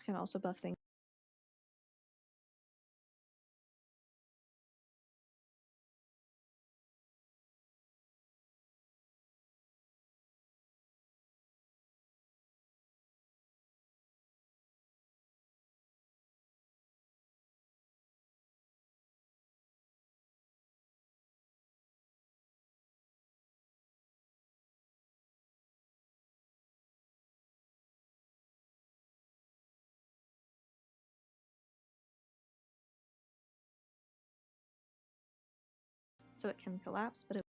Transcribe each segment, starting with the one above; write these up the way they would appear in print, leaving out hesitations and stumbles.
can also buff things. So it can collapse, but it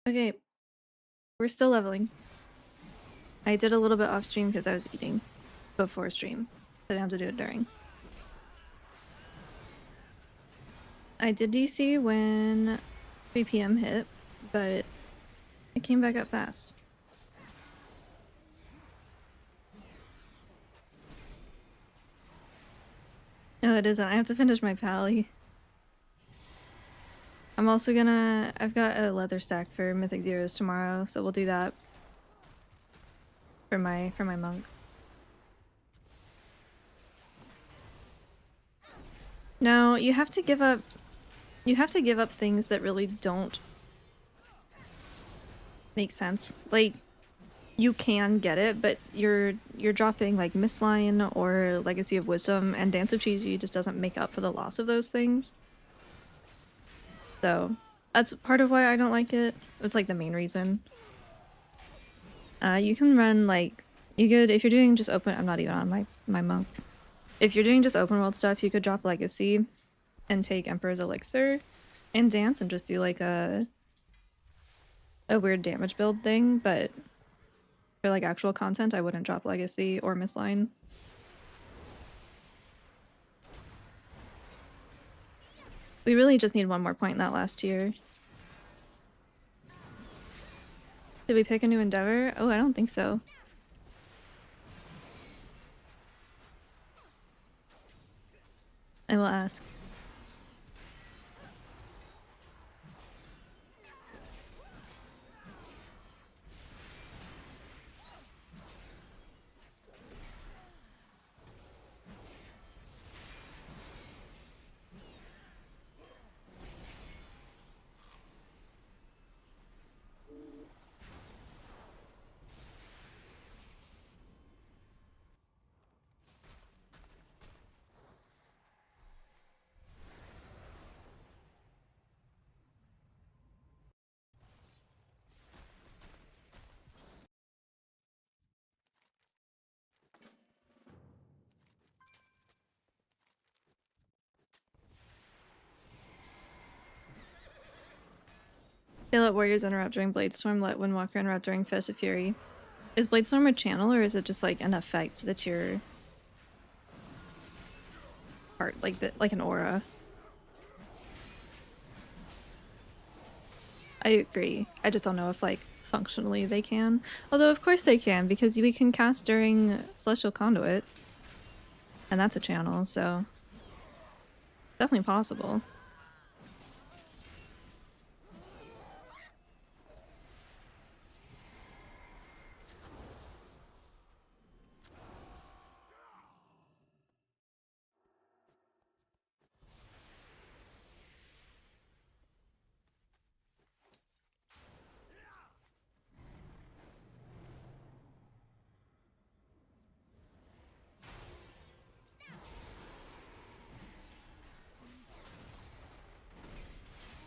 Okay, we're still leveling. I did a little bit off stream because I was eating before stream. I didn't have to do it during. I did DC when 3 p.m. hit, but it came back up fast. No, it isn't. I have to finish my pally. I'm also gonna... I've got a leather stack for Mythic Zeros tomorrow, so we'll do that for my monk. No, you have to give up... You have to give up things that really don't make sense. Like, you can get it, but you're dropping like Mistline or Legacy of Wisdom, and Dance of Chi-Chi just doesn't make up for the loss of those things. So that's part of why I don't like it. It's like the main reason. You can run like you could if you're doing just open. I'm not even on my monk. If you're doing just open world stuff, you could drop Legacy and take Emperor's Elixir and dance and just do like a weird damage build thing, but for like actual content, I wouldn't drop Legacy or Mistline. We really just need one more point in that last tier. Did we pick a new endeavor? Oh, I don't think so. I will ask. They let warriors interrupt during Bladestorm, let Windwalker interrupt during Fist of Fury. Is Bladestorm a channel, or is it just like an effect that you're part like an aura? I agree. I just don't know if like functionally they can. Although of course they can, because we can cast during Celestial Conduit. And that's a channel, so definitely possible.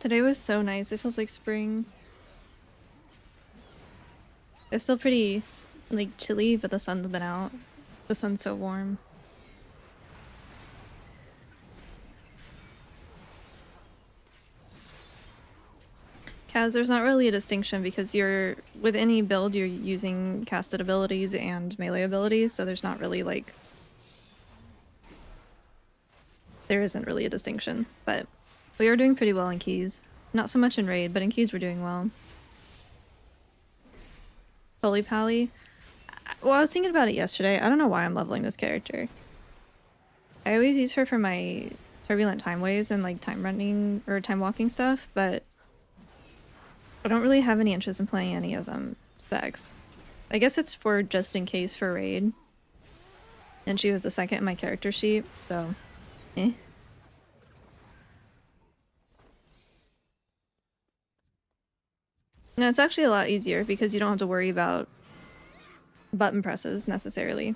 Today was so nice. It feels like spring. It's still pretty like chilly, but the sun's been out. The sun's so warm. Kaz, there's not really a distinction because you're with any build you're using casted abilities and melee abilities, so there's not really like there isn't really a distinction, but we are doing pretty well in keys. Not so much in raid, but in keys we're doing well. Holy Pally. Well, I was thinking about it yesterday. I don't know why I'm leveling this character. I always use her for my turbulent time waves and like time running or time walking stuff, but I don't really have any interest in playing any of them specs. I guess it's for just in case for raid. And she was the second in my character sheet, so eh. No, it's actually a lot easier because you don't have to worry about button presses necessarily.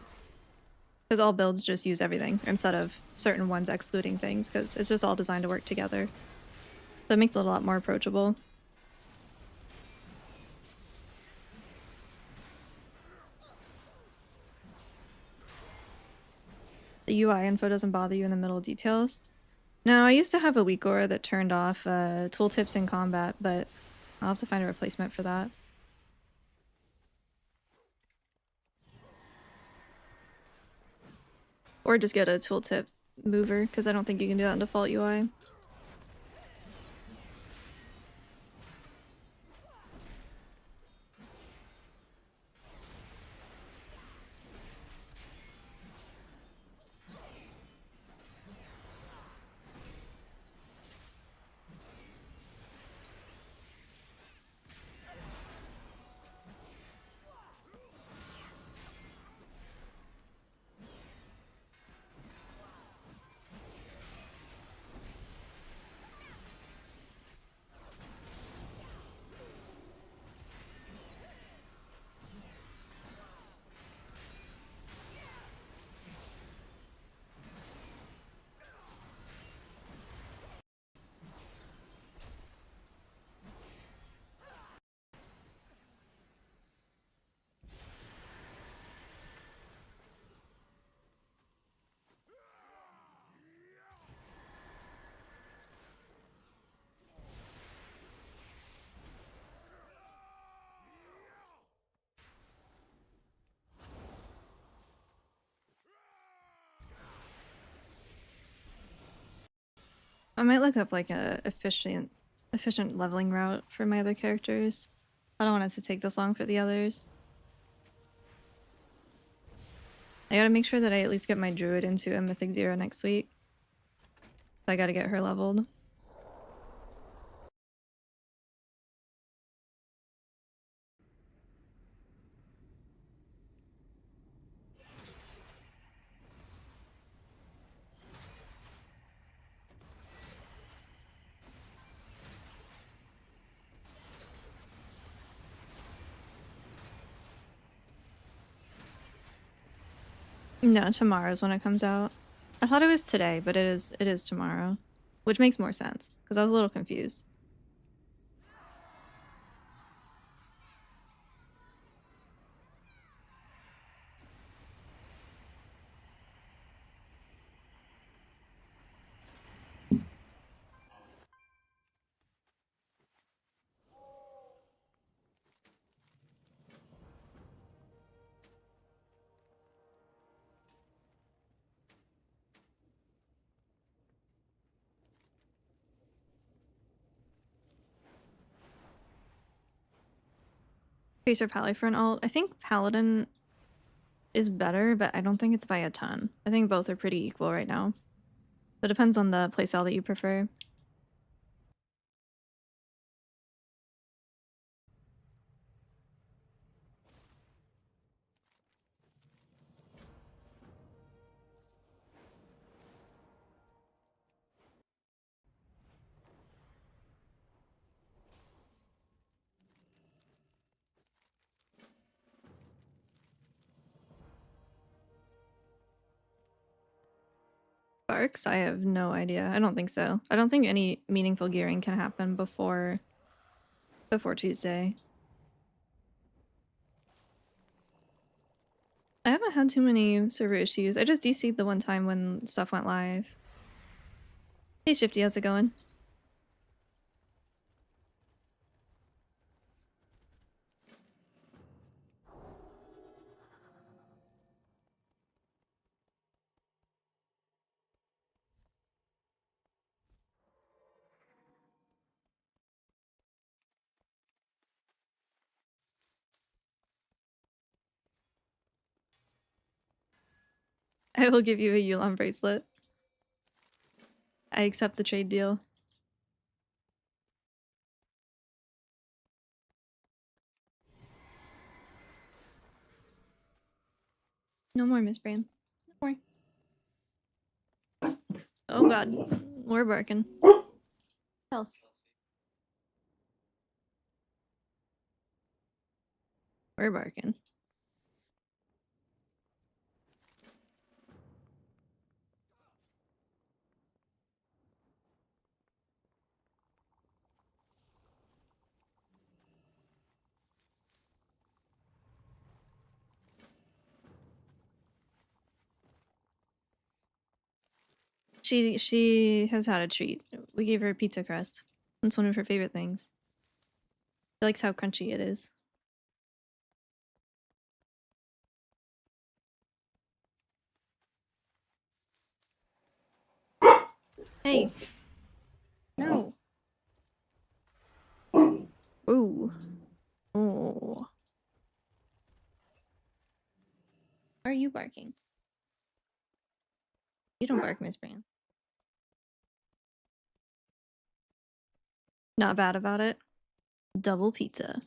Because all builds just use everything instead of certain ones excluding things, because it's just all designed to work together. So it makes it a lot more approachable. The UI info doesn't bother you in the middle details? No, I used to have a weak aura that turned off tooltips in combat, but I'll have to find a replacement for that. Or just get a tooltip mover, because I don't think you can do that in default UI. I might look up like a efficient leveling route for my other characters. I don't want it to take this long for the others. I gotta make sure that I at least get my druid into a Mythic 0 next week. I gotta get her leveled. No, tomorrow's when it comes out. I thought it was today, but it is tomorrow. Which makes more sense, because I was a little confused. Tracer Pally for an alt. I think Paladin is better, but I don't think it's by a ton. I think both are pretty equal right now. It depends on the playstyle that you prefer. Sparks? I have no idea. I don't think so. I don't think any meaningful gearing can happen before Tuesday. I haven't had too many server issues. I just DC'd the one time when stuff went live. Hey Shifty, how's it going? I will give you a Yulon bracelet. I accept the trade deal. No more, Miss Brand. No more. Oh god. We're barking. Else. We're barking. She has had a treat. We gave her a pizza crust. It's one of her favorite things. He likes how crunchy it is. Hey! No! Ooh. Oh. Why are you barking? You don't bark, Miss Brand. Not bad about it. Double pizza.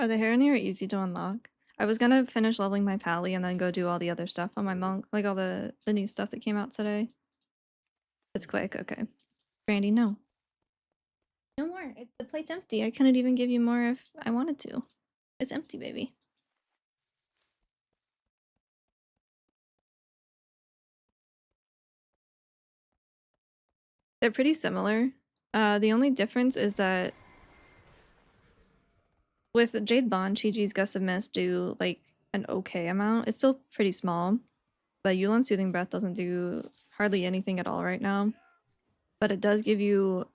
Are the Haranir easy to unlock? I was gonna finish leveling my Pally and then go do all the other stuff on my monk, like all the new stuff that came out today. It's quick, okay. Brandy, no. No more. The plate's empty. I couldn't even give you more if I wanted to. It's empty, baby. They're pretty similar. The only difference is that with Jade Bond, Chi-Chi's Gust of Mist do like an okay amount. It's still pretty small, but Yulan's Soothing Breath doesn't do hardly anything at all right now. But it does give you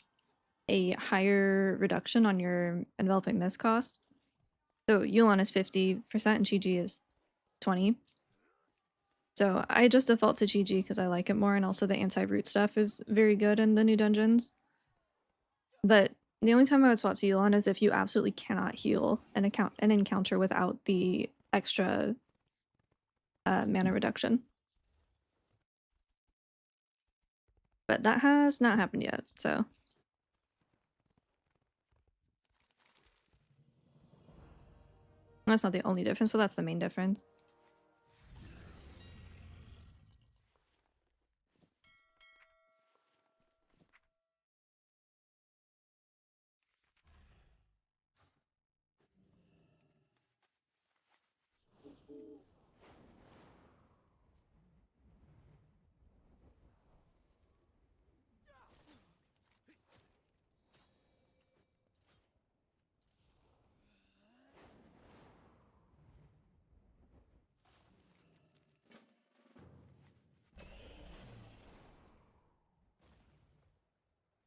a higher reduction on your Enveloping Mist cost. So Yulan is 50% and Chi-Chi is 20. So I just default to Chi-Chi because I like it more, and also the anti-root stuff is very good in the new dungeons. But the only time I would swap to Yulan is if you absolutely cannot heal an encounter without the extra mana reduction. But that has not happened yet, so. That's not the only difference, but that's the main difference.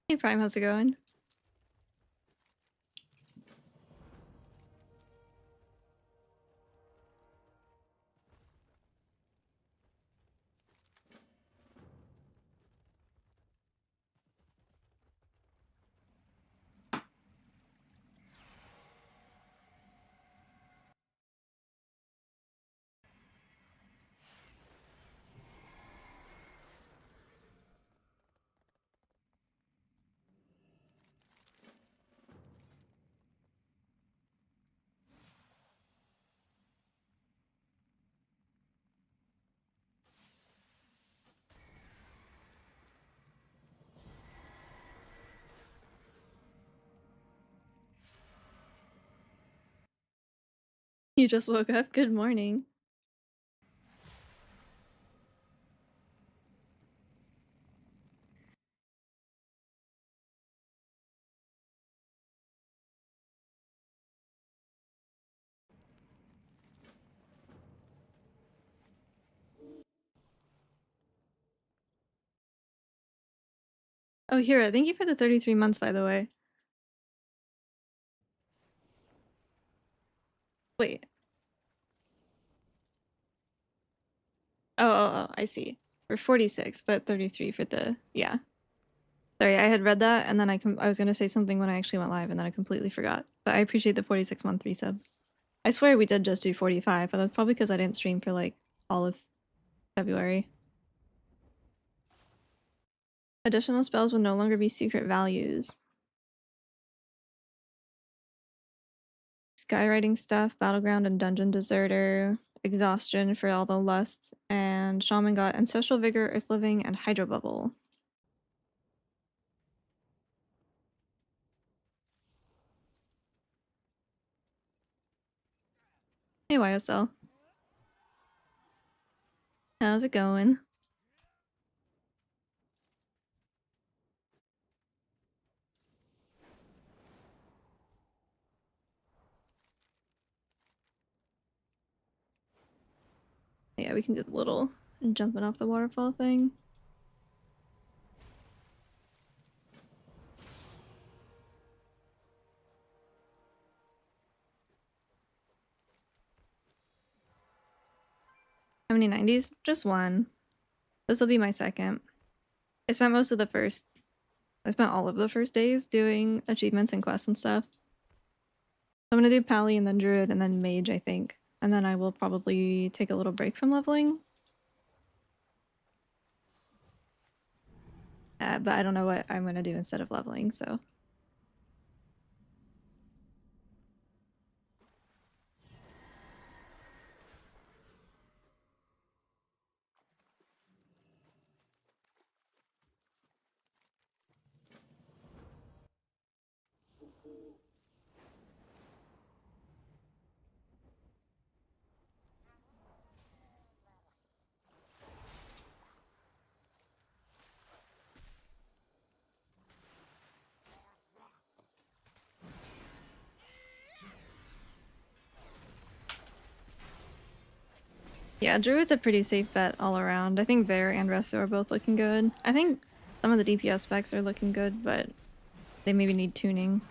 Hey Prime, how's it going? You just woke up? Good morning. Oh, Hira, thank you for the 33 months, by the way. Wait. Oh, I see. For 46, but 33 for the... Yeah. Sorry, I had read that, and then I was going to say something when I actually went live, and then I completely forgot. But I appreciate the 46-month resub. I swear we did just do 45, but that's probably because I didn't stream for, like, all of February. Additional spells will no longer be secret values. Skywriting Stuff, Battleground and Dungeon Deserter, Exhaustion for all the lusts, and Shaman got Ancestral Vigor, Earth Living, and Hydro Bubble. Hey YSL. How's it going? Yeah, we can do the little jumping off the waterfall thing. How many 90s? Just one. This will be my second. I spent all of the first days doing achievements and quests and stuff. I'm gonna do Pally and then Druid and then Mage, I think. And then I will probably take a little break from leveling. But I don't know what I'm gonna do instead of leveling, so. Yeah, Druid's a pretty safe bet all around. I think Bear and Resto are both looking good. I think some of the DPS specs are looking good, but they maybe need tuning.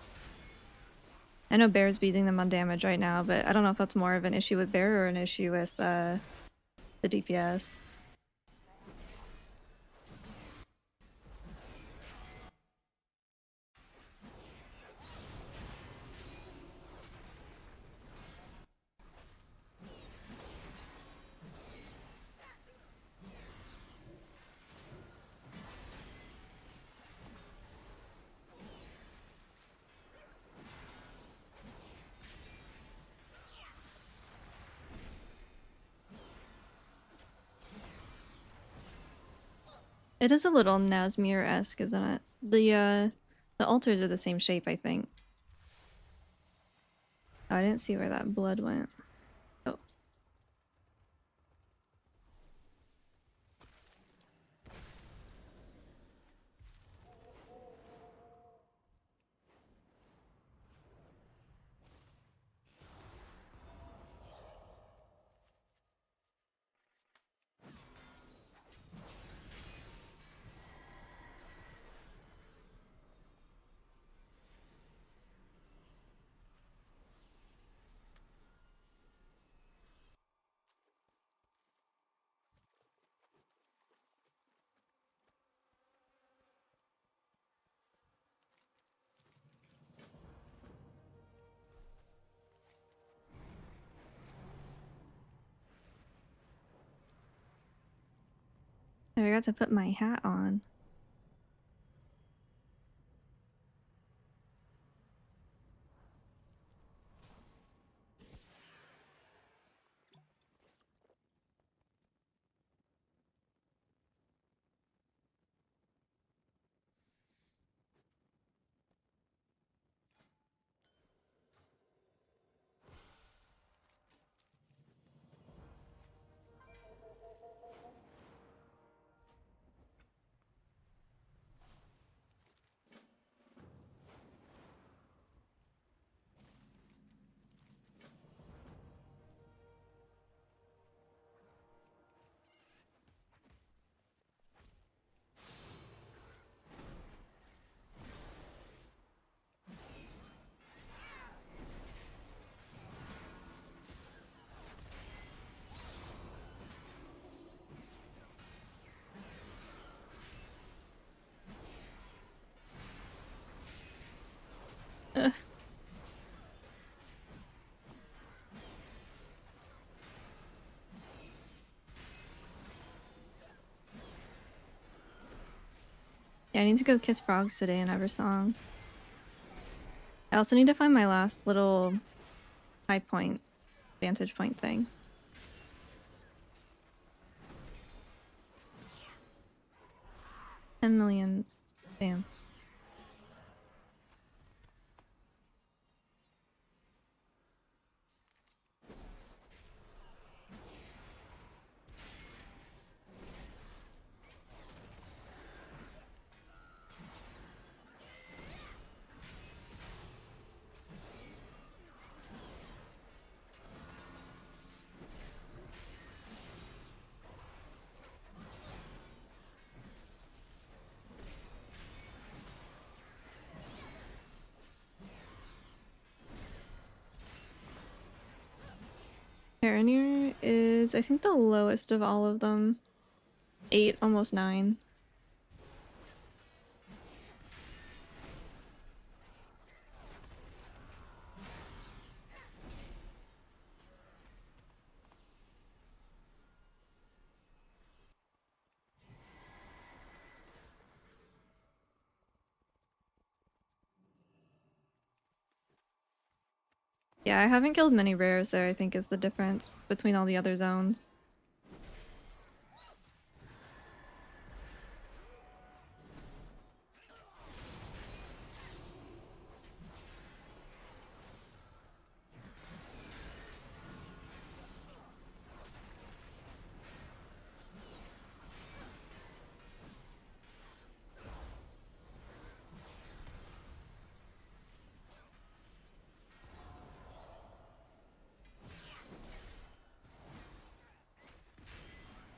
I know Bear's beating them on damage right now, but I don't know if that's more of an issue with Bear or an issue with the DPS. It is a little Nazmir-esque, isn't it? The altars are the same shape, I think. Oh, I didn't see where that blood went. Oh. I forgot to put my hat on. Ugh. Yeah, I need to go kiss frogs today in Eversong. I also need to find my last little high point, vantage point thing. 10 million. Damn. Paranir is, I think, the lowest of all of them. 8, almost 9. Yeah, I haven't killed many rares there, I think is the difference between all the other zones.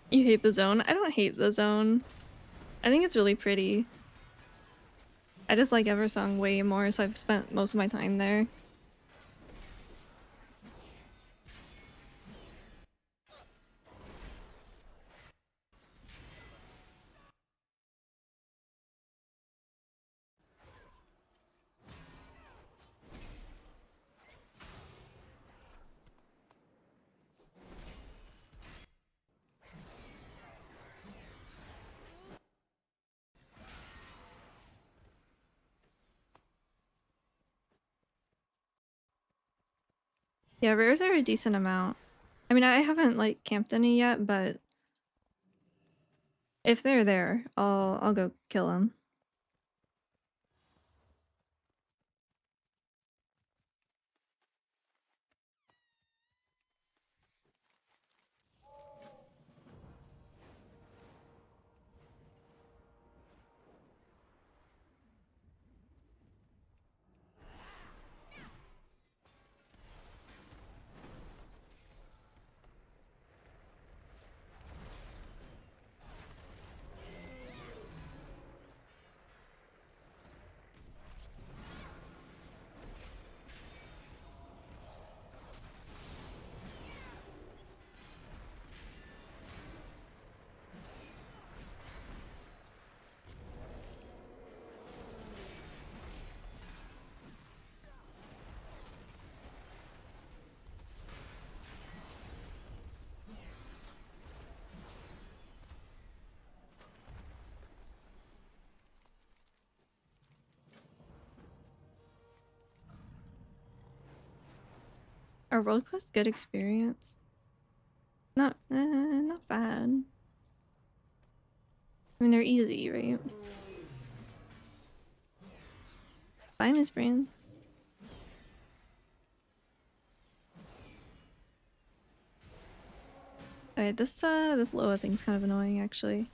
You hate the zone? I don't hate the zone. I think it's really pretty. I just like Eversong way more, so I've spent most of my time there. Yeah, rares are a decent amount. I mean, I haven't like camped any yet, but if they're there, I'll go kill them. Are world quests good experience? Not bad. I mean, they're easy, right? Bye, Miss Brand. Alright, this Loa thing's kind of annoying, actually.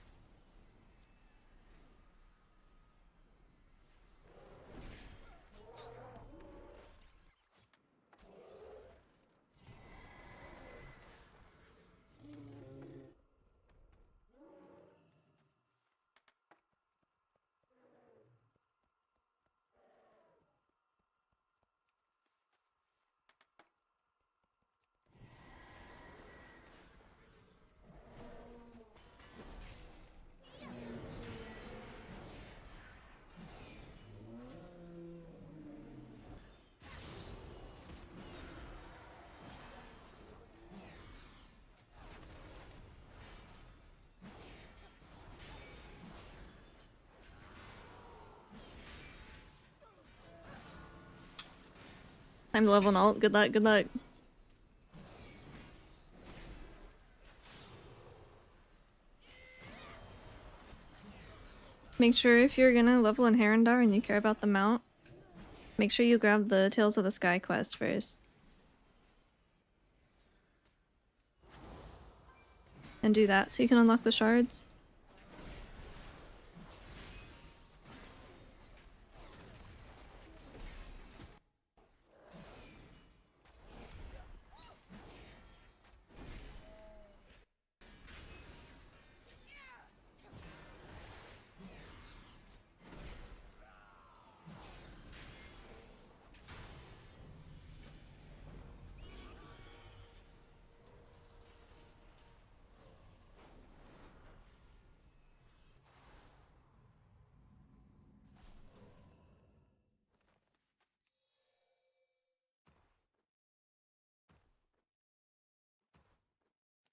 Time to level an alt. Good luck, good luck. Make sure if you're gonna level in Herondar and you care about the mount, make sure you grab the Tales of the Sky quest first. And do that so you can unlock the shards.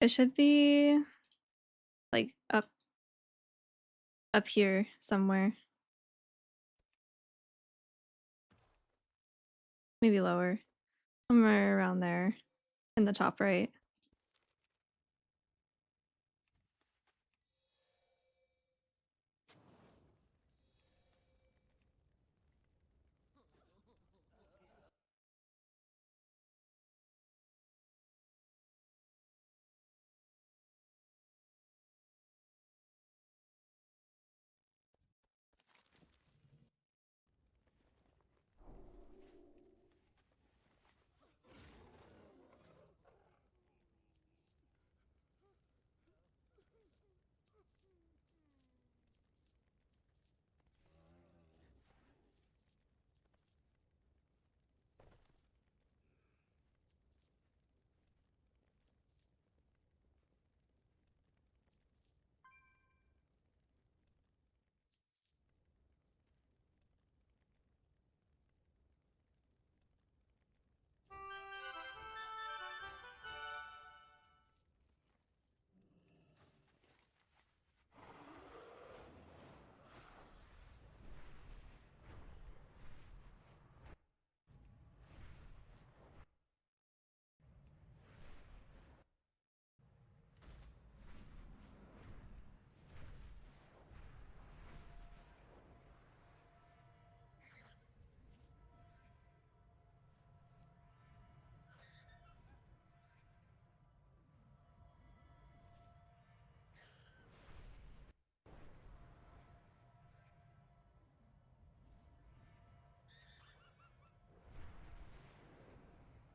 It should be like up here somewhere. Maybe lower. Somewhere around there. In the top right.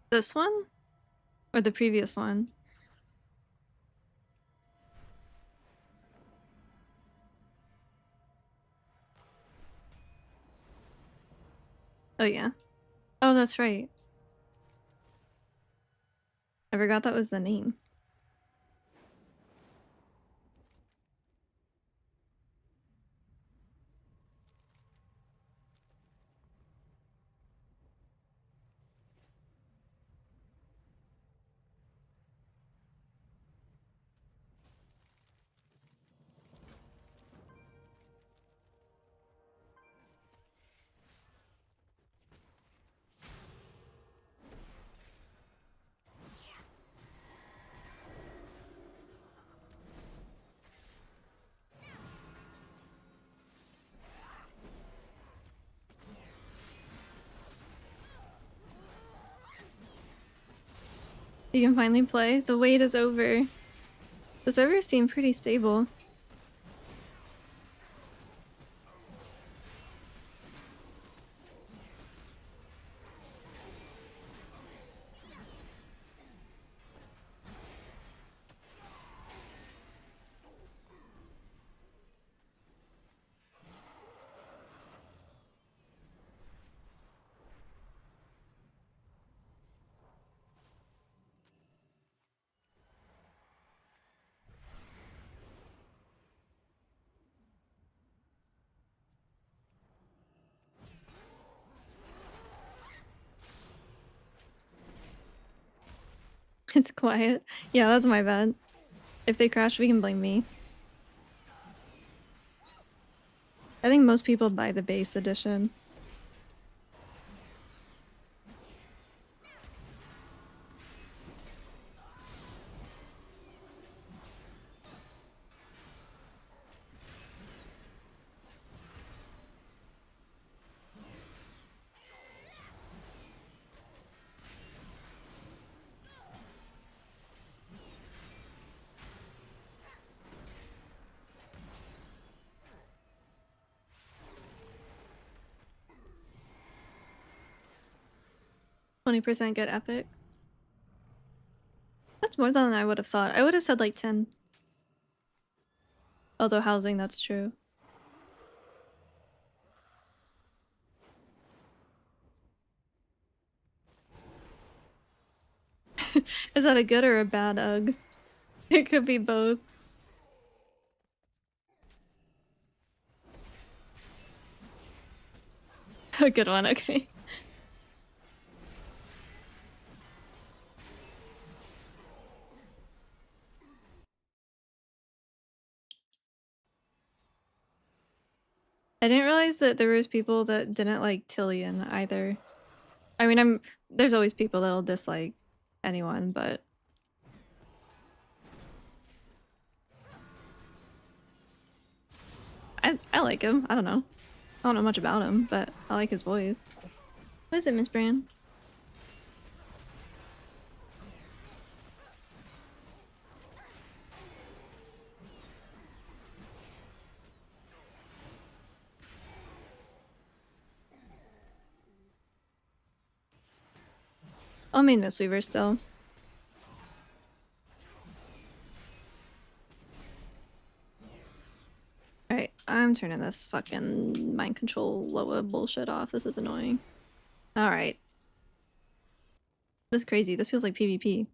This one? Or the previous one? Oh yeah. Oh, that's right. I forgot that was the name. You can finally play. The wait is over. The servers seem pretty stable. It's quiet. Yeah, that's my bad. If they crash, we can blame me. I think most people buy the base edition. %, get epic. That's more than I would have thought. I would have said like 10. Although housing, that's true. Is that a good or a bad UG? It could be both. A good one, okay. I didn't realize that there was people that didn't like Tillian either. I mean, there's always people that'll dislike anyone, but I like him. I don't know. I don't know much about him, but I like his voice. What is it, Miss Bran? I'll main Mistweaver still. Alright, I'm turning this fucking mind control Loa bullshit off. This is annoying. Alright. This is crazy. This feels like PvP.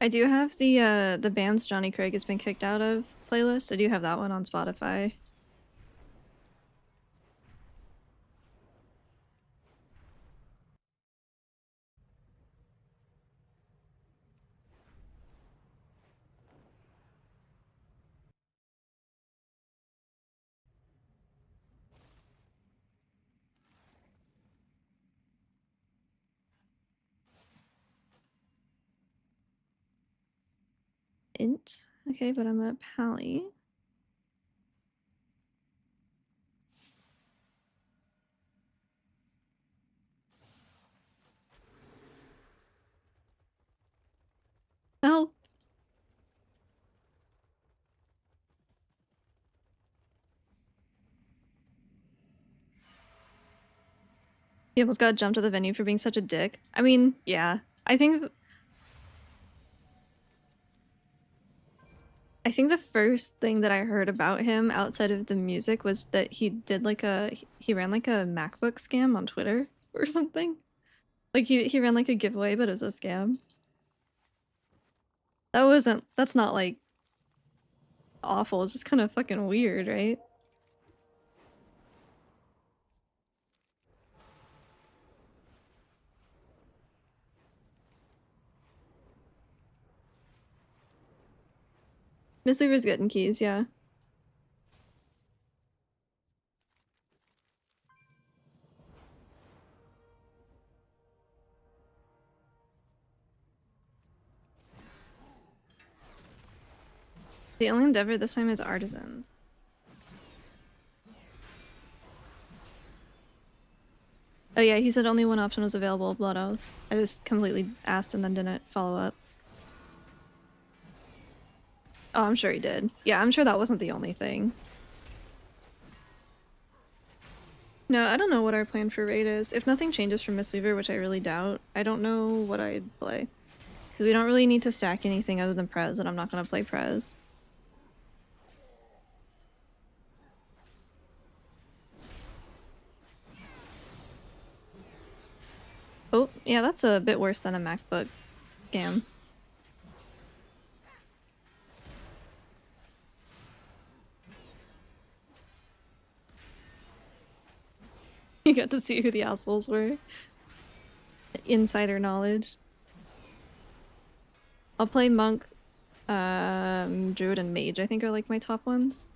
I do have the bands Johnny Craig has been kicked out of playlist. I do have that one on Spotify. Int. Okay, but I'm a pally. Oh. He almost got jumped to the venue for being such a dick. I mean, yeah. I think the first thing that I heard about him outside of the music was that he did like he ran like a MacBook scam on Twitter or something. Like he ran like a giveaway, but it was a scam. That's not like awful. It's just kind of fucking weird, right? Miss Weaver's getting keys, yeah. The only endeavor this time is artisans. Oh yeah, he said only one option was available, Blood Oath. I just completely asked and then didn't follow up. Oh, I'm sure he did. Yeah, I'm sure that wasn't the only thing. No, I don't know what our plan for raid is. If nothing changes from Mistweaver, which I really doubt, I don't know what I'd play. Because we don't really need to stack anything other than Prez, and I'm not going to play Prez. Oh, yeah, that's a bit worse than a MacBook scam. You got to see who the assholes were. Insider knowledge. I'll play Monk, Druid, and Mage, I think are like my top ones.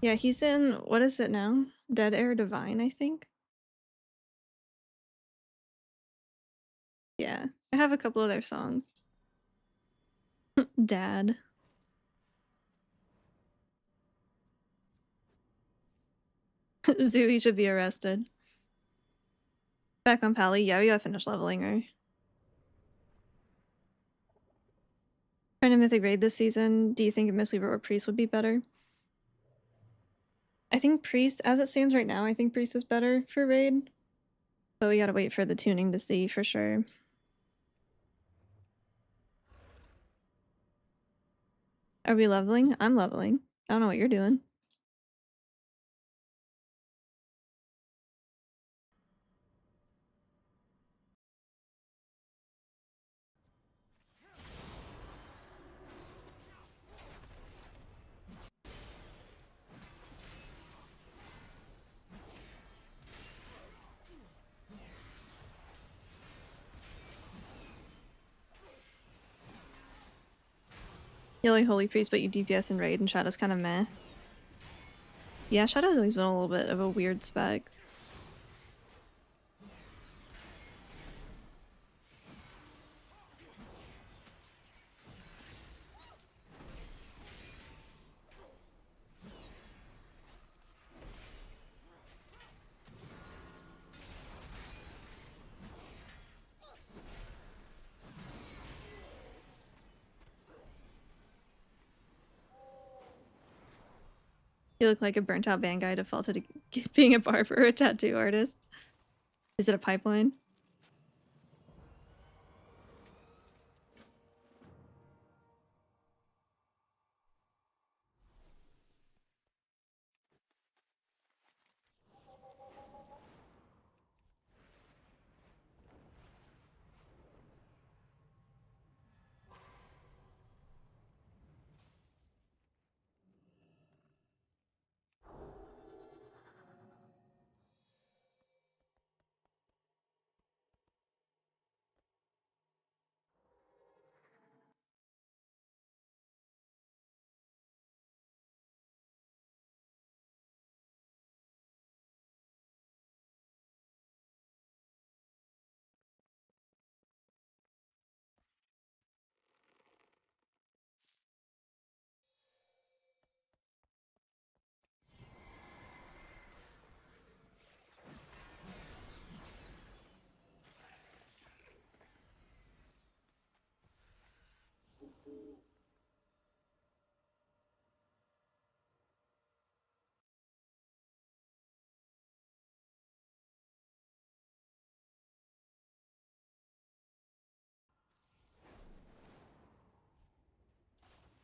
Yeah, he's in, what is it now? Dead Air Divine, I think? Yeah, I have a couple of their songs. Dad. Zooey should be arrested. Back on Pally, yeah, we gotta finish leveling her. Trying to Mythic Raid this season, do you think Mistweaver or Priest would be better? I think Priest, as it stands right now, I think Priest is better for Raid. But we gotta wait for the tuning to see for sure. Are we leveling? I'm leveling. I don't know what you're doing. You like Holy Priest, but you DPS and raid, and Shadow's kind of meh. Yeah, Shadow's always been a little bit of a weird spec. You look like a burnt out band guy defaulted to being a barber or a tattoo artist. Is it a pipeline?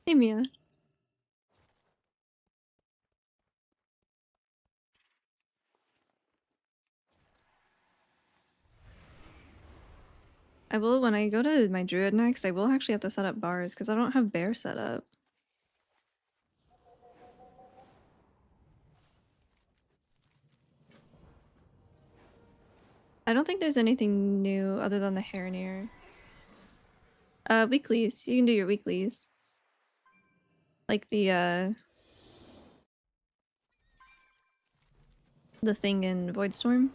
Hey Mia. I will, when I go to my druid next, I will actually have to set up bars because I don't have bear set up. I don't think there's anything new other than the Heronir. Weeklies. You can do your weeklies. Like the thing in Voidstorm.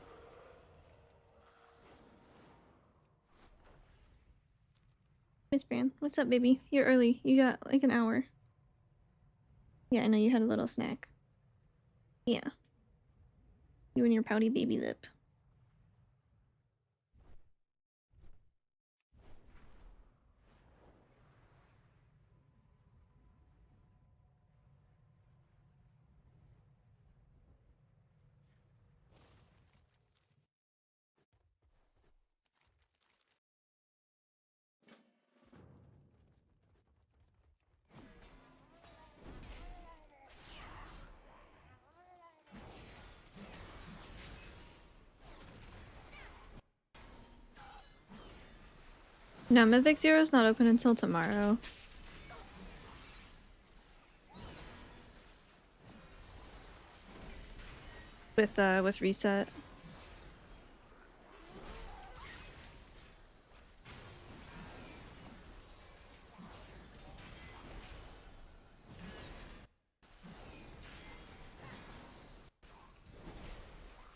Miss Bran, what's up, baby? You're early. You got like an hour. Yeah, I know you had a little snack. Yeah. You and your pouty baby lip. No, Mythic Zero's not open until tomorrow. With reset.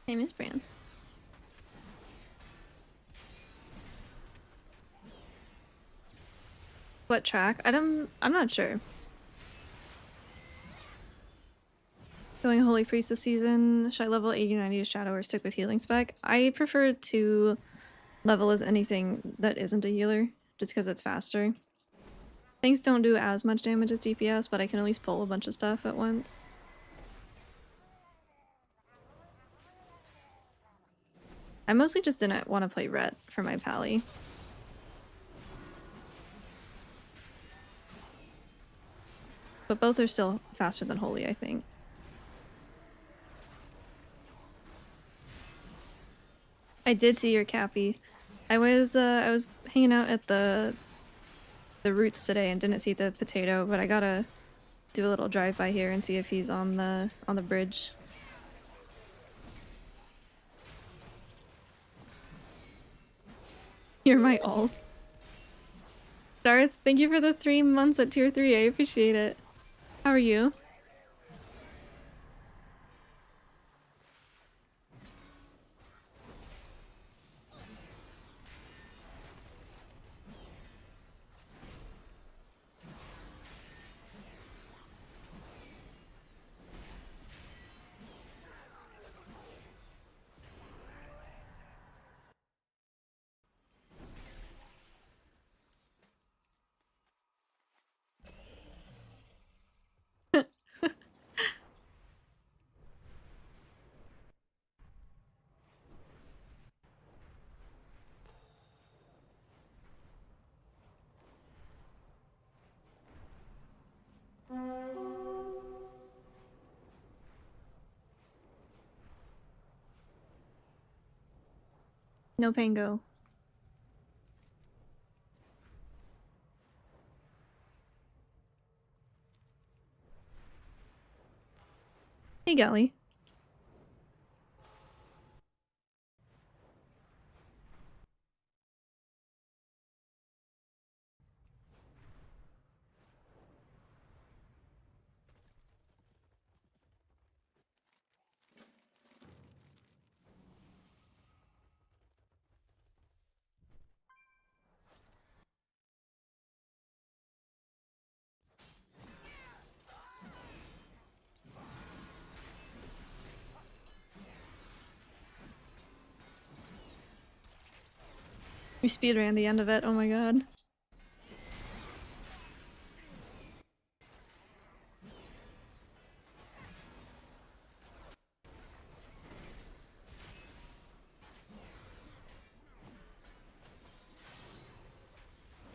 Hey, Miss Bran. What track? I'm not sure. Going Holy Priest this season. Should I level 80-90 to Shadow or stick with healing spec? I prefer to level as anything that isn't a healer, just because it's faster. Things don't do as much damage as DPS, but I can at least pull a bunch of stuff at once. I mostly just didn't want to play Ret for my pally. But both are still faster than Holy, I think. I did see your Cappy. I was hanging out at the roots today and didn't see the potato, but I gotta do a little drive by here and see if he's on the bridge. You're my alt. Darth, thank you for the 3 months at tier 3. I appreciate it. How are you? No Pango. Hey, Gally. We speedran the end of it. Oh my god.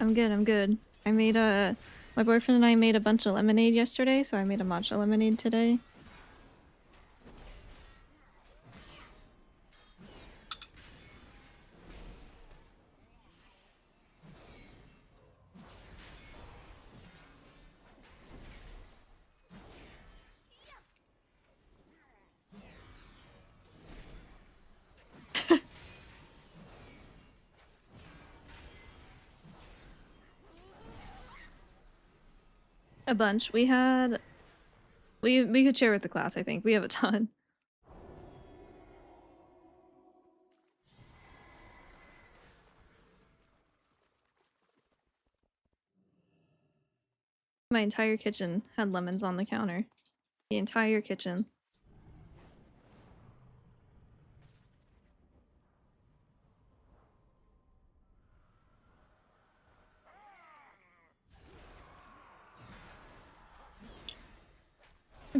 I'm good, I'm good. I made a... My boyfriend and I made a bunch of lemonade yesterday, so I made a matcha lemonade today. A bunch. We had... We could share with the class, I think. We have a ton. My entire kitchen had lemons on the counter. The entire kitchen.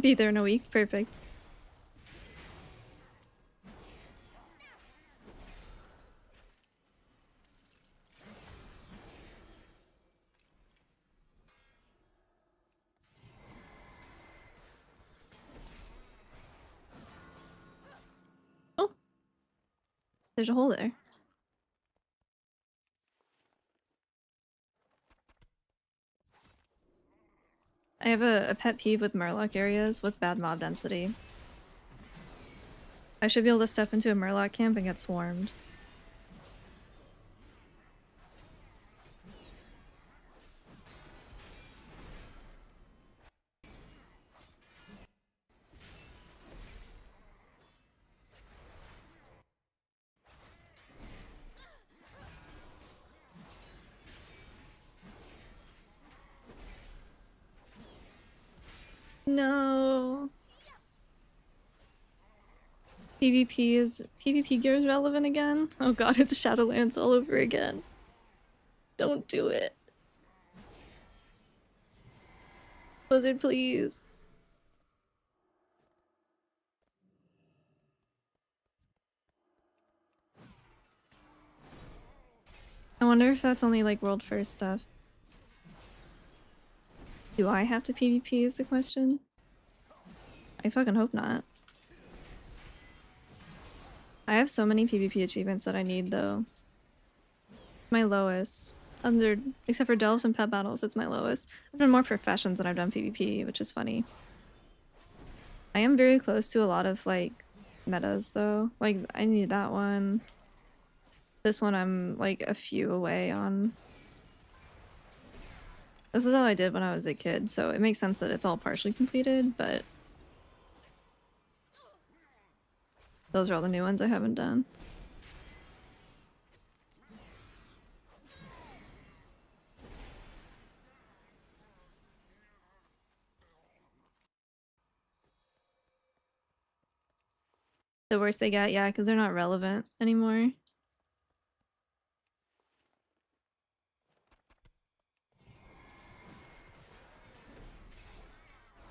Be there in a week. Perfect. Oh! There's a hole there. I have a pet peeve with Murloc areas with bad mob density. I should be able to step into a Murloc camp and get swarmed. No. PvP gear is relevant again? Oh god, it's Shadowlands all over again. Don't do it. Blizzard, please. I wonder if that's only like world first stuff. Do I have to PvP is the question? I fucking hope not. I have so many PvP achievements that I need though. My lowest. Except for delves and pet battles, it's my lowest. I've done more professions than I've done PvP, which is funny. I am very close to a lot of like metas though. Like I need that one. This one I'm like a few away on. This is all I did when I was a kid, so it makes sense that it's all partially completed, but those are all the new ones I haven't done. The worse they get, yeah, because they're not relevant anymore.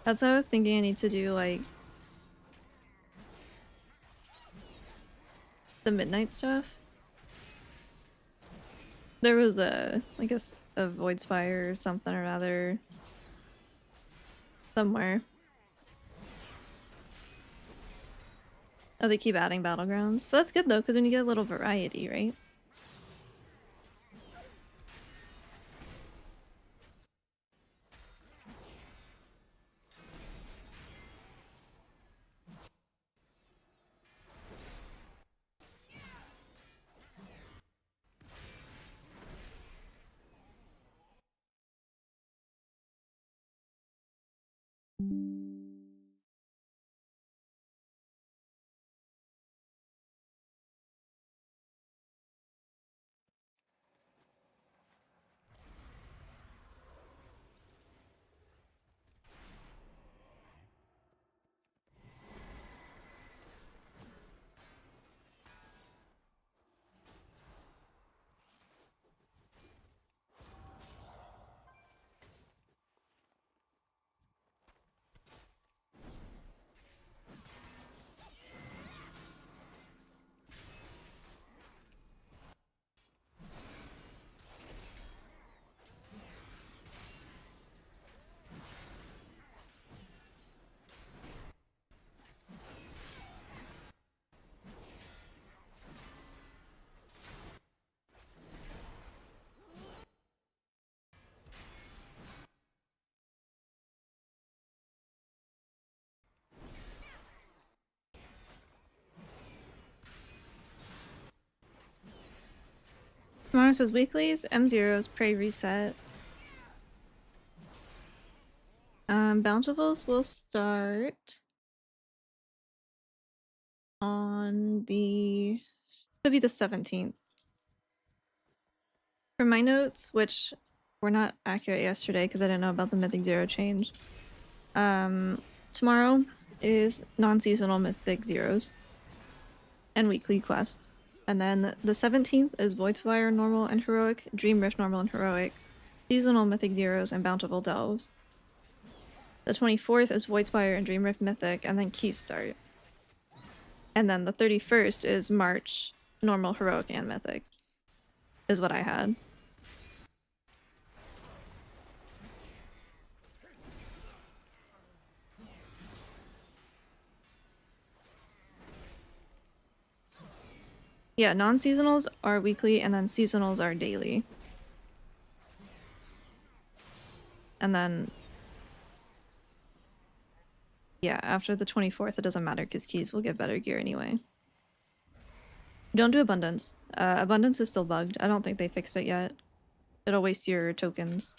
That's why I was thinking I need to do, like, the midnight stuff. There was like a Void Spire or something or other somewhere. Oh, they keep adding battlegrounds. But that's good though, because then you get a little variety, right? Tomorrow says weeklies, M0s, Prey Reset. Bountifuls will start on the... should be the 17th. For my notes, which were not accurate yesterday because I didn't know about the Mythic Zero change. Tomorrow is non-seasonal Mythic Zeros and weekly quests. And then the 17th is Void Spire normal and heroic, Dream Rift normal and heroic, seasonal Mythic Zeros, and Bountiful Delves. The 24th is Void Spire and Dream Rift Mythic, and then Keys start. And then the 31st is March, normal, heroic, and mythic. Is what I had. Yeah, non-seasonals are weekly, and then seasonals are daily. And then... yeah, after the 24th, it doesn't matter because Keys will get better gear anyway. Don't do Abundance. Abundance is still bugged. I don't think they fixed it yet. It'll waste your tokens.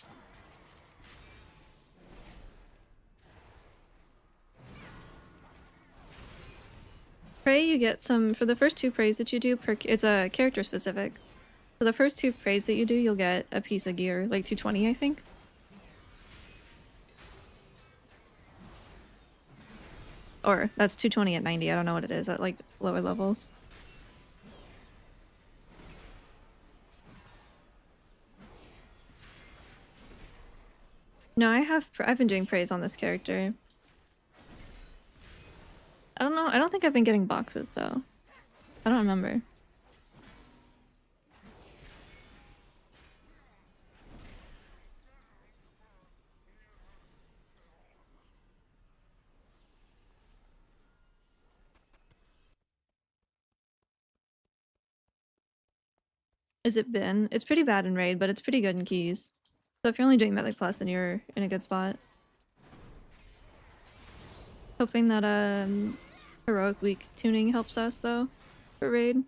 Prey, you get some... for the first 2 prays that you do, it's a character specific. For the first 2 prays that you do, you'll get a piece of gear, like 220, I think. Or that's 220 at 90, I don't know what it is at like lower levels. No, I've been doing praise on this character. I don't know, I don't think I've been getting boxes though. I don't remember. Is it been? It's pretty bad in raid, but it's pretty good in keys. So if you're only doing Mythic Plus, then you're in a good spot. Hoping that heroic week tuning helps us though for raid.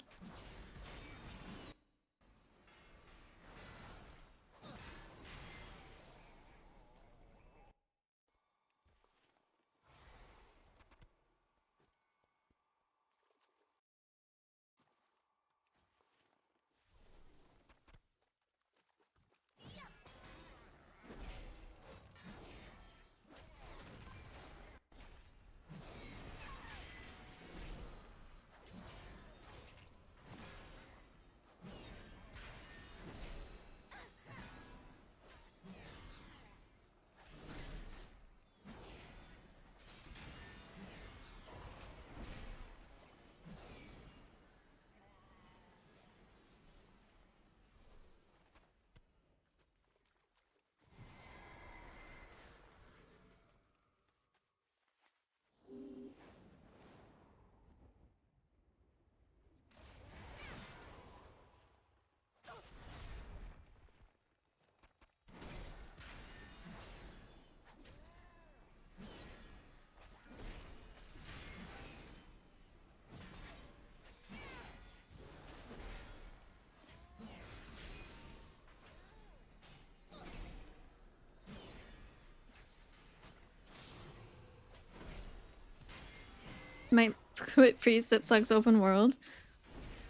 Might quit priest that sucks open world.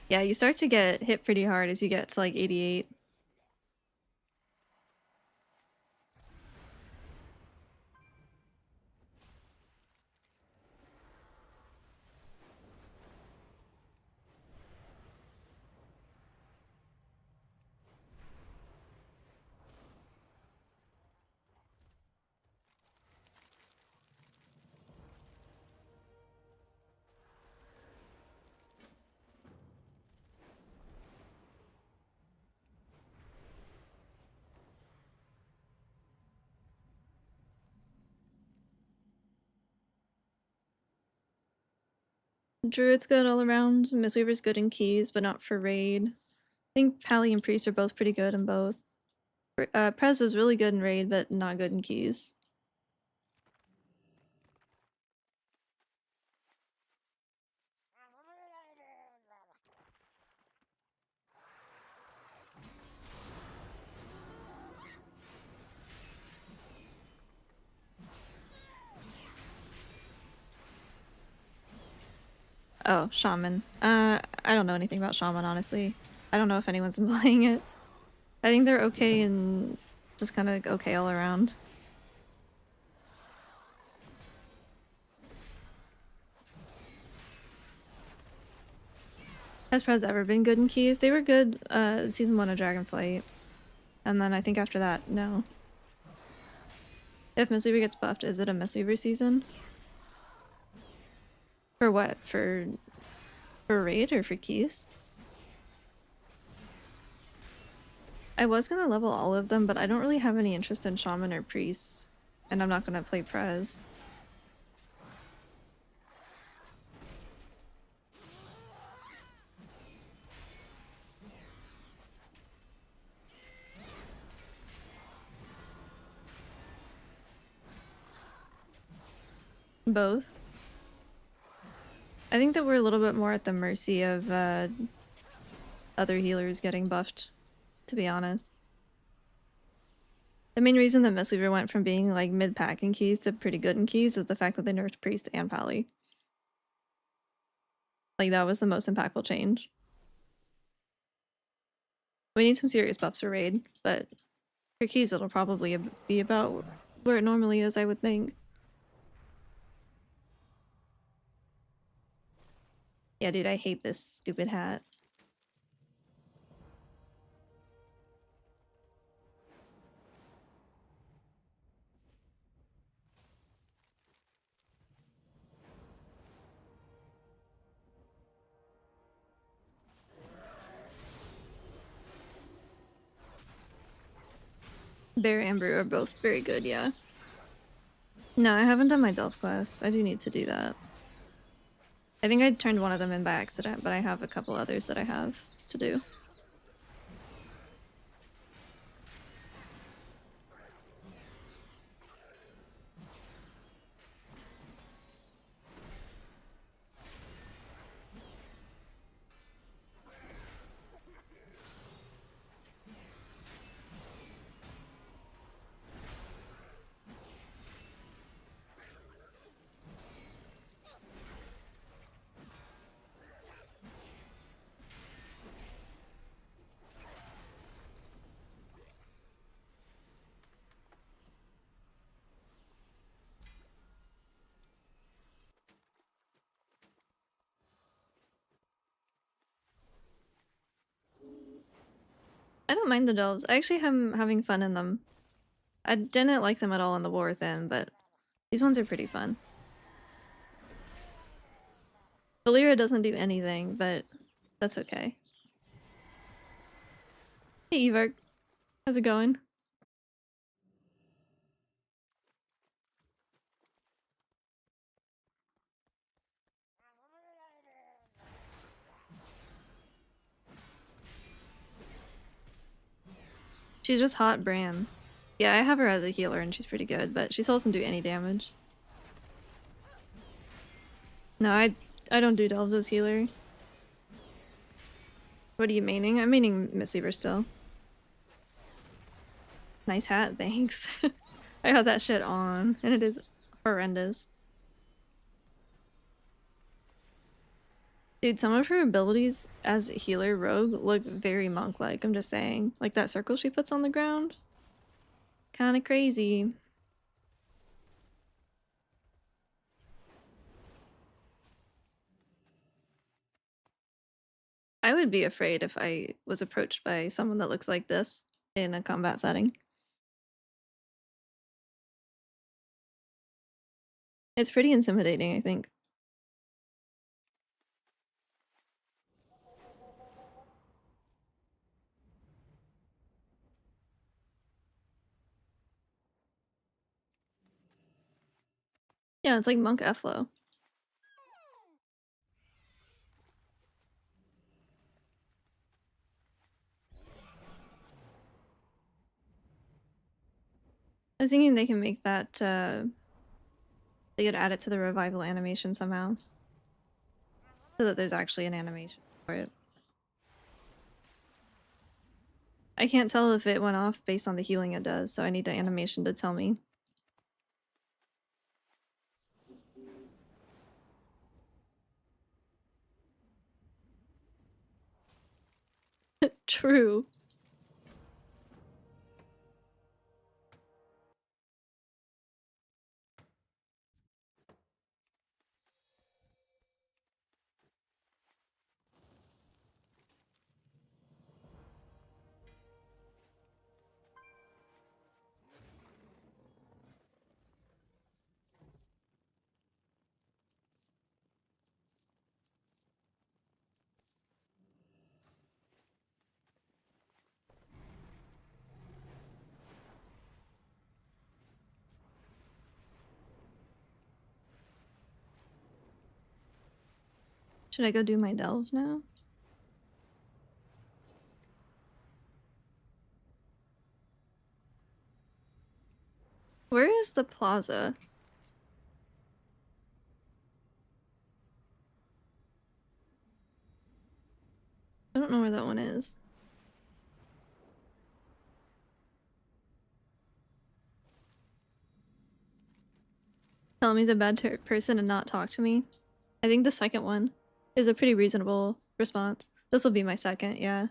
Yeah, you start to get hit pretty hard as you get to like 88. Druid's good all around. Mistweaver's good in keys, but not for raid. I think Pally and Priest are both pretty good in both. Prez is really good in raid, but not good in keys. Oh, Shaman. I don't know anything about Shaman, honestly. I don't know if anyone's been playing it. I think they're okay and just kind of okay all around. Has Prez ever been good in keys? They were good season 1 of Dragonflight. And then I think after that, no. If Mistweaver gets buffed, is it a Mistweaver season? For what? For raid or for keys? I was gonna level all of them, but I don't really have any interest in Shaman or Priest. And I'm not gonna play Prez. Both. I think that we're a little bit more at the mercy of other healers getting buffed, to be honest. The main reason that Mistweaver went from being like mid-pack in keys to pretty good in keys is the fact that they nerfed Priest and Pally. Like, that was the most impactful change. We need some serious buffs for raid, but for keys it'll probably be about where it normally is, I would think. Yeah, dude, I hate this stupid hat. Bear and Brew are both very good, yeah. No, I haven't done my Delph quest. I do need to do that. I think I turned one of them in by accident, but I have a couple others that I have to do. I don't mind the Delves. I actually am having fun in them. I didn't like them at all in the War Within, but these ones are pretty fun. Valera doesn't do anything, but that's okay. Hey Evark, how's it going? She's just hot Bran. Yeah, I have her as a healer and she's pretty good, but she still doesn't do any damage. No, I don't do Delves as healer. What are you maining? I'm maining Mistweaver still. Nice hat, thanks. I got that shit on, and it is horrendous. Dude, some of her abilities as a healer rogue look very monk-like, I'm just saying. Like that circle she puts on the ground. Kinda crazy. I would be afraid if I was approached by someone that looks like this in a combat setting. It's pretty intimidating, I think. Yeah, it's like Monk Efflo. I was thinking they can make that, they could add it to the revival animation somehow. So that there's actually an animation for it. I can't tell if it went off based on the healing it does, so I need the animation to tell me. True. Should I go do my delve now? Where is the plaza? I don't know where that one is. Tell me he's a bad person and not talk to me. I think the second one is a pretty reasonable response. This will be my second, yeah.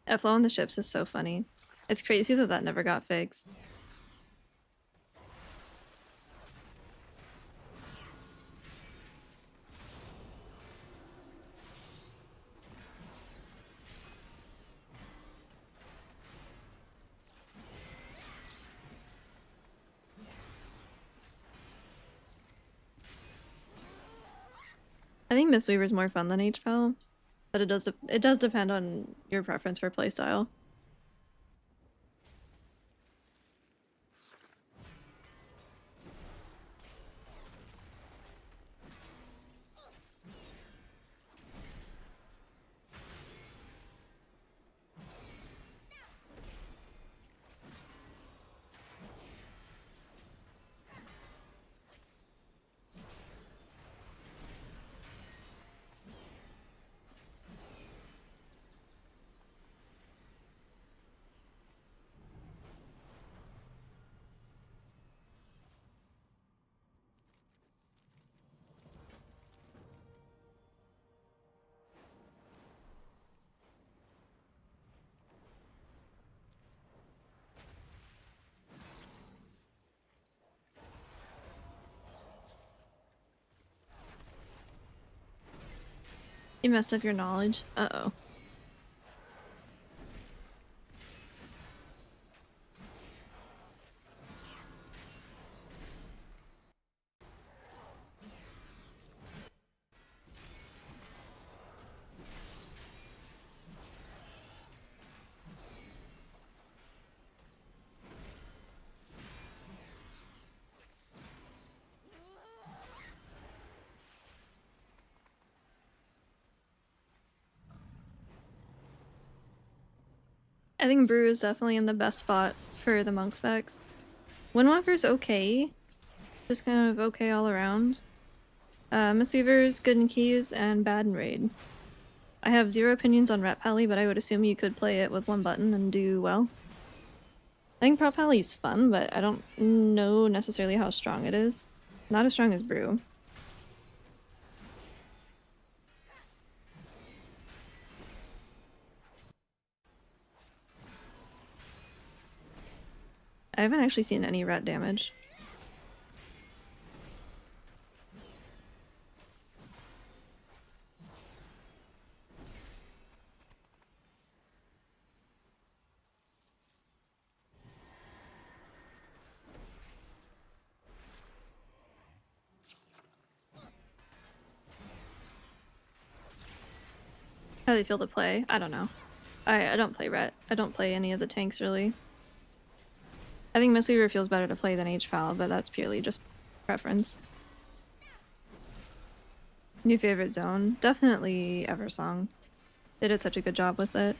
Efflo on the ships is so funny. It's crazy that that never got fixed. I think Mistweaver is more fun than HPEL, but it does depend on your preference for playstyle. You messed up your knowledge. Uh-oh. I think Brew is definitely in the best spot for the monk specs. Windwalker's okay. Just kind of okay all around. Mistweaver's good in keys and bad in raid. I have zero opinions on Rat Pally, but I would assume you could play it with one button and do well. I think Prop Alley's fun, but I don't know necessarily how strong it is. Not as strong as Brew. I haven't actually seen any rat damage. How do they feel to play? I don't know. I don't play ret. I don't play any of the tanks really. I think mistweaver feels better to play than H-Pal, but that's purely just preference. New favorite zone? Definitely Eversong. They did such a good job with it.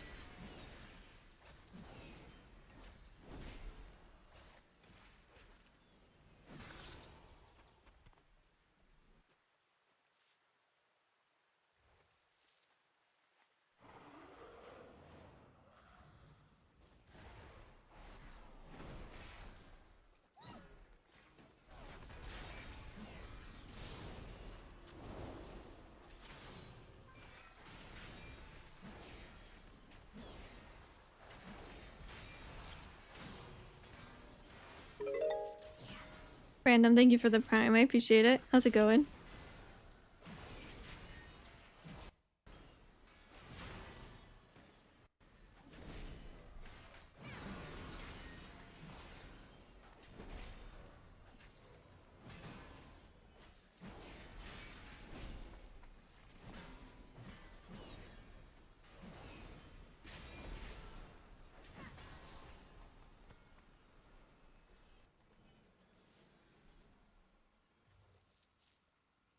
Random, thank you for the prime. I appreciate it. How's it going?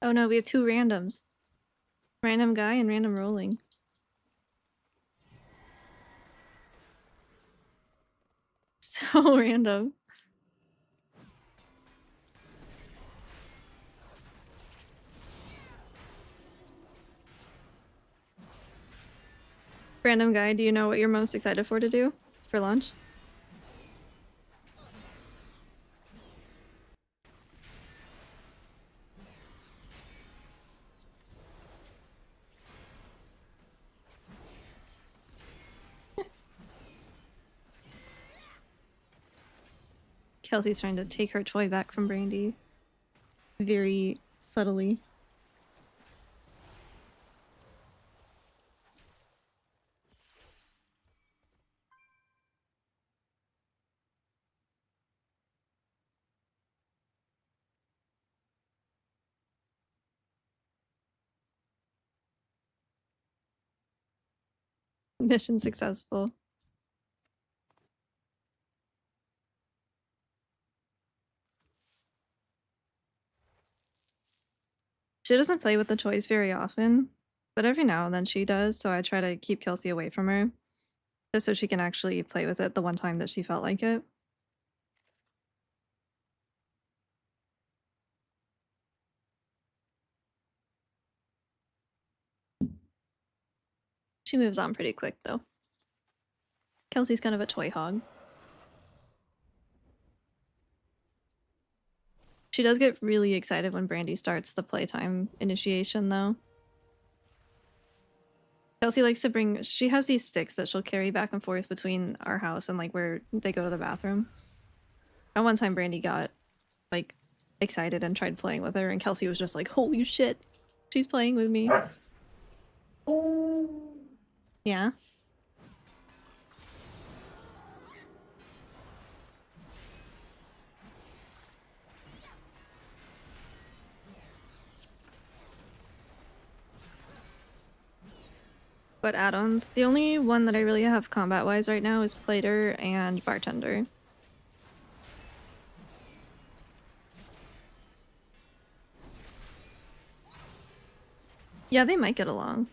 Oh no, we have two randoms. Random guy and random rolling. So random. Random guy, do you know what you're most excited for to do for launch? Kelsey's trying to take her toy back from Brandy. Very subtly. Mission successful. She doesn't play with the toys very often, but every now and then she does, so I try to keep Kelsey away from her, just so she can actually play with it the one time that she felt like it. She moves on pretty quick, though. Kelsey's kind of a toy hog. She does get really excited when Brandy starts the playtime initiation, though. Kelsey likes to bring... She has these sticks that she'll carry back and forth between our house and, like, where they go to the bathroom. And one time Brandy got, like, excited and tried playing with her, and Kelsey was just like, holy shit, she's playing with me. Yeah. But add-ons, the only one that I really have combat-wise right now is Plater and Bartender. Yeah, they might get along.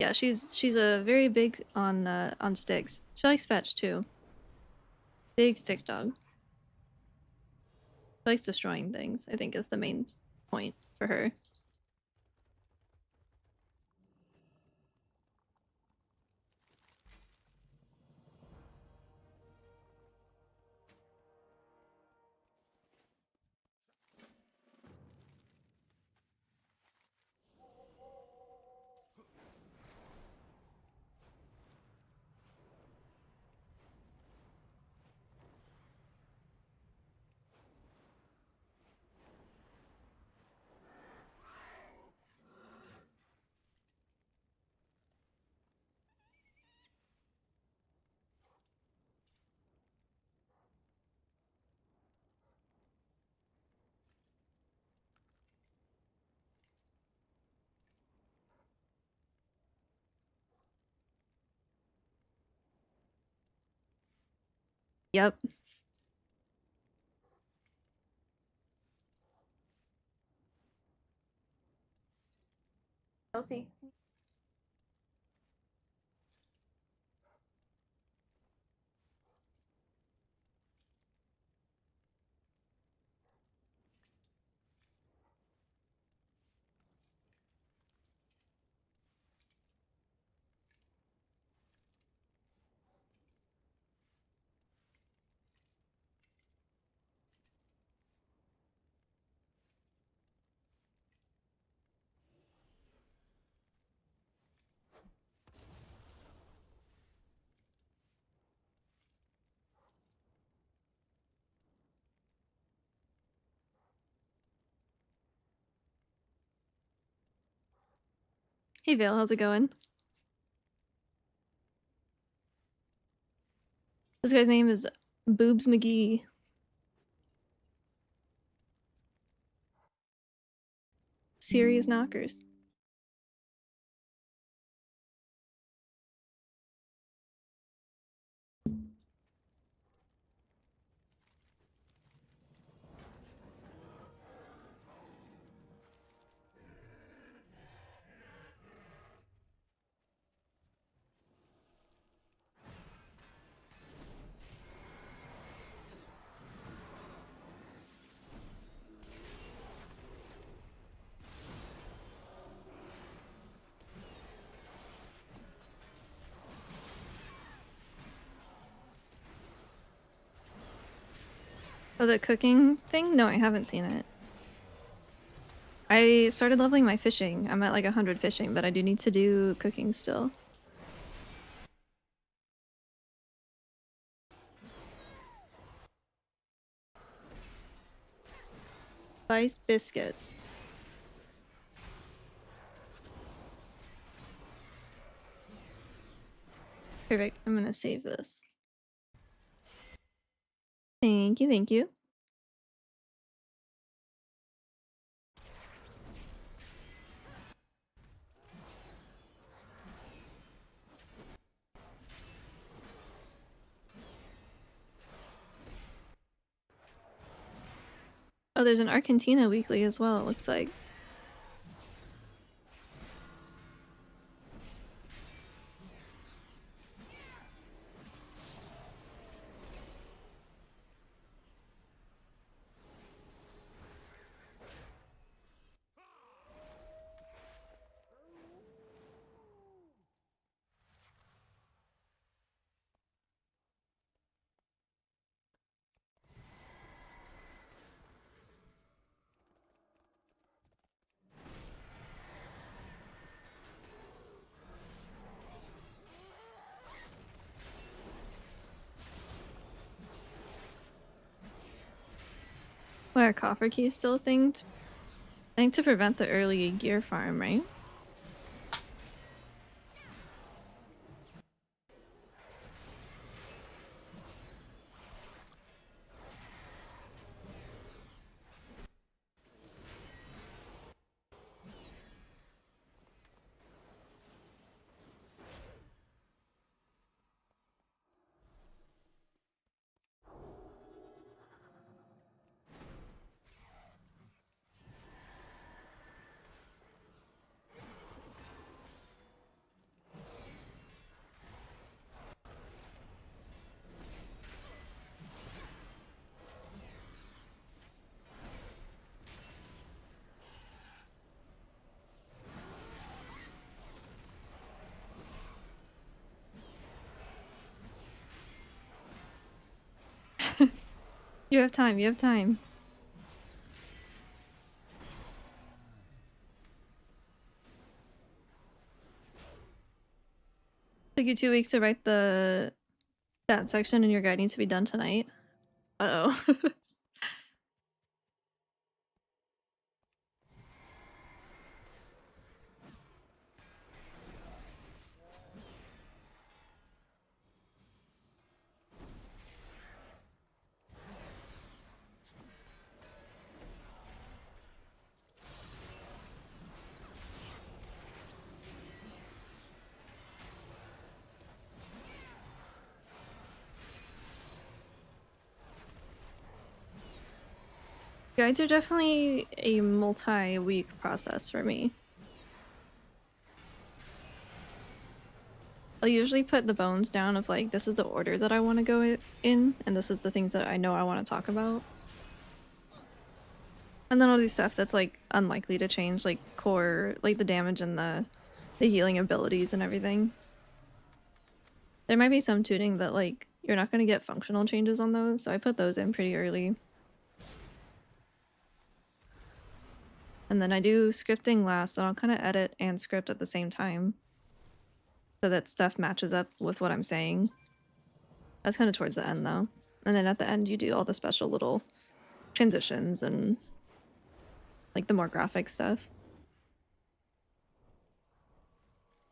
Yeah, she's a very big on sticks. She likes fetch too. Big stick dog. Likes destroying things, I think is the main point for her. Yep. Elsie. Hey Vale, how's it going? This guy's name is Boobs McGee. Serious knockers. Oh, the cooking thing? No, I haven't seen it. I started leveling my fishing. I'm at like 100 fishing, but I do need to do cooking still. Spiced biscuits. Perfect. I'm gonna save this. Thank you, thank you. Oh, there's an Argentina weekly as well, it looks like. Why are coffer keys still a thing? I think to prevent the early gear farm, right? You have time, you have time. Took you 2 weeks to write that section and your guide needs to be done tonight. Uh-oh. Guides are definitely a multi-week process for me. I'll usually put the bones down of like, this is the order that I want to go in, and this is the things that I know I want to talk about. And then I'll do stuff that's like unlikely to change, like core, like the damage and the healing abilities and everything. There might be some tuning, but like you're not going to get functional changes on those, so I put those in pretty early. And then I do scripting last, so I'll kind of edit and script at the same time so that stuff matches up with what I'm saying. That's kind of towards the end though. And then at the end you do all the special little transitions and like the more graphic stuff.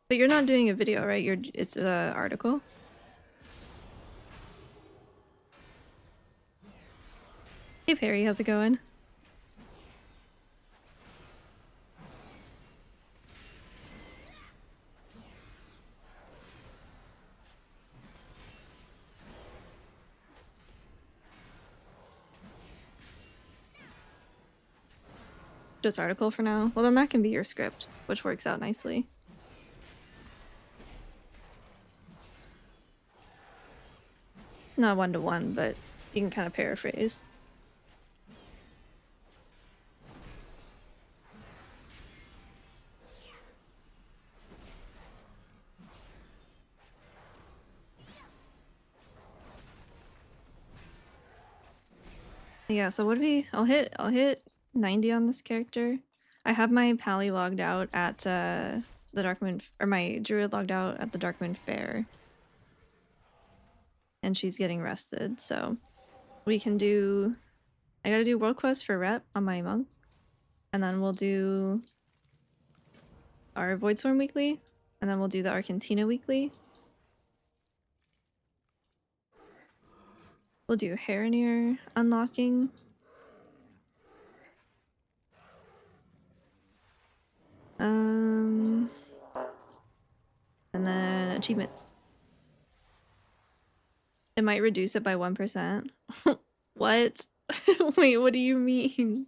But you're not doing a video, right? It's an article. Hey Perry, how's it going? Just article for now? Well then that can be your script, which works out nicely. Not one-to-one, but you can kind of paraphrase. Yeah, so what do we... I'll hit 90 on this character. I have my pally logged out at the Darkmoon... or my druid logged out at the Darkmoon Fair. And she's getting rested, so we can do... I gotta do World Quest for rep on my monk. And then we'll do our Voidstorm weekly. And then we'll do the Argentina weekly. We'll do Haranier unlocking. And then achievements. It might reduce it by 1%. What? Wait, what do you mean?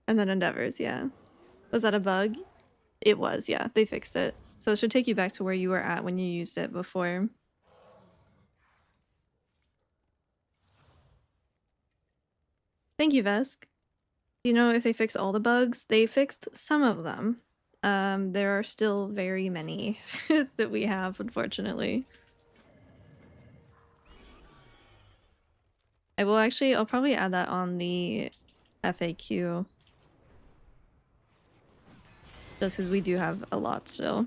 And then endeavors, yeah. Was that a bug? It was, yeah. They fixed it. So it should take you back to where you were at when you used it before. Thank you, Vesk. Do you know if they fixed all the bugs? They fixed some of them. There are still very many that we have, unfortunately. I'll probably add that on the FAQ. Just because we do have a lot still.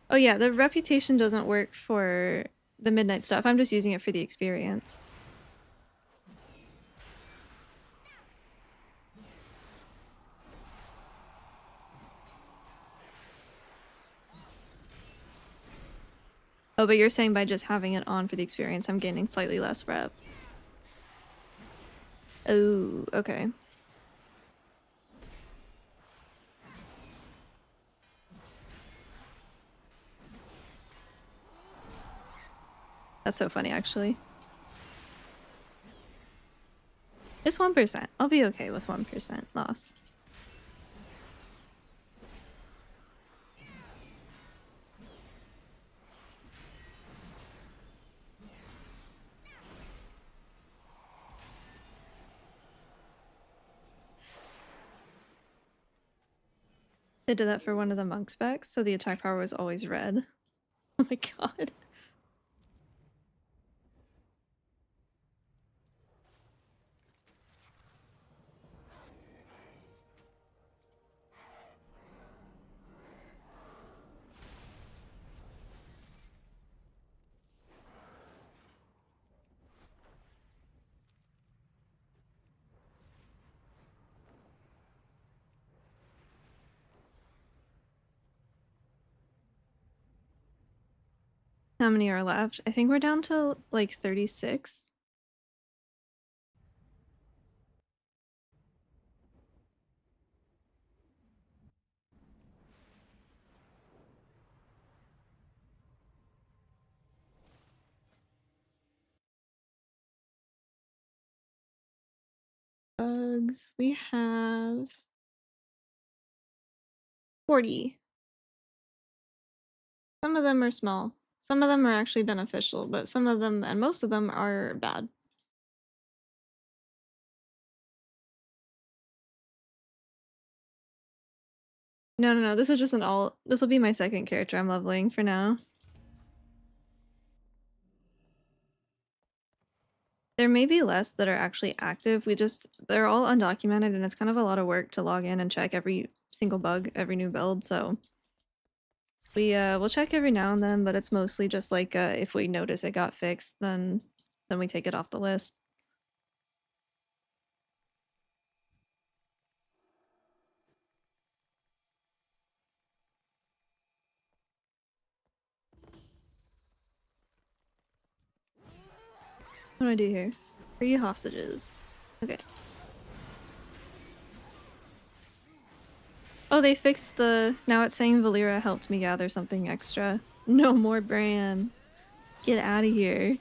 Oh yeah, the reputation doesn't work for the midnight stuff. I'm just using it for the experience. Oh, but you're saying by just having it on for the experience, I'm gaining slightly less rep. Oh, okay. That's so funny, actually. It's 1%. I'll be okay with 1% loss. They did that for one of the monk specs, so the attack power was always red. Oh my god. How many are left? I think we're down to like 36. Bugs, we have 40. Some of them are small. Some of them are actually beneficial, but some of them, and most of them, are bad. No, this is just an alt. This will be my second character I'm leveling for now. There may be less that are actually active. They're all undocumented and it's kind of a lot of work to log in and check every single bug, every new build, so we'll check every now and then, but it's mostly just like if we notice it got fixed, then we take it off the list. What do I do here? Free hostages. Okay. Oh, they fixed the... Now it's saying Valera helped me gather something extra. No more Bran. Get out of here.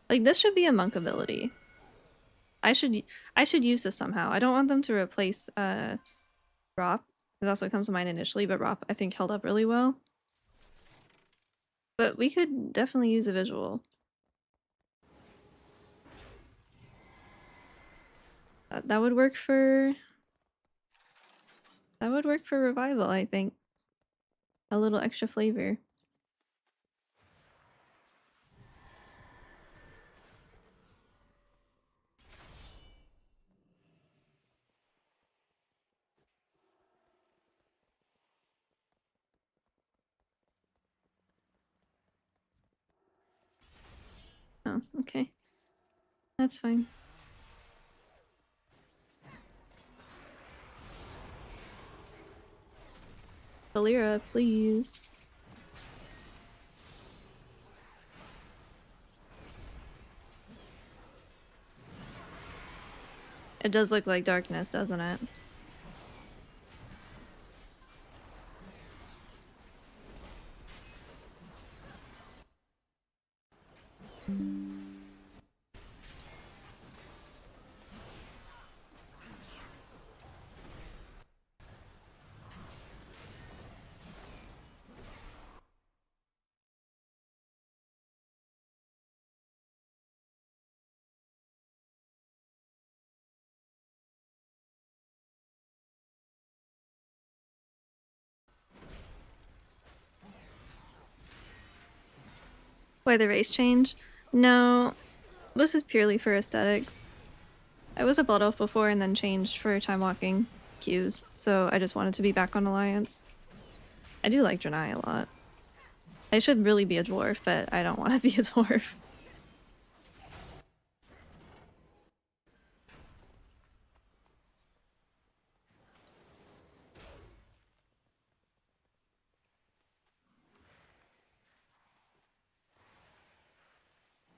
Like, this should be a monk ability. I should use this somehow. I don't want them to replace Rop, because that's what comes to mind initially, but Rop I think held up really well. But we could definitely use a visual. That would work for... That would work for Revival, I think. A little extra flavor. Oh, okay. That's fine. Valera, please. It does look like darkness, doesn't it? Why the race change? No, this is purely for aesthetics. I was a Blood Elf before and then changed for time walking queues, so I just wanted to be back on Alliance. I do like Draenei a lot. I should really be a dwarf, but I don't want to be a dwarf.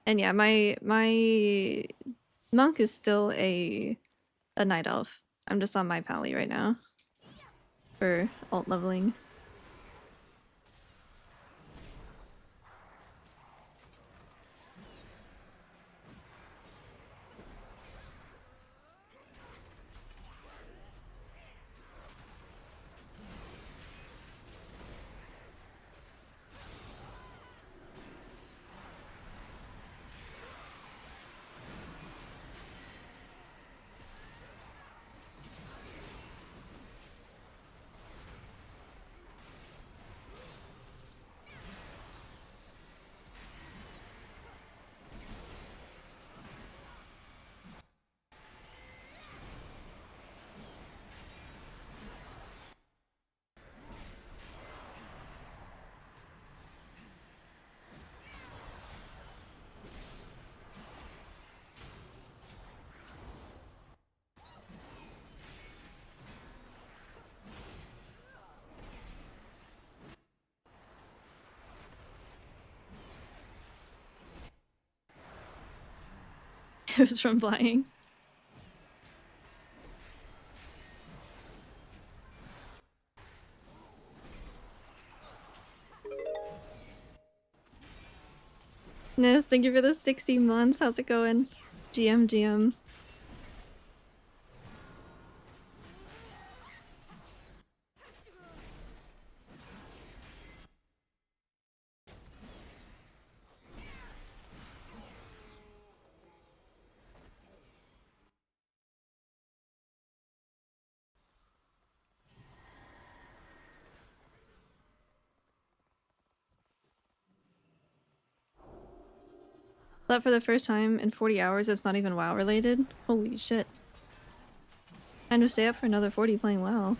And yeah, my monk is still a night elf. I'm just on my pally right now for alt leveling. It was from flying. Nis, thank you for the 60 months. How's it going? GM. Slept for the first time in 40 hours. It's not even WoW related. Holy shit. Time to stay up for another 40 playing WoW.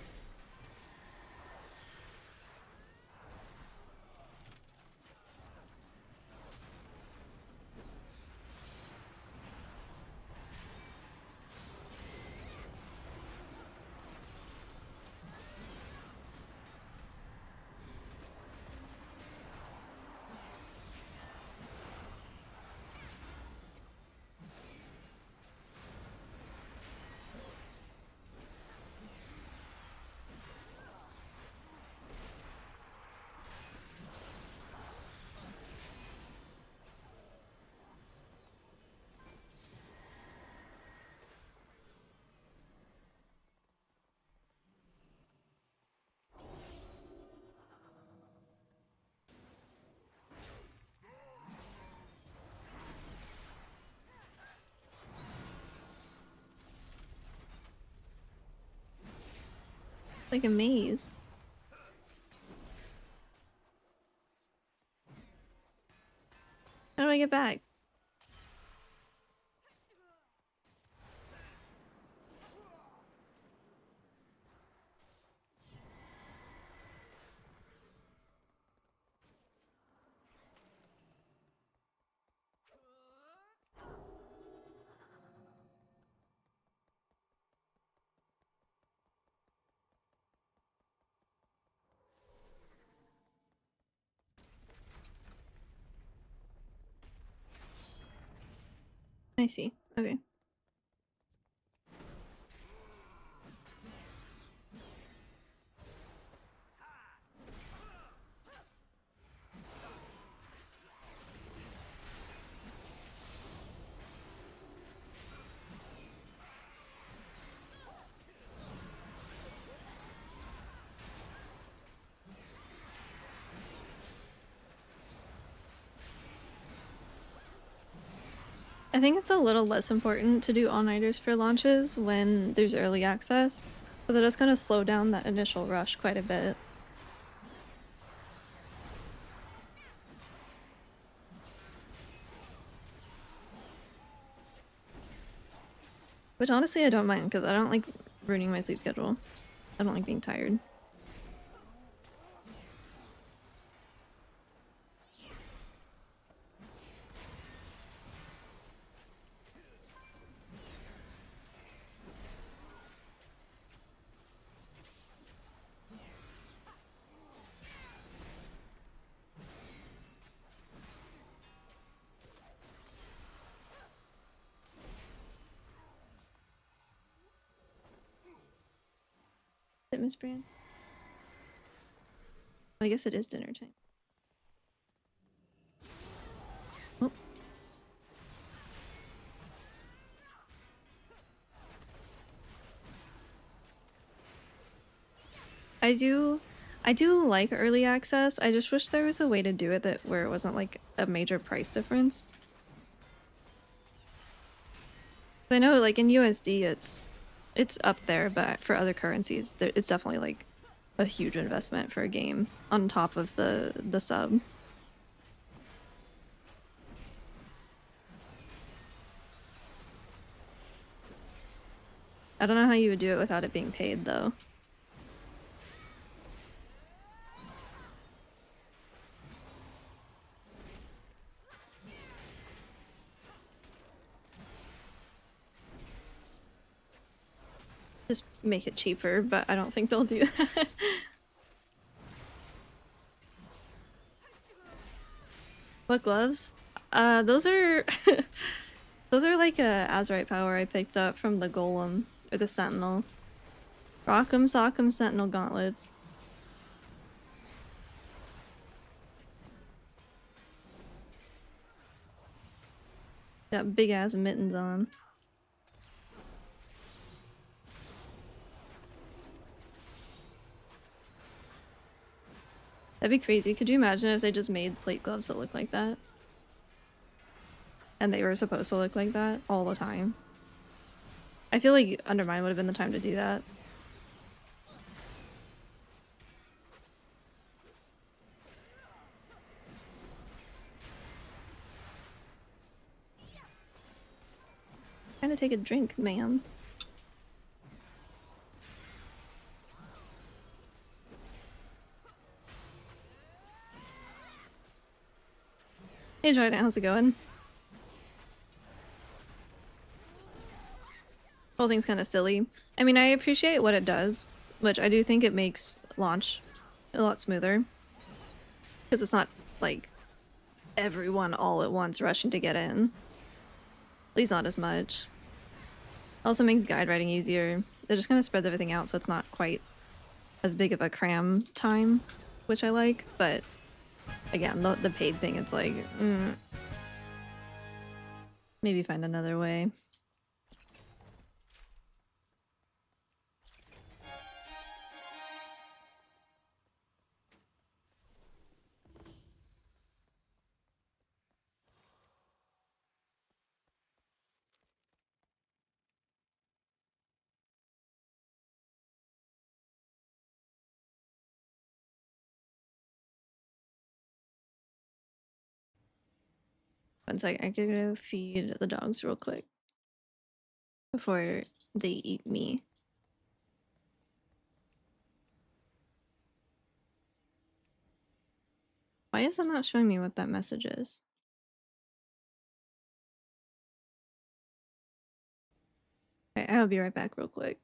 Like a maze. How do I get back? I see. Okay. I think it's a little less important to do all-nighters for launches when there's early access, because it does kind of slow down that initial rush quite a bit. Which honestly I don't mind, because I don't like ruining my sleep schedule. I don't like being tired. Is it Miss Brand? I guess it is dinner time. Oh. I do like early access. I just wish there was a way to do it that where it wasn't like a major price difference. I know like in USD it's up there, but for other currencies it's definitely like a huge investment for a game on top of the sub. I don't know how you would do it without it being paid though. Just make it cheaper, but I don't think they'll do that. What gloves? Those are Those are like a Azurite power I picked up from the Golem or the Sentinel. Rock'em Sock'em Sentinel gauntlets. Got big ass mittens on. That'd be crazy. Could you imagine if they just made plate gloves that look like that? And they were supposed to look like that all the time. I feel like Undermine would have been the time to do that. Trying to take a drink, ma'am. Hey Jordan, how's it going? Whole thing's kind of silly. I mean, I appreciate what it does, which I do think it makes launch a lot smoother. Because it's not like everyone all at once rushing to get in. At least not as much. Also makes guide writing easier. It just kind of spreads everything out so it's not quite as big of a cram time, which I like, but again, the paid thing, it's like, maybe find another way. One sec, I could go feed the dogs real quick before they eat me. Why is it not showing me what that message is? Okay, I'll be right back real quick.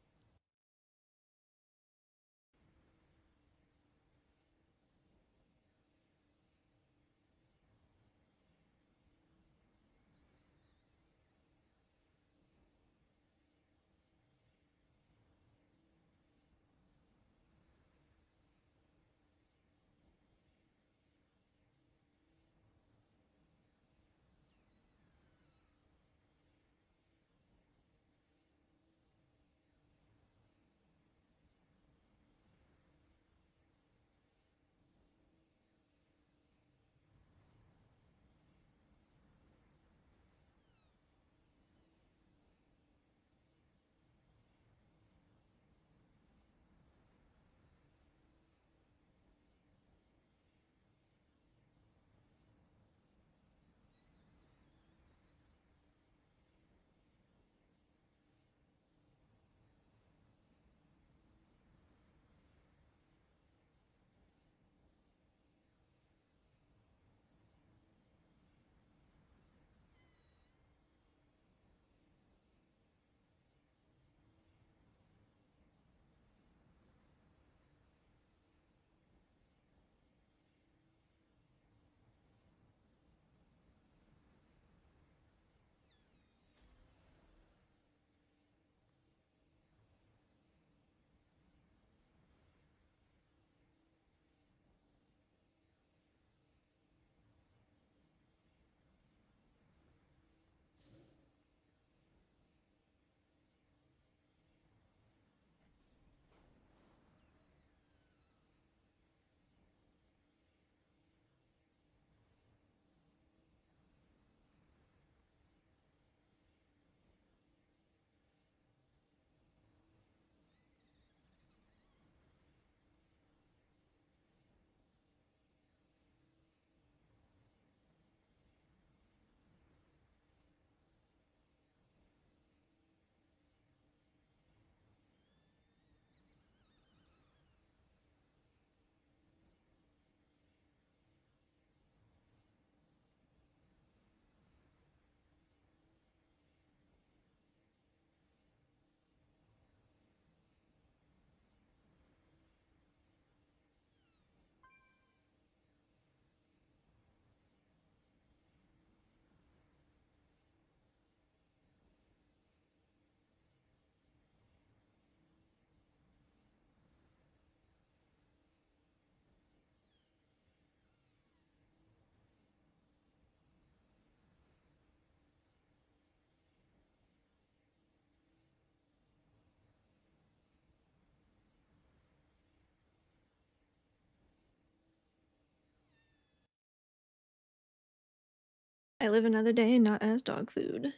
I live another day not as dog food.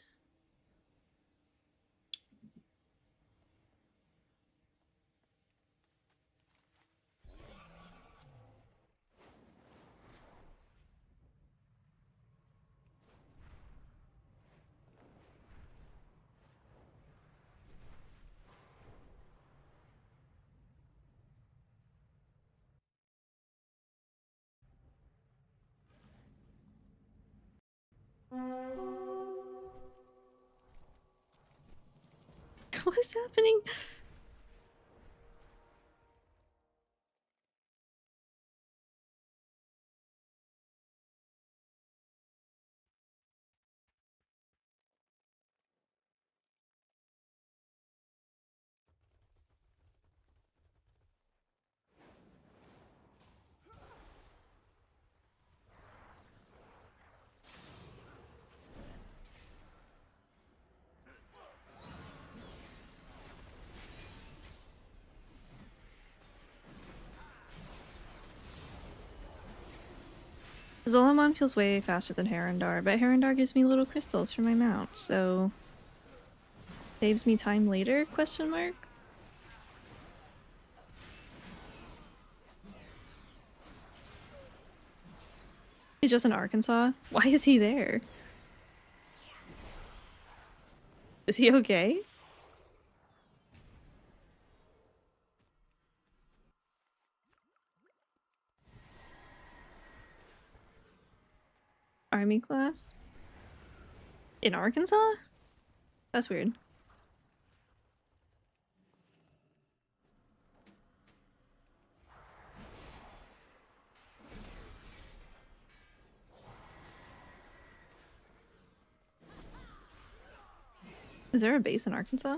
What is happening? Zolamon feels way faster than Herondar, but Herondar gives me little crystals for my mount, so saves me time later? Question mark. He's just in Arkansas. Why is he there? Is he okay? Army class? In Arkansas? That's weird. Is there a base in Arkansas?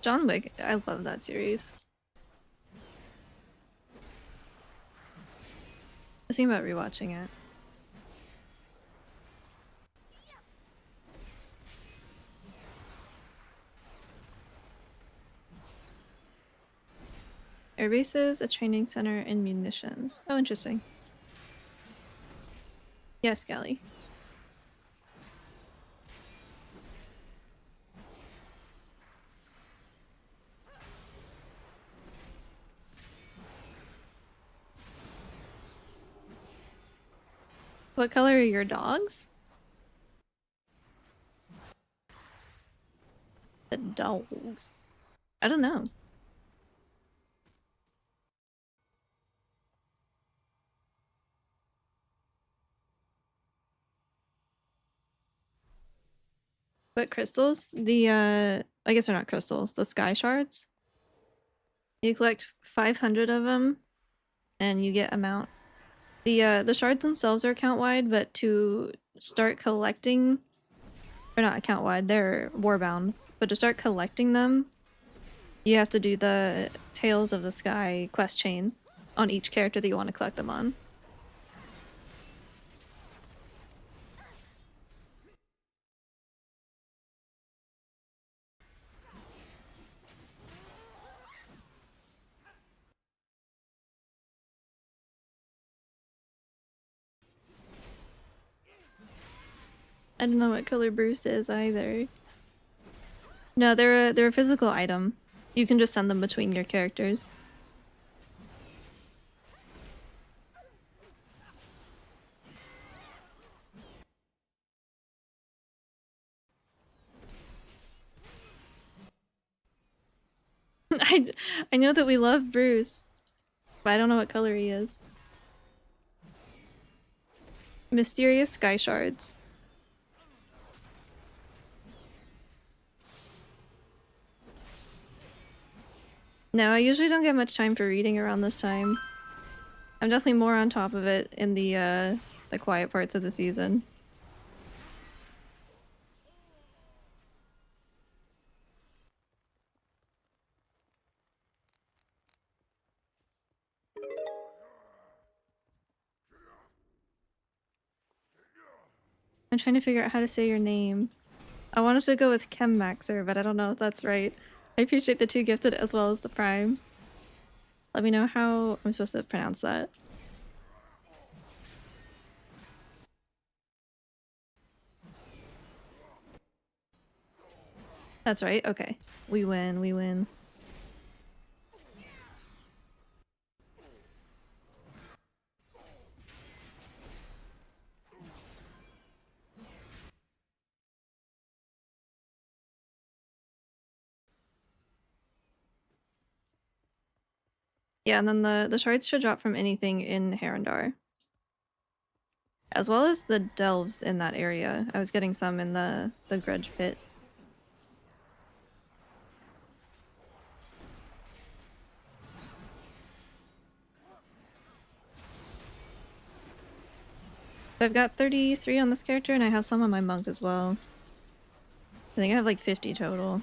John Wick, I love that series. I was thinking about rewatching it. Air bases, a training center, and munitions. Oh, interesting. Yes, Gally. What color are your dogs? The dogs. I don't know. But crystals? I guess they're not crystals, the sky shards. You collect 500 of them and you get a mount. The shards themselves are account wide, but to start collecting, or not account wide, they're warbound. But to start collecting them, you have to do the Tales of the Sky quest chain on each character that you want to collect them on. I don't know what color Bruce is either. No, they're a physical item. You can just send them between your characters. I know that we love Bruce, but I don't know what color he is. Mysterious sky shards. No, I usually don't get much time for reading around this time. I'm definitely more on top of it in the quiet parts of the season. I'm trying to figure out how to say your name. I wanted to go with Chemmaxer, but I don't know if that's right. I appreciate the two gifted as well as the prime. Let me know how I'm supposed to pronounce that. That's right, okay. We win, we win. Yeah, and then the shards should drop from anything in Harandar. As well as the delves in that area. I was getting some in the Grudge Pit. I've got 33 on this character, and I have some on my monk as well. I think I have like 50 total.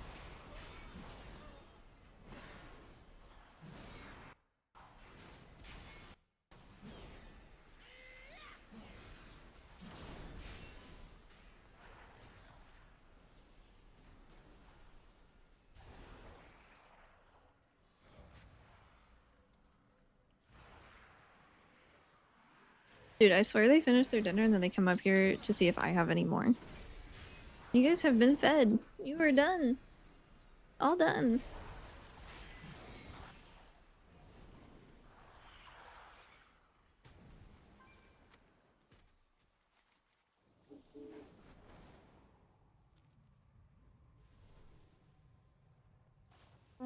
Dude, I swear they finish their dinner and then they come up here to see if I have any more. You guys have been fed. You are done. All done. I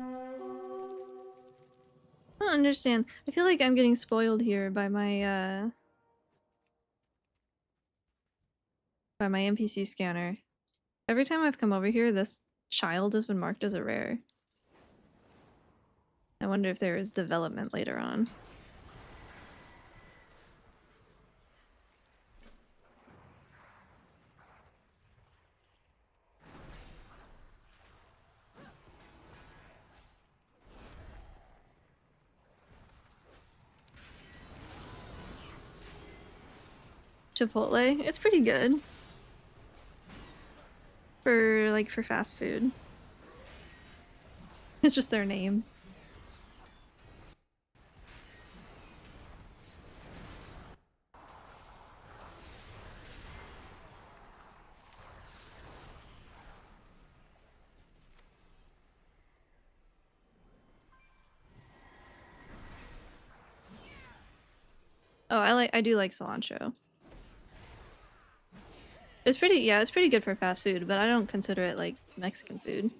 don't understand. I feel like I'm getting spoiled here by my NPC scanner. Every time I've come over here, this child has been marked as a rare. I wonder if there is development later on. Chipotle, it's pretty good. For fast food. It's just their name. Oh, I do like cilantro. It's pretty, yeah, it's pretty good for fast food, but I don't consider it like Mexican food.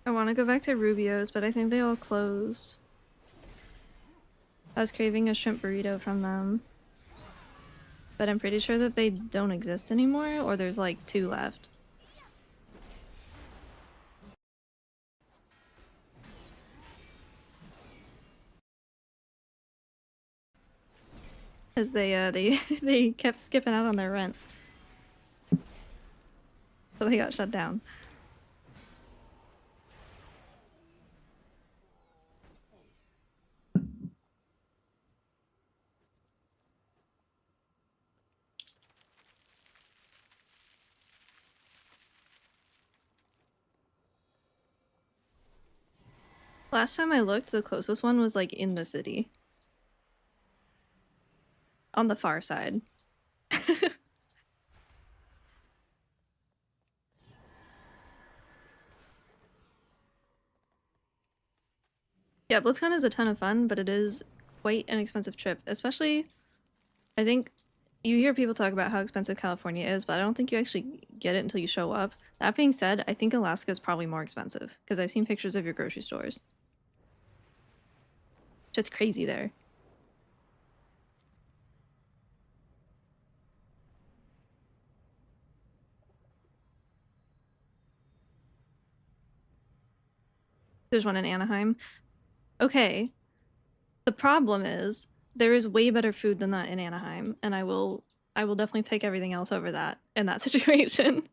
I want to go back to Rubio's, but I think they all closed. I was craving a shrimp burrito from them. But I'm pretty sure that they don't exist anymore, or there's like 2 left. Because they they kept skipping out on their rent. So they got shut down. Last time I looked, the closest one was like in the city. On the far side. Yeah, BlizzCon is a ton of fun, but it is quite an expensive trip. Especially, I think you hear people talk about how expensive California is, but I don't think you actually get it until you show up. That being said, I think Alaska is probably more expensive because I've seen pictures of your grocery stores. It's crazy there. There's one in Anaheim. Okay, the problem is there is way better food than that in Anaheim, and I will definitely pick everything else over that in that situation.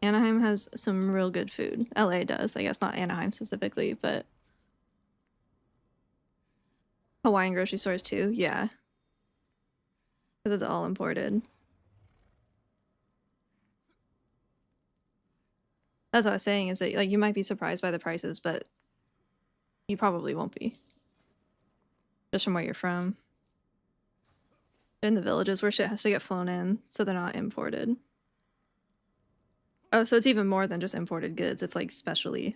Anaheim has some real good food. LA does, I guess, not Anaheim specifically, but Hawaiian grocery stores too. Yeah, because it's all imported. That's what I was saying, is that like you might be surprised by the prices, but you probably won't be. Just from where you're from. In the villages where shit has to get flown in, so they're not imported. Oh, so it's even more than just imported goods. It's like specially.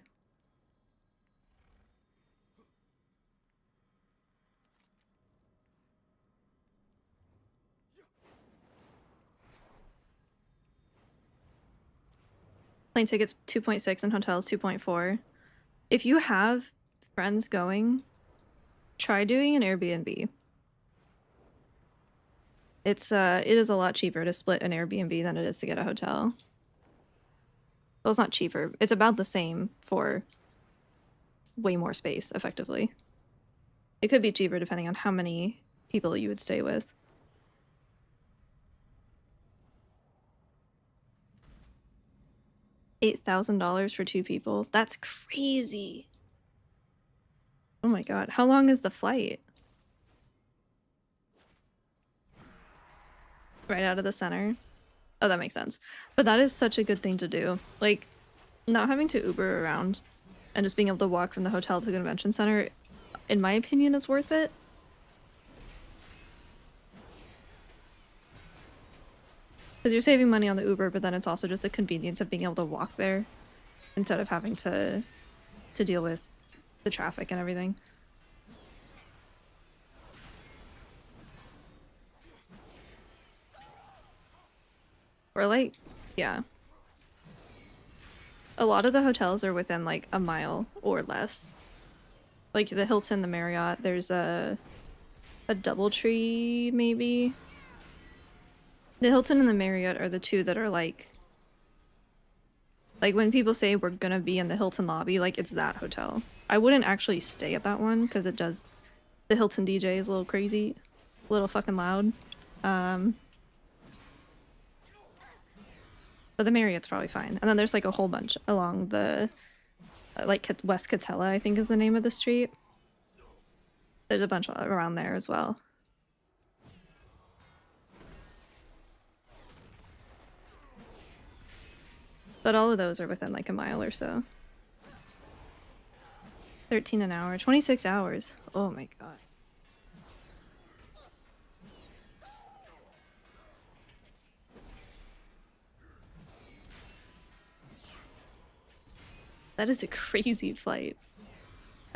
Plane tickets 2.6 and hotels 2.4. If you have friends going, try doing an Airbnb. It is a lot cheaper to split an Airbnb than it is to get a hotel. Well, it's not cheaper. It's about the same for way more space, effectively. It could be cheaper depending on how many people you would stay with. $8,000 for 2 people? That's crazy. Oh my god. How long is the flight? Right out of the center? Oh, that makes sense. But that is such a good thing to do. Like, not having to Uber around and just being able to walk from the hotel to the convention center, in my opinion, is worth it. Because you're saving money on the Uber, but then it's also just the convenience of being able to walk there instead of having to deal with the traffic and everything. Or like, yeah. A lot of the hotels are within like a mile or less. Like the Hilton, the Marriott, there's a DoubleTree maybe. The Hilton and the Marriott are the two that are like when people say we're gonna be in the Hilton lobby, like it's that hotel. I wouldn't actually stay at that one because it does, the Hilton DJ is a little crazy, a little fucking loud. But the Marriott's probably fine. And then there's like a whole bunch along the like West Catella, I think is the name of the street. There's a bunch around there as well. But all of those are within like a mile or so. 13 an hour, 26 hours. Oh my god. That is a crazy flight.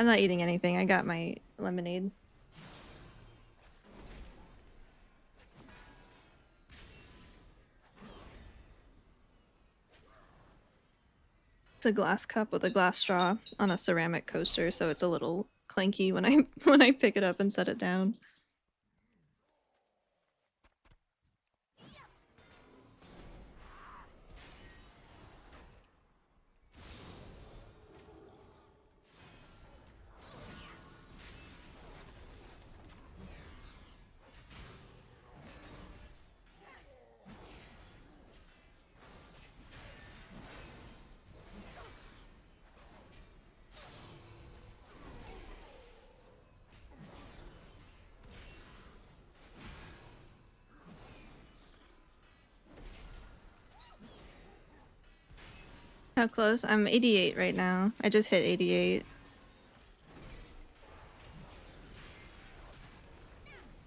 I'm not eating anything. I got my lemonade. It's a glass cup with a glass straw on a ceramic coaster, so it's a little clanky when I when I pick it up and set it down. How close? I'm 88 right now. I just hit 88.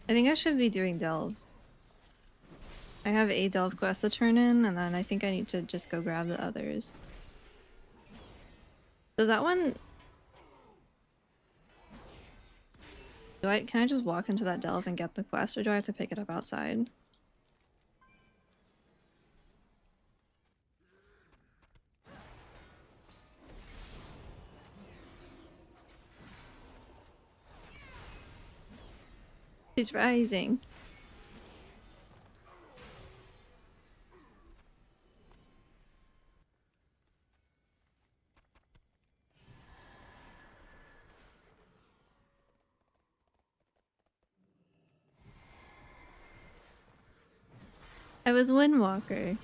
I think I should be doing delves. I have a delve quest to turn in, and then I think I need to just go grab the others. Does that one... Can I just walk into that delve and get the quest, or do I have to pick it up outside? She's rising. I was Windwalker.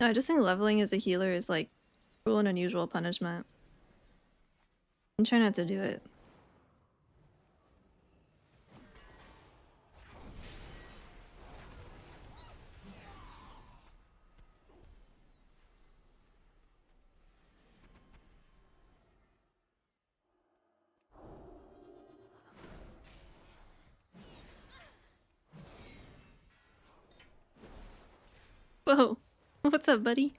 No, I just think leveling as a healer is like cruel and unusual punishment. I'm trying not to do it. Whoa, what's up, buddy?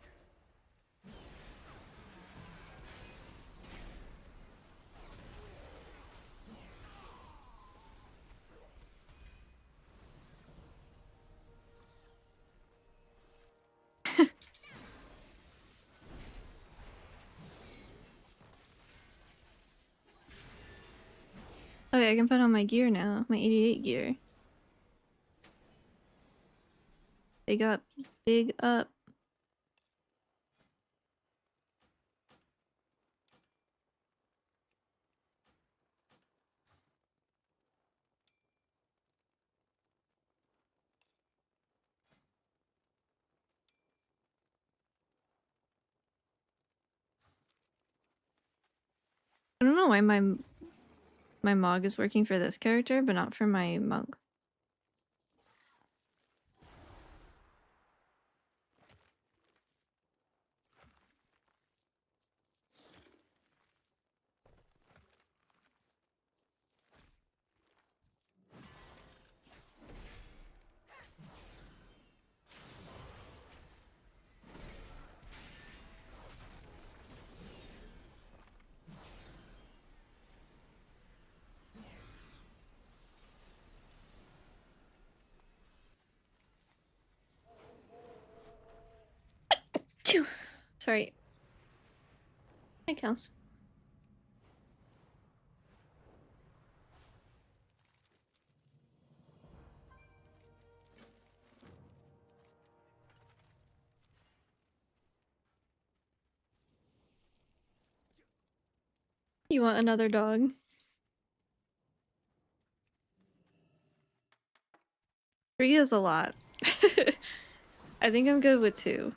Okay, I can put on my gear now, my 88 gear. Big up, big up. I don't know why my Mog is working for this character, but not for my monk. Phew. Sorry. Hi, Kels. You want another dog? 3 is a lot. I think I'm good with 2.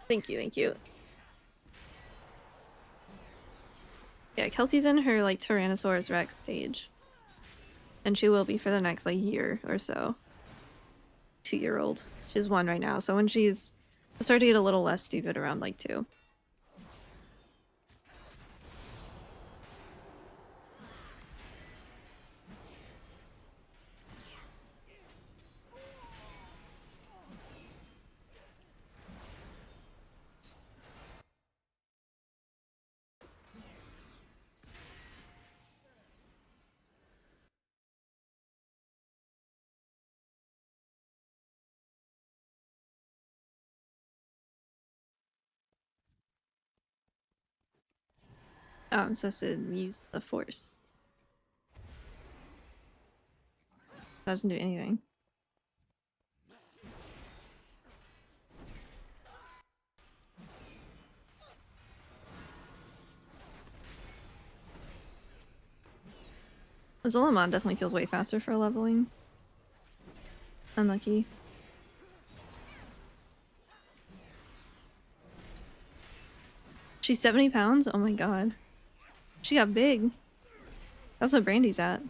Thank you, thank you. Yeah, Kelsey's in her like Tyrannosaurus Rex stage. And she will be for the next like year or so. 2-year-old. She's 1 right now, so when she'll start to get a little less stupid around like 2. Oh, I'm supposed to use the force. That doesn't do anything. Zolamon definitely feels way faster for leveling. Unlucky. She's 70 pounds? Oh my god. She got big. That's what Brandy's at.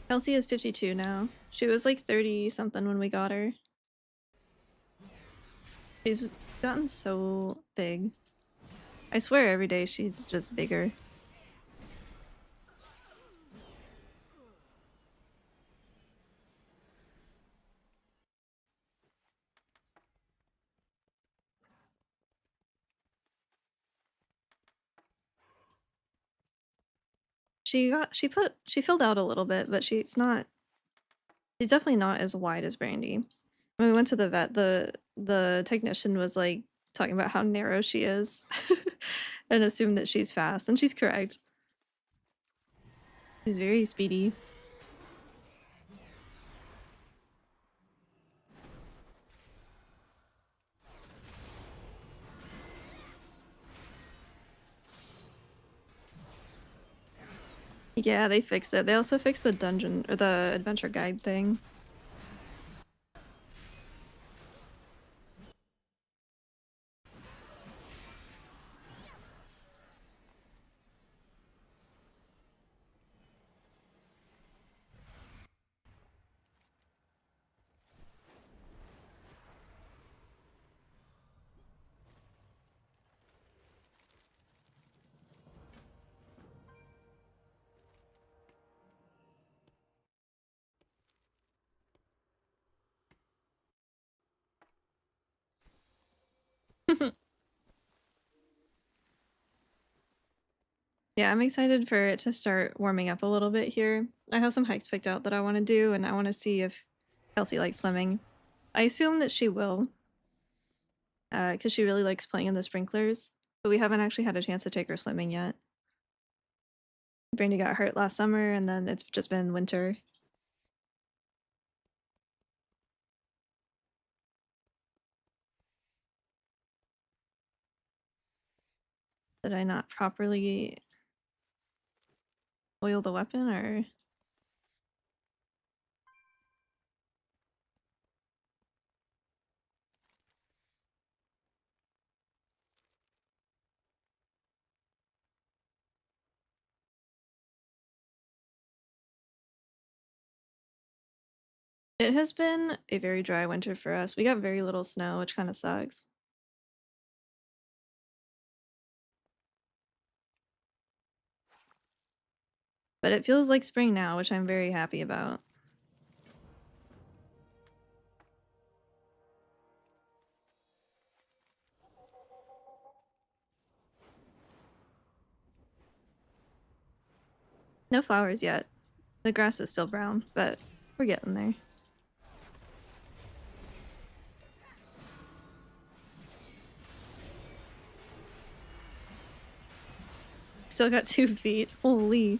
Kelsey is 52 now. She was like 30 something when we got her. She's gotten so big. I swear every day she's just bigger. She filled out a little bit, but she's definitely not as wide as Brandy. When we went to the vet, the technician was like talking about how narrow she is and assumed that she's fast, and she's correct. She's very speedy. Yeah, they fixed it. They also fixed the dungeon or the adventure guide thing. Yeah, I'm excited for it to start warming up a little bit here. I have some hikes picked out that I want to do, and I want to see if Kelsey likes swimming. I assume that she will, because she really likes playing in the sprinklers, but we haven't actually had a chance to take her swimming yet. Brandy got hurt last summer, and then it's just been winter. Did I not properly oil the weapon, or... It has been a very dry winter for us. We got very little snow, which kind of sucks. But it feels like spring now, which I'm very happy about. No flowers yet. The grass is still brown, but we're getting there. Still got 2 feet. Holy.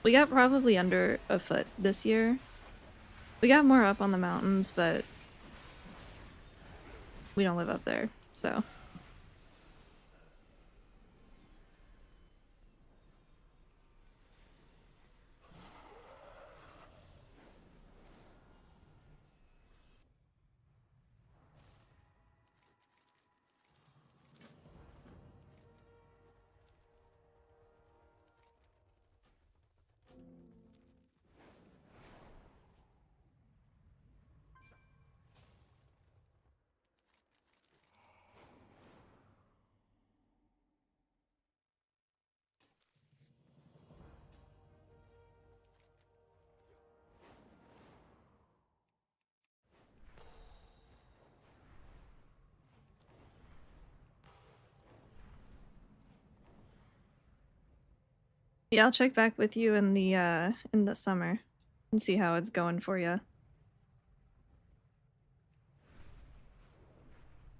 We got probably under a foot this year. We got more up on the mountains, but we don't live up there, so... Yeah, I'll check back with you in the summer and see how it's going for you.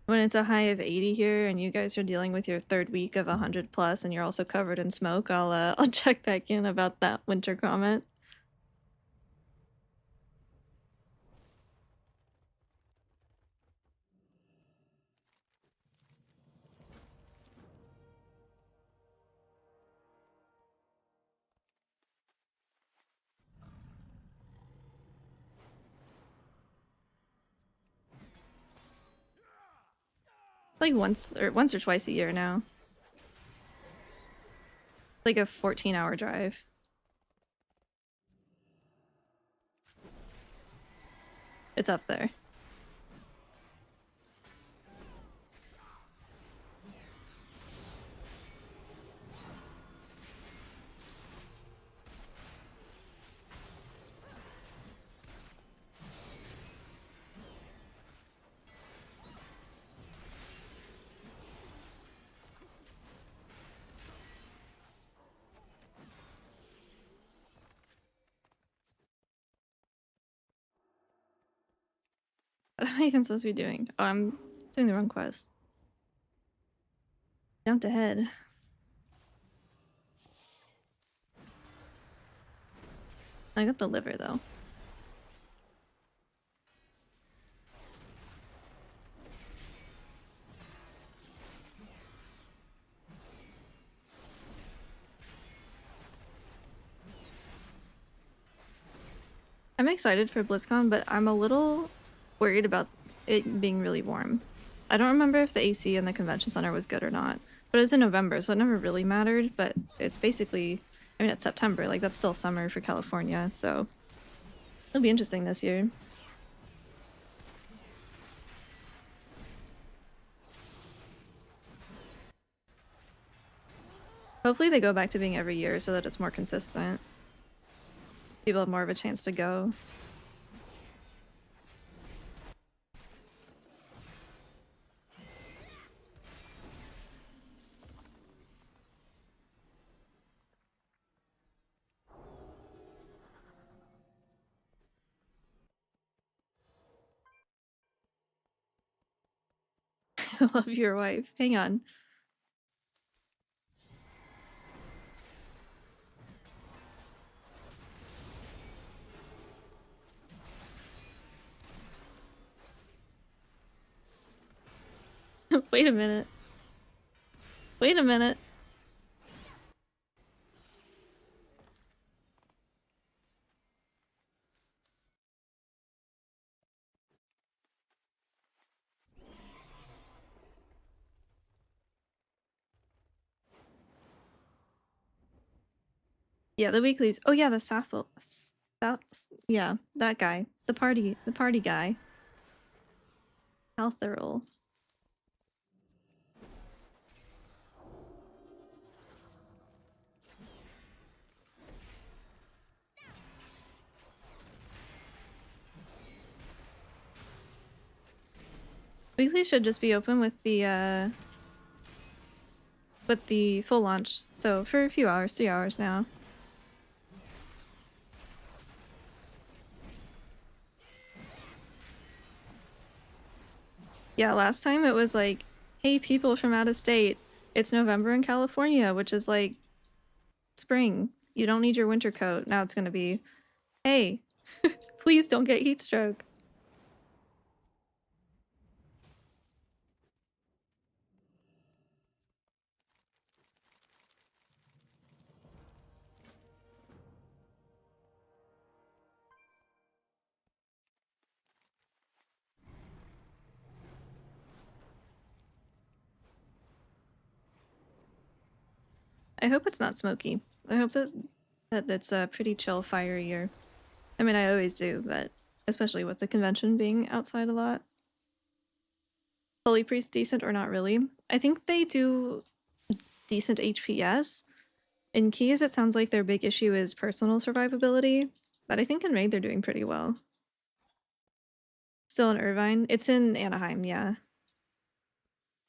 When it's a high of 80 here and you guys are dealing with your 3rd week of 100 plus and you're also covered in smoke, I'll check back in about that winter comment. Like once or twice a year now. Like a 14-hour drive. It's up there. What am I even supposed to be doing? Oh, I'm doing the wrong quest. Jumped ahead. I got the liver though. I'm excited for BlizzCon, but I'm a little worried about it being really warm. I don't remember if the AC in the convention center was good or not, but it's in November, so it never really mattered, but it's basically, I mean, it's September, like that's still summer for California, so it'll be interesting this year. Hopefully they go back to being every year so that it's more consistent. People have more of a chance to go. I love your wife. Hang on. Wait a minute. Wait a minute. Yeah, the weeklies. Oh yeah, the Sathel. Yeah, that guy. The party guy. Althorol. Weekly should just be open with the full launch. So for a few hours, 3 hours now. Yeah, last time it was like, hey, people from out of state, it's November in California, which is like spring. You don't need your winter coat. Now it's gonna be, hey, please don't get heat stroke. I hope it's not smoky. I hope that's a pretty chill fire year. I mean, I always do, but especially with the convention being outside a lot. Holy Priest decent or not really? I think they do decent HPS. In Keys, it sounds like their big issue is personal survivability, but I think in Raid they're doing pretty well. Still in Irvine? It's in Anaheim, yeah.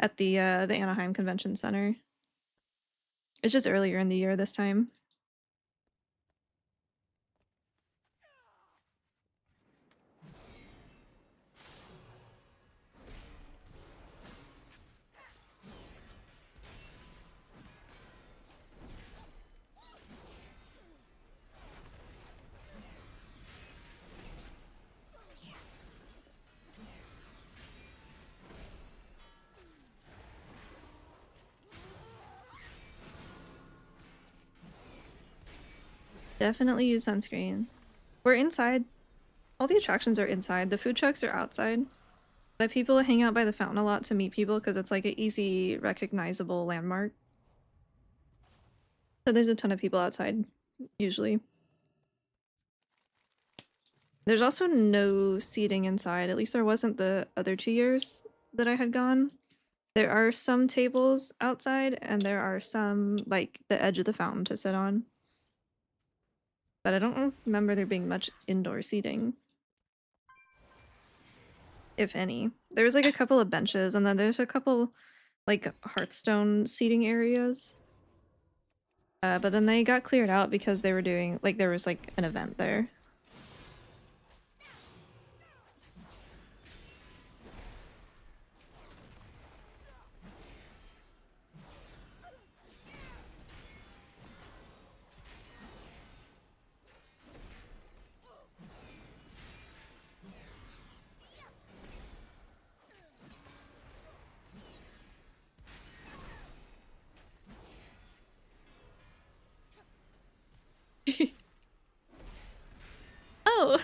At the Anaheim Convention Center. It's just earlier in the year this time. Definitely use sunscreen. We're inside. All the attractions are inside. The food trucks are outside. But people hang out by the fountain a lot to meet people because it's like an easy, recognizable landmark. So there's a ton of people outside, usually. There's also no seating inside, at least there wasn't the other 2 years that I had gone. There are some tables outside, and there are some, like, the edge of the fountain to sit on. But I don't remember there being much indoor seating. If any. There was like a couple of benches, and then there's a couple, like, Hearthstone seating areas. But then they got cleared out because they were doing, like, there was like an event there. Oh!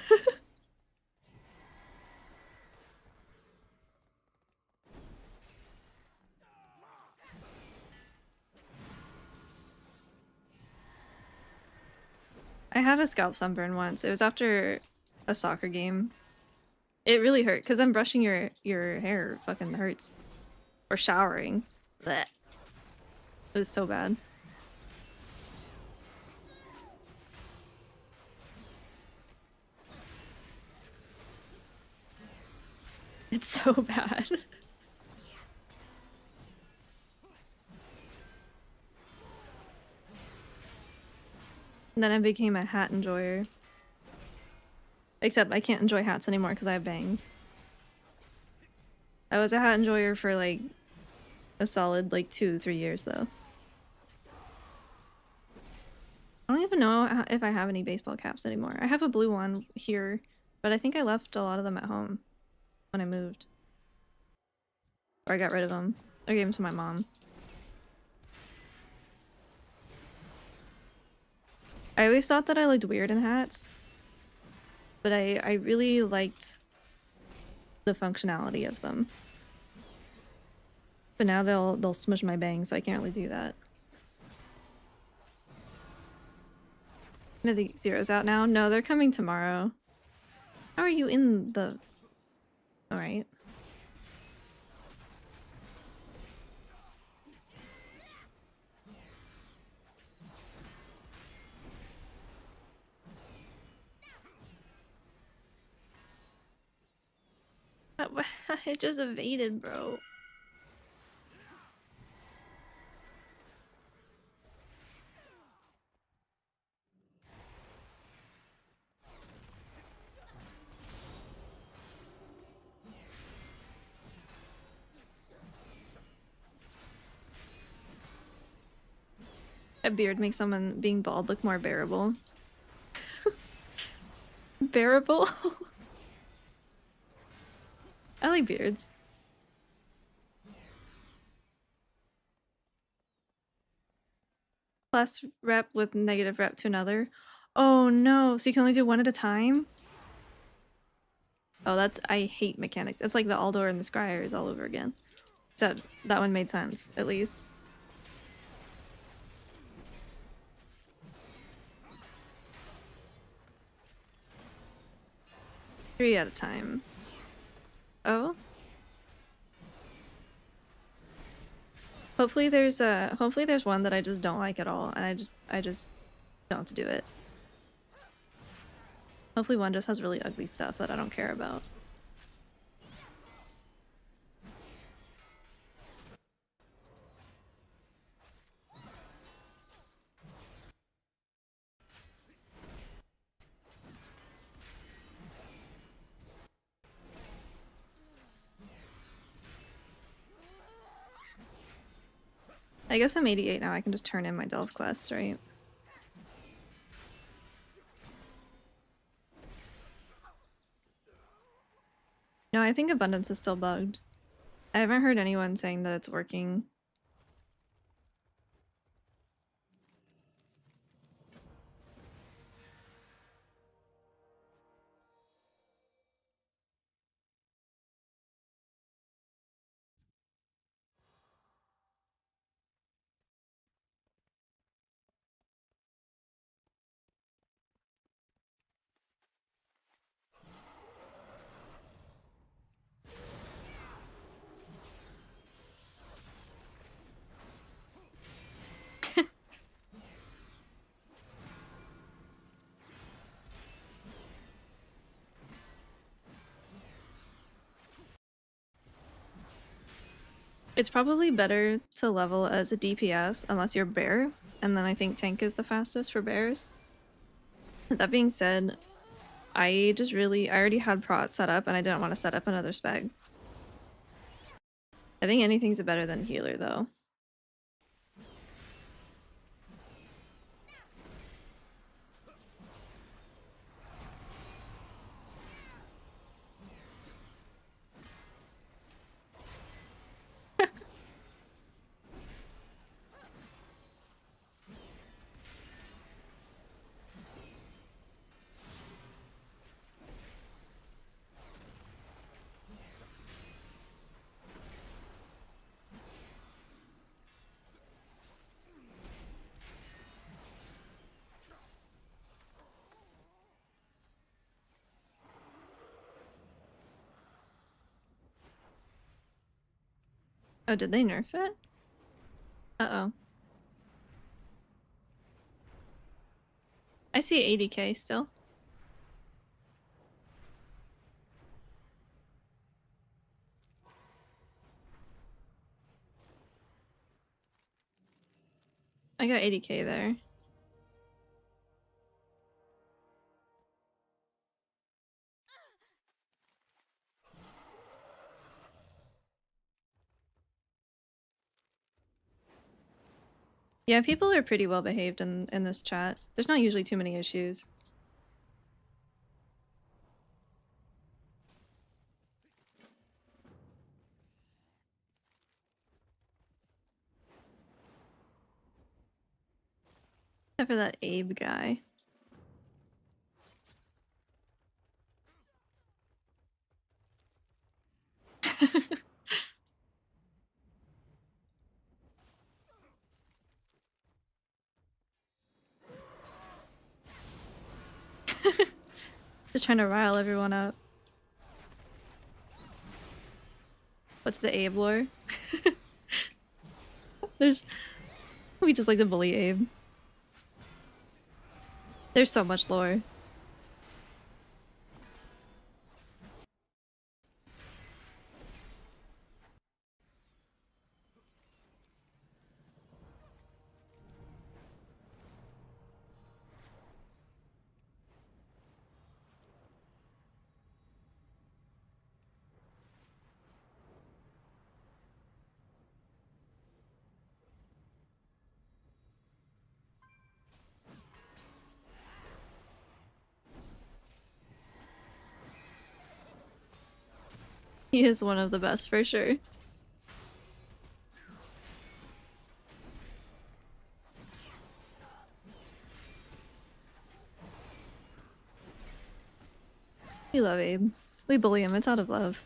I had a scalp sunburn once. It was after a soccer game. It really hurt because then brushing your hair fucking hurts. Or showering. Blech. It was so bad. It's so bad. And then I became a hat enjoyer. Except I can't enjoy hats anymore because I have bangs. I was a hat enjoyer for like a solid like 2-3 years though. I don't even know if I have any baseball caps anymore. I have a blue one here, but I think I left a lot of them at home when I moved. Or I got rid of them. I gave them to my mom. I always thought that I looked weird in hats, but I really liked the functionality of them. But now they'll smush my bangs, so I can't really do that. Are the zeros out now? No, they're coming tomorrow. How are you in the... Alright. It just evaded, bro. A beard makes someone being bald look more bearable. Bearable? I like beards. Plus rep with negative rep to another. Oh no, so you can only do one at a time? Oh, that's... I hate mechanics. It's like the Aldor and the Scryers all over again. Except that one made sense, at least. Three at a time. Oh? Hopefully there's one that I just don't like at all, and I just don't have to do it. Hopefully one just has really ugly stuff that I don't care about. I guess I'm 88 now, I can just turn in my Delve quests, right? No, I think Abundance is still bugged. I haven't heard anyone saying that it's working. It's probably better to level as a DPS unless you're bear, and then I think tank is the fastest for bears. That being said, I already had prot set up and I didn't want to set up another spec. I think anything's better than healer though. Oh, did they nerf it? Uh-oh. I see 80k still. I got 80k there. Yeah, people are pretty well behaved in this chat. There's not usually too many issues. Except for that Abe guy. Just trying to rile everyone up. What's the Abe lore? We just like to bully Abe. There's so much lore. He is one of the best for sure. We love Abe. We bully him, it's out of love.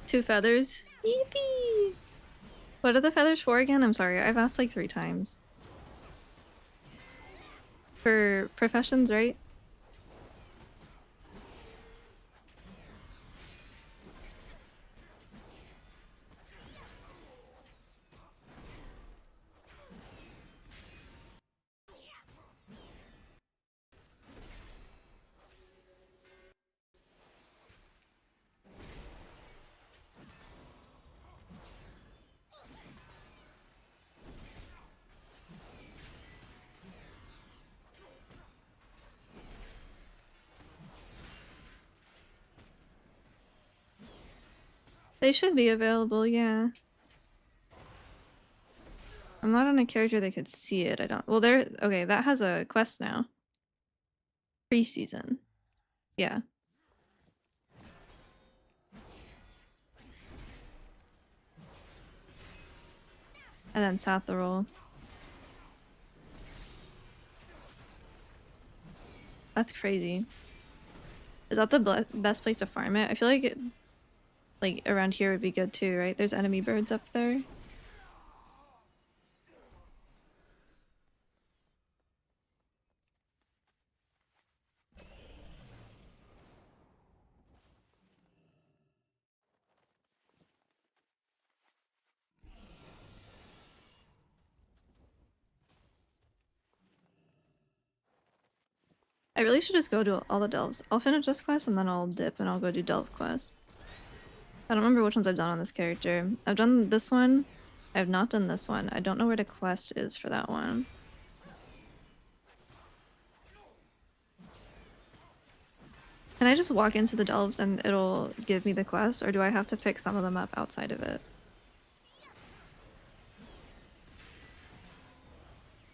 Two feathers. Yippee! What are the feathers for again? I'm sorry, I've asked like 3 times. For professions, right? They should be available, yeah. I'm not on a character that could see it, I don't- Well, there- okay, that has a quest now. Pre-season. Yeah. And then South the roll. That's crazy. Is that the best place to farm it? I feel like it, like around here would be good too, right? There's enemy birds up there. I really should just go do all the delves. I'll finish this quest and then I'll dip and I'll go do delve quests. I don't remember which ones I've done on this character. I've done this one. I have not done this one. I don't know where the quest is for that one. Can I just walk into the delves and it'll give me the quest, or do I have to pick some of them up outside of it?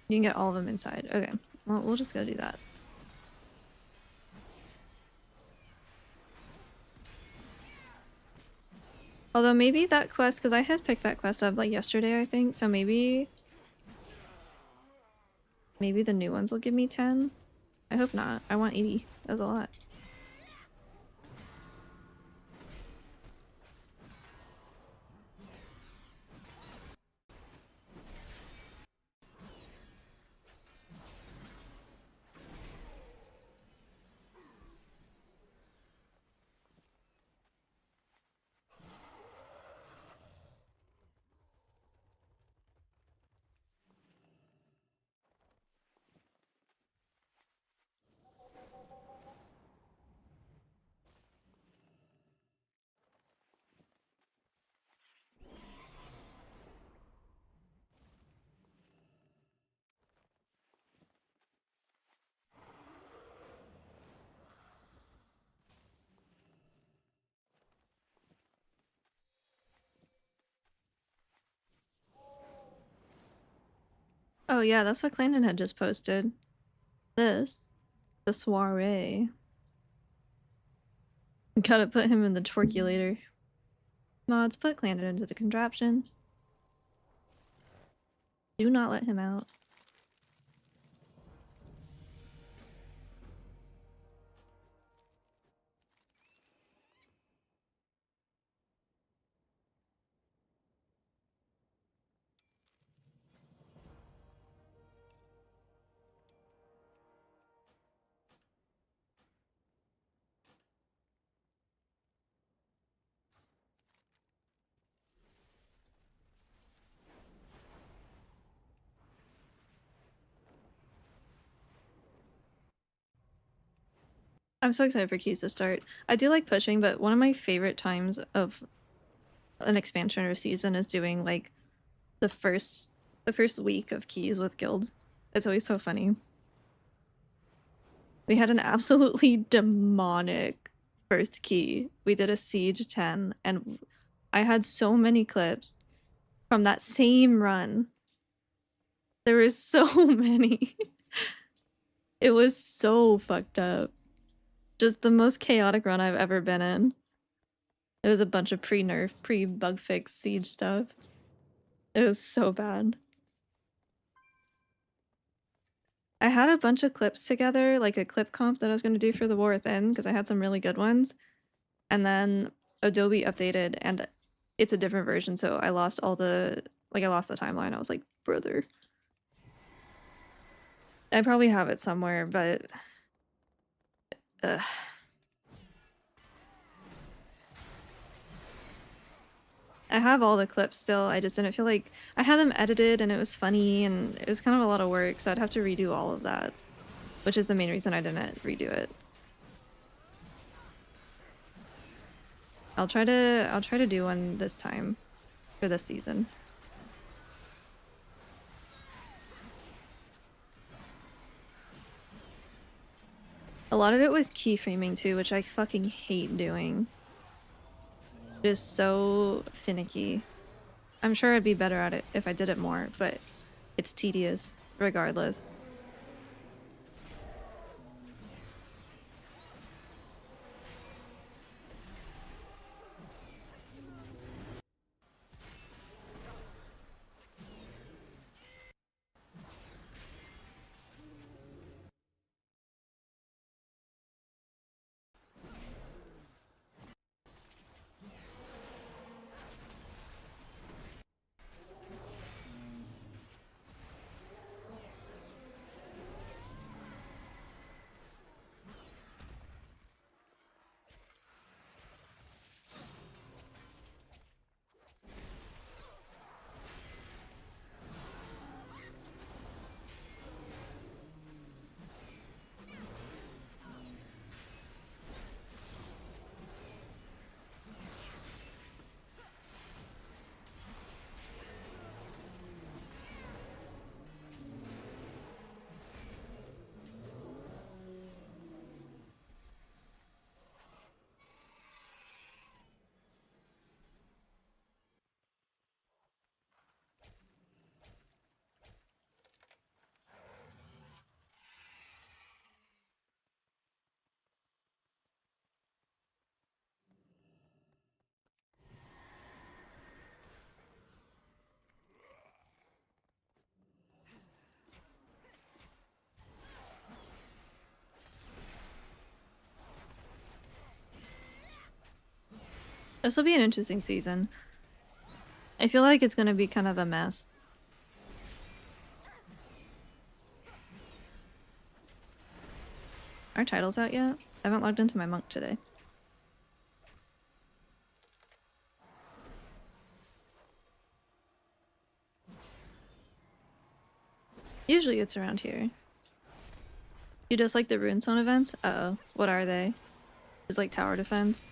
You can get all of them inside. Okay, well, we'll just go do that. Although maybe that quest, because I had picked that quest up like yesterday, I think, so maybe the new ones will give me 10. I hope not. I want 80. That's a lot. Oh yeah, that's what Clandon had just posted. This. The soiree. Gotta put him in the twerkulator. Mods, put Clandon into the contraption. Do not let him out. I'm so excited for keys to start. I do like pushing, but one of my favorite times of an expansion or season is doing like the first week of keys with guilds. It's always so funny. We had an absolutely demonic first key. We did a siege 10 and I had so many clips from that same run. There were so many. It was so fucked up. Just the most chaotic run I've ever been in. It was a bunch of pre-nerf, pre-bug fix siege stuff. It was so bad. I had a bunch of clips together, like a clip comp that I was going to do for the War Within, because I had some really good ones. And then Adobe updated, and it's a different version, so I lost all the... Like, I lost the timeline. I was like, brother. I probably have it somewhere, but... Ugh. I have all the clips still, I just didn't feel like... I had them edited and it was funny and it was kind of a lot of work, so I'd have to redo all of that. Which is the main reason I didn't redo it. I'll try to do one this time. For this season. A lot of it was keyframing too, which I fucking hate doing. Just so finicky. I'm sure I'd be better at it if I did it more, but it's tedious regardless. This will be an interesting season. I feel like it's gonna be kind of a mess. Are titles out yet? I haven't logged into my monk today. Usually it's around here. You just like the Runestone events? Uh-oh. What are they? It's like tower defense.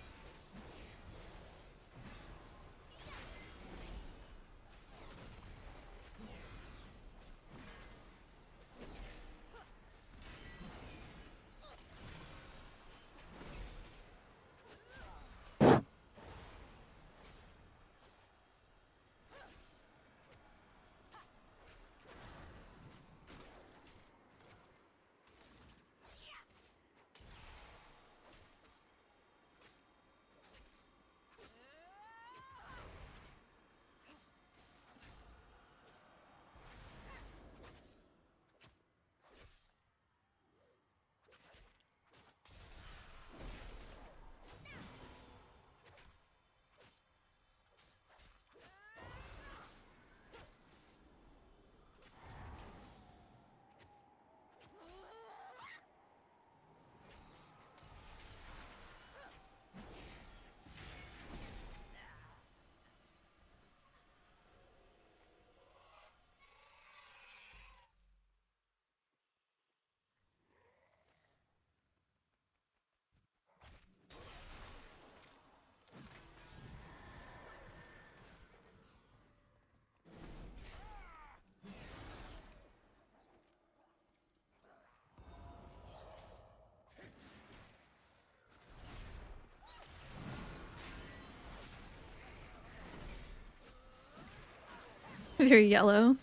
Very yellow.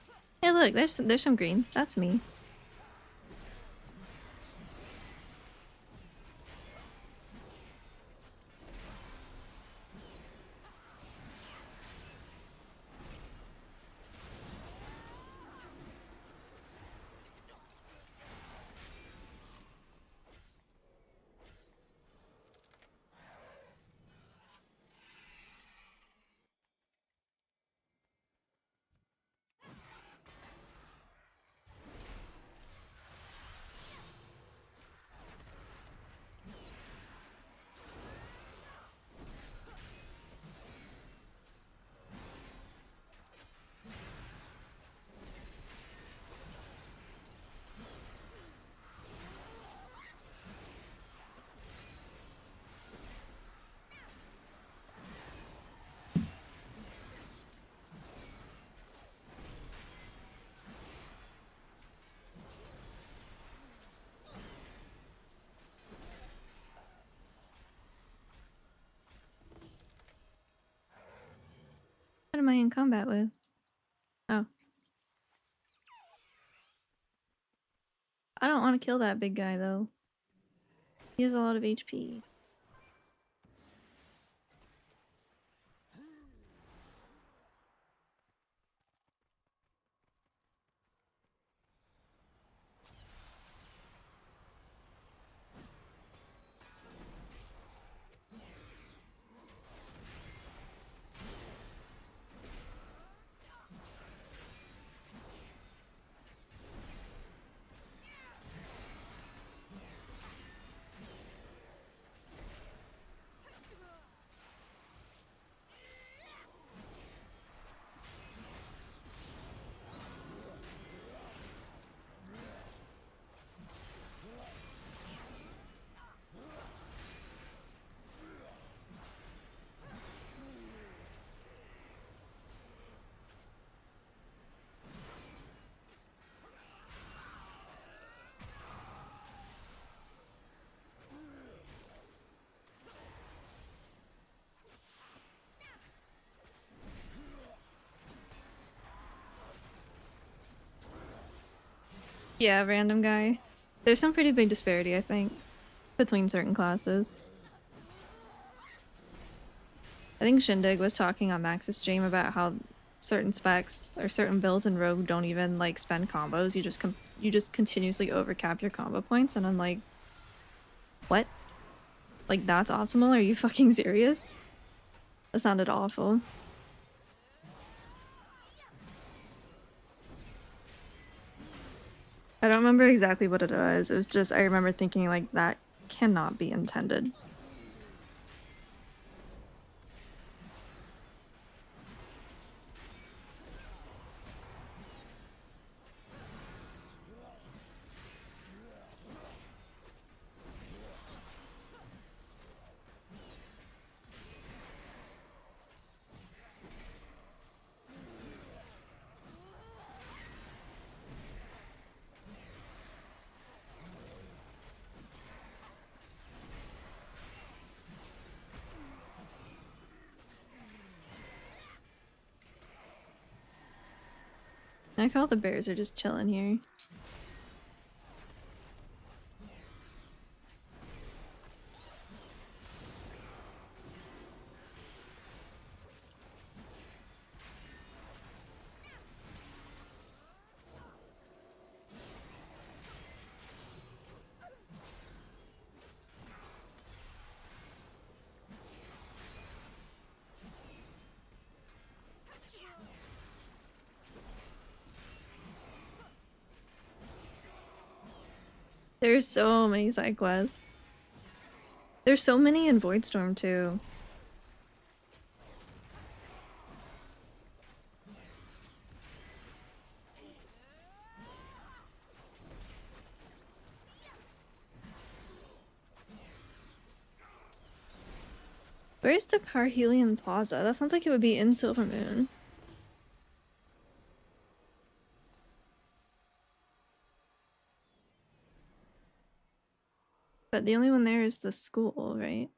Hey look, there's some green. That's me. am I in combat with? Oh. I don't want to kill that big guy, though. He has a lot of HP. Yeah, random guy. There's some pretty big disparity, I think, between certain classes. I think Shindig was talking on Max's stream about how certain specs or certain builds in Rogue don't even like spend combos. You just continuously overcap your combo points, and I'm like, what? Like that's optimal? Are you fucking serious? That sounded awful. I don't remember exactly what it was. It was just I remember thinking like that cannot be intended. I like how the bears are just chilling here. There's so many side quests. There's so many in Voidstorm too. Where's the Parhelion Plaza? That sounds like it would be in Silvermoon. But the only one there is the school, right?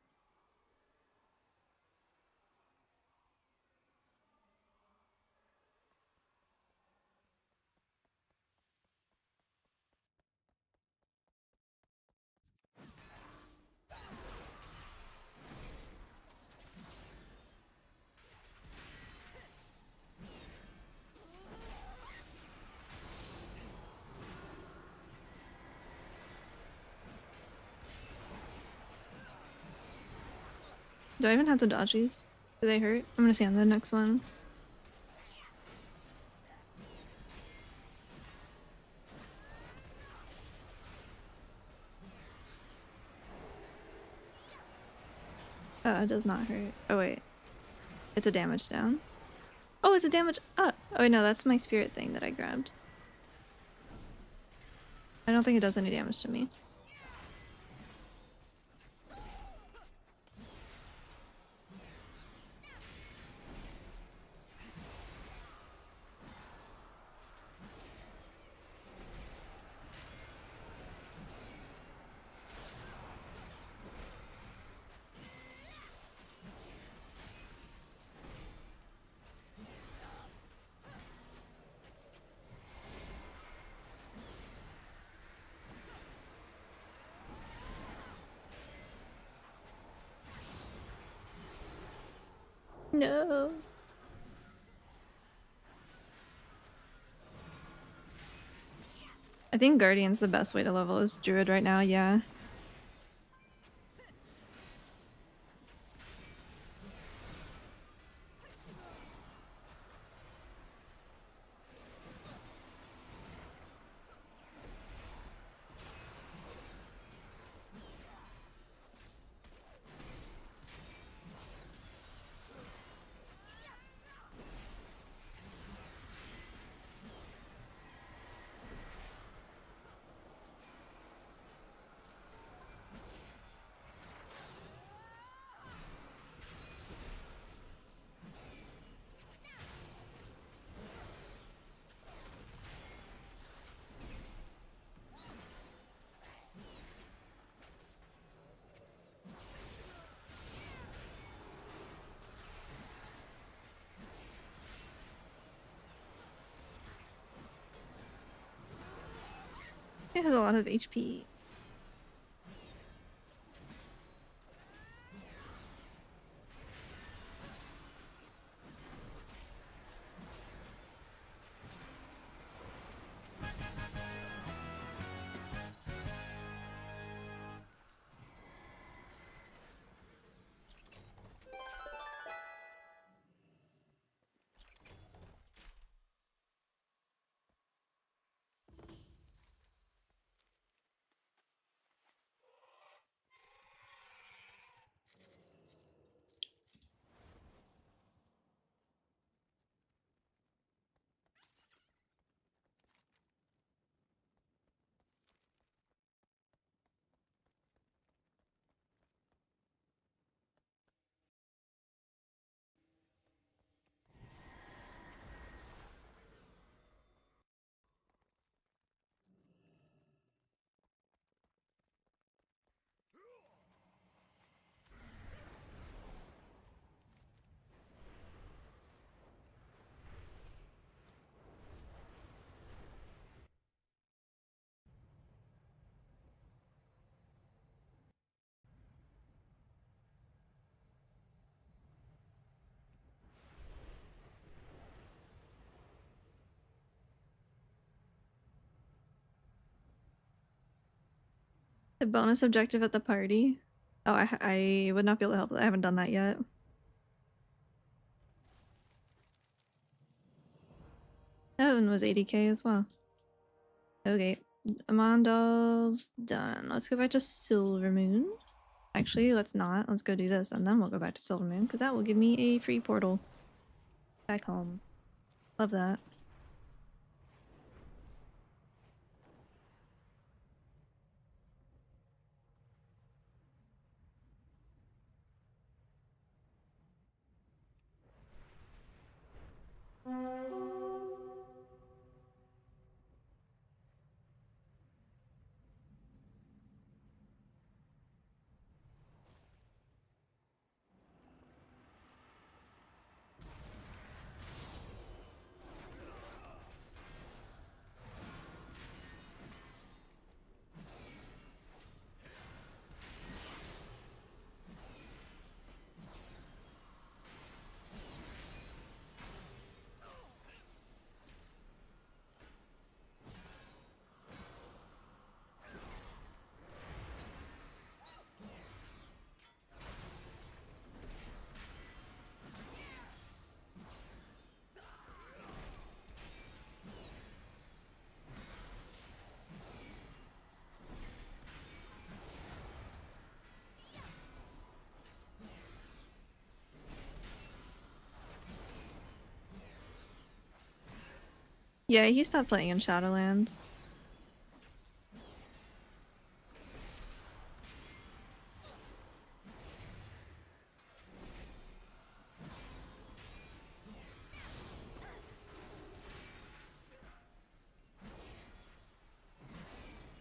Do I even have to dodge these? Do they hurt? I'm gonna see on the next one. It does not hurt. Oh wait. It's a damage down. Oh, it's a damage up! Oh wait, no, that's my spirit thing that I grabbed. I don't think it does any damage to me. No. I think Guardian's the best way to level as Druid right now, yeah. It has a lot of HP. The bonus objective at the party. Oh, I would not be able to help. I haven't done that yet. That one was 80k as well. Okay, Amandal's done. Let's go back to Silver Moon. Actually, let's not. Let's go do this, and then we'll go back to Silver Moon, because that will give me a free portal back home. Love that. Yeah, he stopped playing in Shadowlands.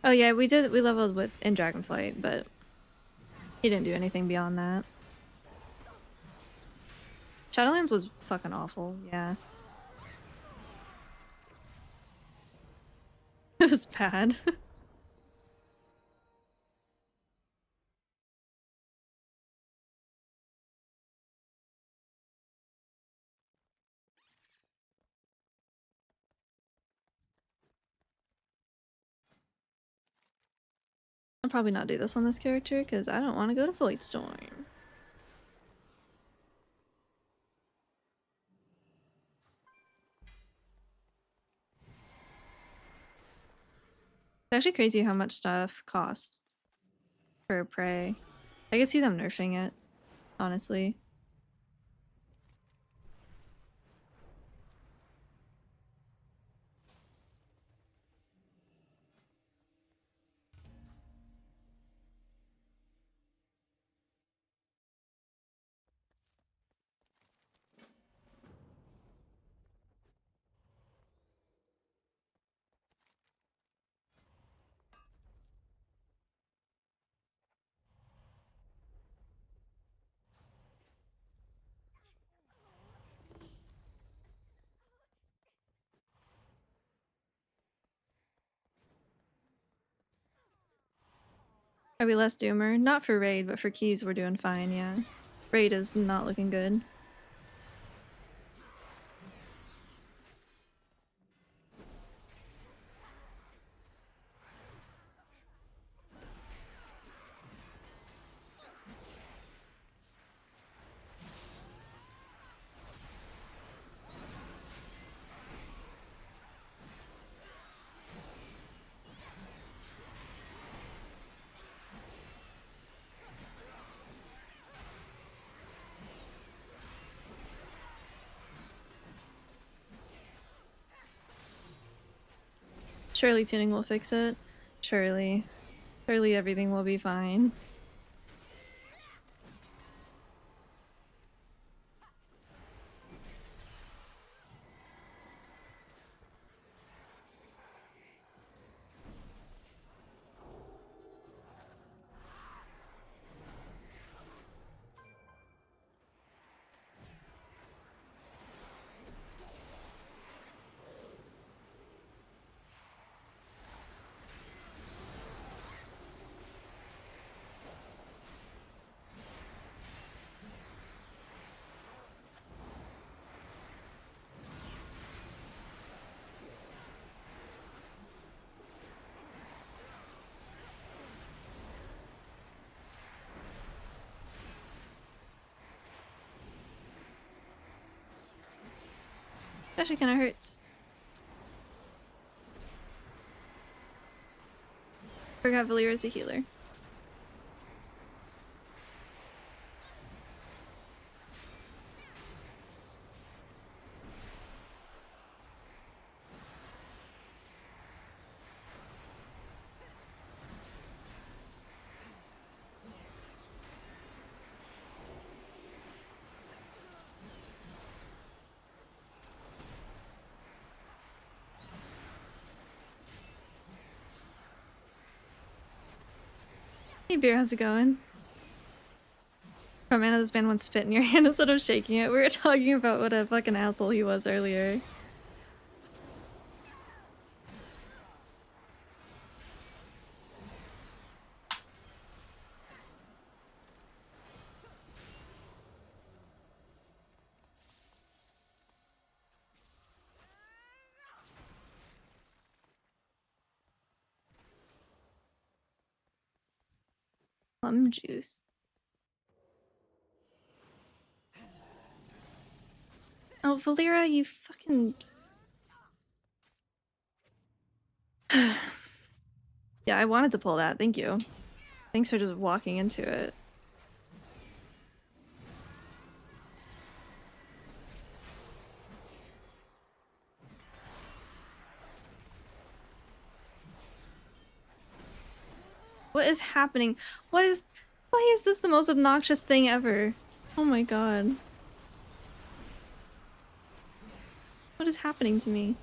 Oh yeah, we leveled with in Dragonflight, but he didn't do anything beyond that. Shadowlands was fucking awful, yeah. It was bad. I'll probably not do this on this character because I don't want to go to Void Storm. It's actually crazy how much stuff costs for prey. I could see them nerfing it, honestly. Are we less doomer? Not for raid, but for keys we're doing fine, yeah. Raid is not looking good. Surely tuning will fix it. Surely. Surely everything will be fine. Actually kinda hurts. Forgot Valera's a healer. Hey Beer, how's it going? Oh man, this man wants spit in your hand instead of shaking it. We were talking about what a fucking asshole he was earlier. Plum juice. Oh, Valera, you fucking... Yeah, I wanted to pull that. Thank you. Thanks for just walking into it. What is happening? Why is this the most obnoxious thing ever? Oh my god. What is happening to me?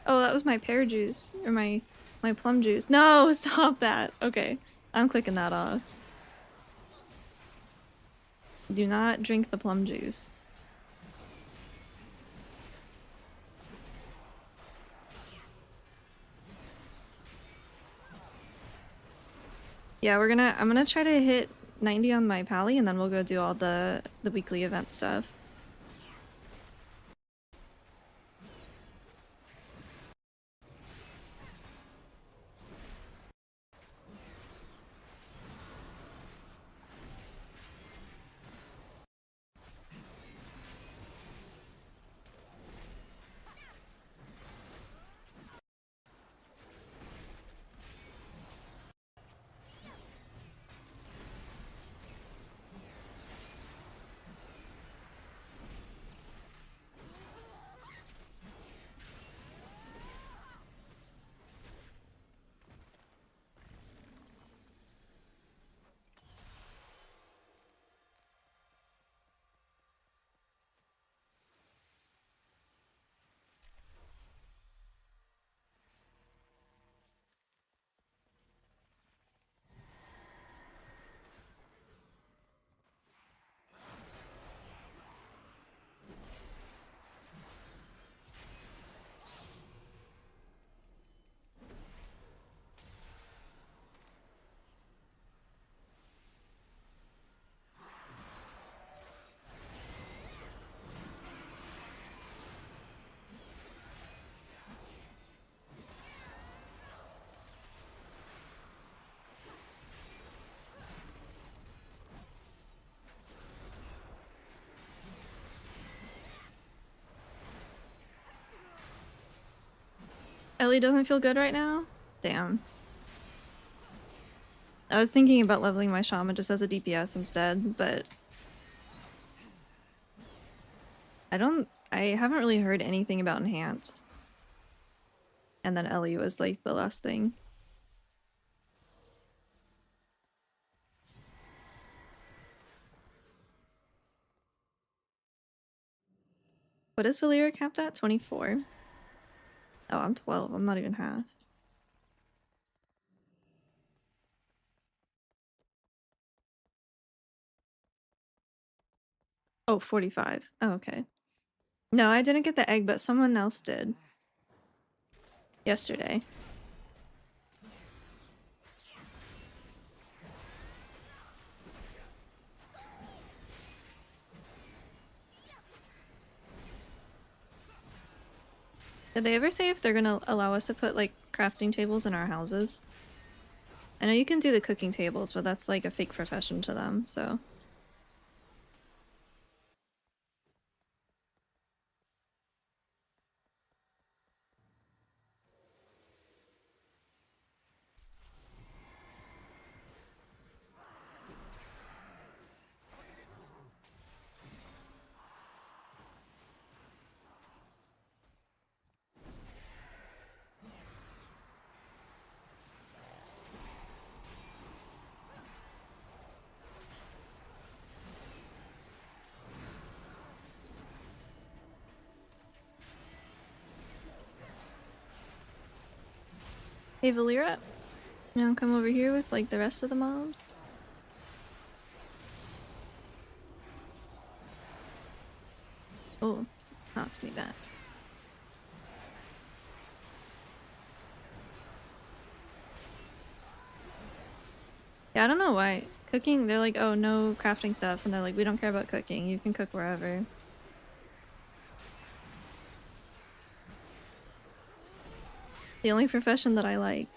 Oh, that was my pear juice. Or my plum juice. No, stop that. Okay, I'm clicking that off. Do not drink the plum juice. Yeah, I'm gonna try to hit 90 on my pally and then we'll go do all the weekly event stuff. Ellie doesn't feel good right now? Damn. I was thinking about leveling my shaman just as a DPS instead, but I haven't really heard anything about enhance. And then Ellie was like the last thing. What is Valyria capped at? 24? Oh, I'm 12. I'm not even half. Oh, 45. Oh, okay. No, I didn't get the egg, but someone else did. Yesterday. Did they ever say if they're gonna allow us to put, like, crafting tables in our houses? I know you can do the cooking tables, but that's like a fake profession to them, so... Hey, Valyria? You wanna come over here with, like, the rest of the mobs? Oh, knocked me back. Yeah, I don't know why. Cooking, they're like, oh, no crafting stuff, and they're like, we don't care about cooking. You can cook wherever. The only profession that I like.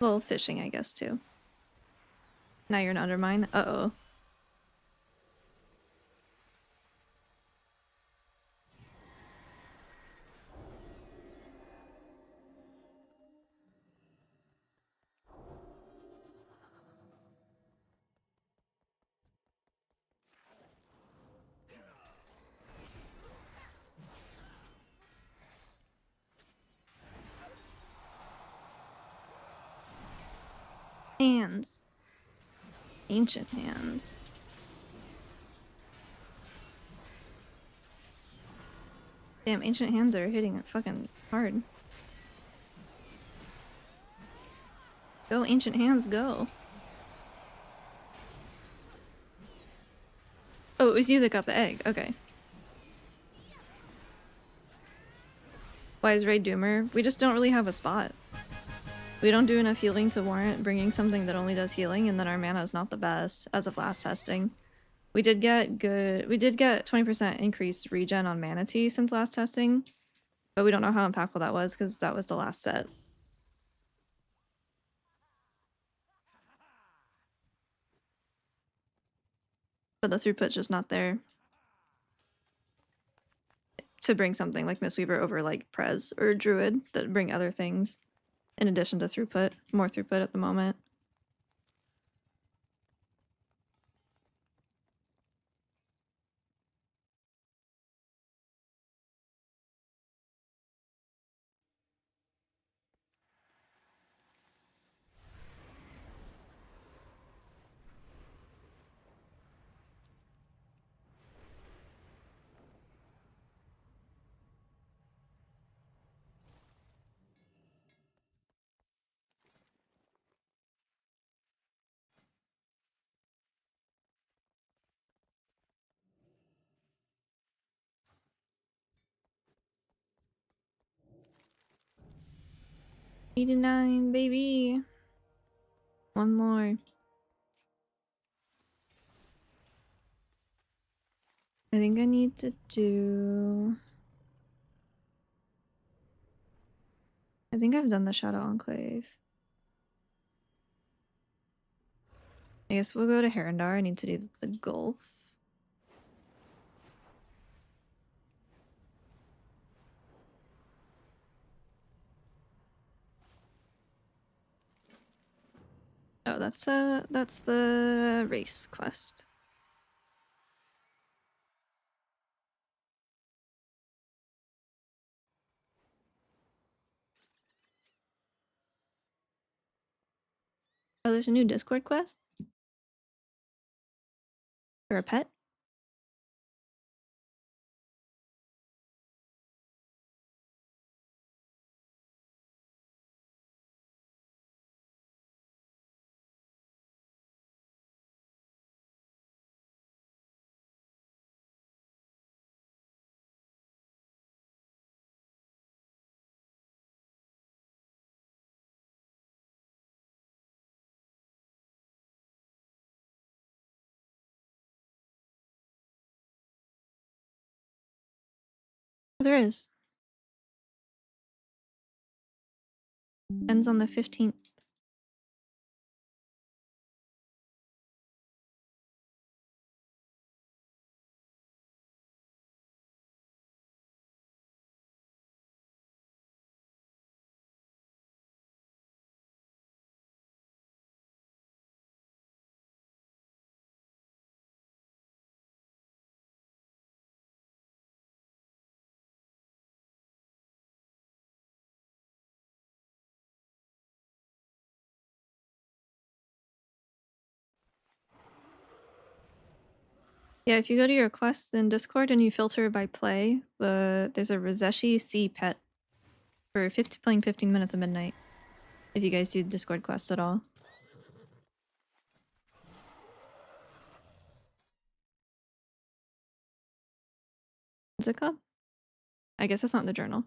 Well, fishing, I guess, too. Now you're an undermine. Uh-oh. Hands. Ancient hands. Damn, ancient hands are hitting it fucking hard. Go, ancient hands, go. Oh, it was you that got the egg. Okay. Why is Raid Doomer? We just don't really have a spot. We don't do enough healing to warrant bringing something that only does healing, and then our mana is not the best as of last testing. We did get 20% increased regen on Mana Tea since last testing, but we don't know how impactful that was because that was the last set. But the throughput's just not there to bring something like Mistweaver over like Prez or Druid that bring other things in addition to throughput. More throughput at the moment. $89, baby. One more. I think I need to do... I think I've done the Shadow Enclave. I guess we'll go to Herondar. I need to do the Gulf. Oh, that's the race quest. Oh, there's a new Discord quest for a pet. There is. Ends on the 15th. Yeah, if you go to your quests in Discord and you filter by play, there's a Roseshi C pet for playing 15 minutes at midnight. If you guys do Discord quests at all. What's it called? I guess it's not in the journal.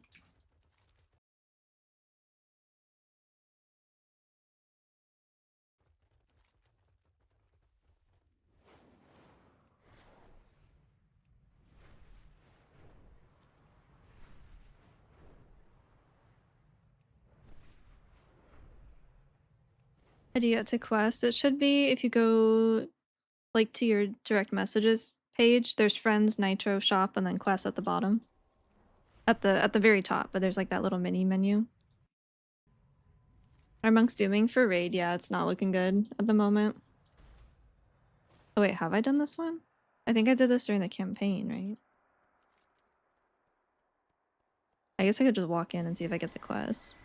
How do you get to quest? It should be if you go like to your direct messages page, there's friends, nitro, shop, and then quest at the bottom. At the very top, but there's like that little mini menu. Are monks dooming for raid? Yeah, it's not looking good at the moment. Oh wait, have I done this one? I think I did this during the campaign, right? I guess I could just walk in and see if I get the quest.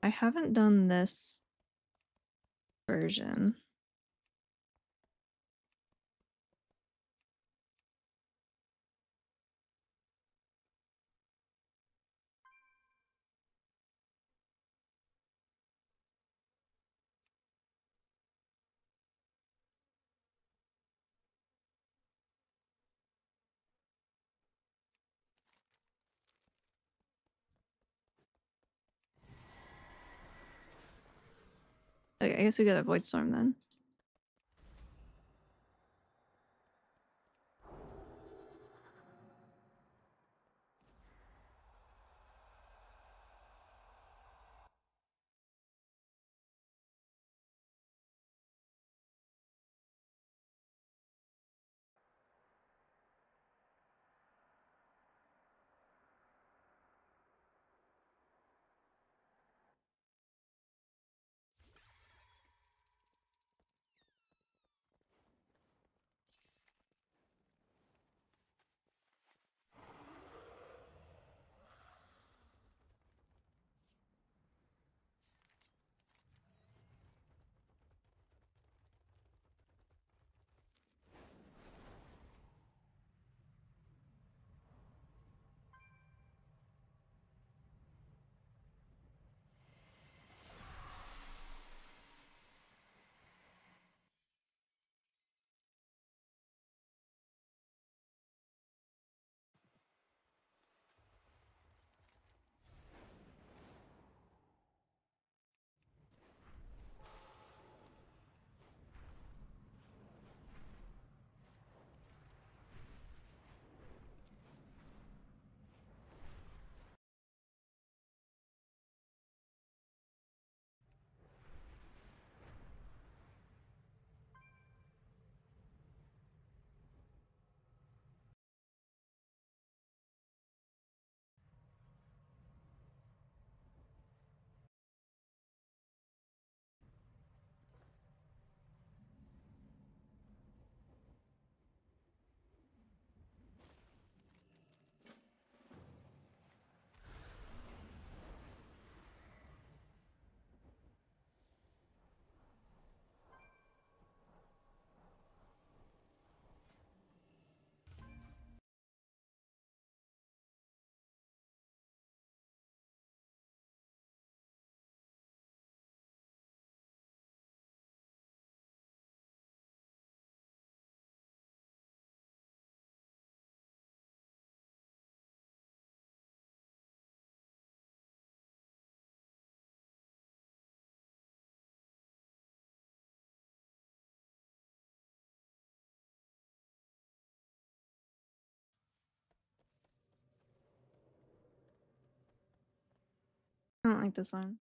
I haven't done this version. Okay, I guess we got a void storm then. I don't like this one.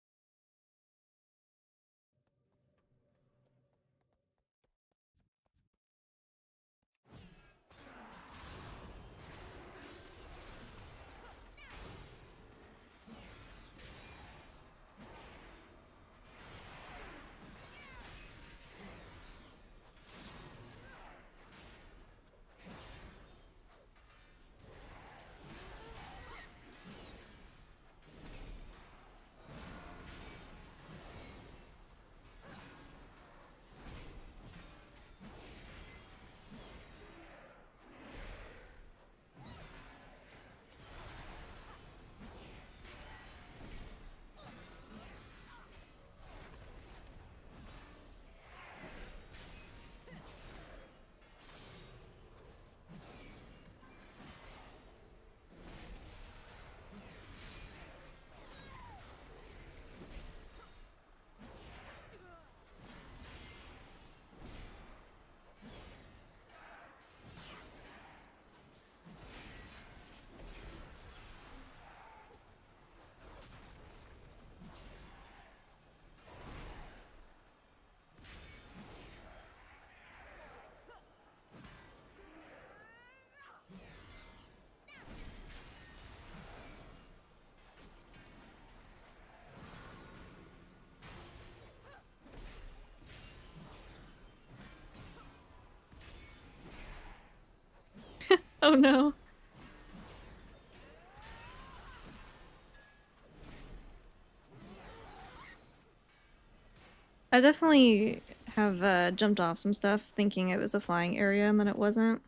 Oh no. I definitely have jumped off some stuff thinking it was a flying area and then it wasn't.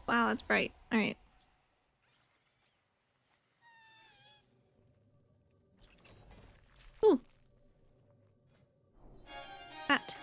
Wow, that's bright. Alright. Ooh. Hat.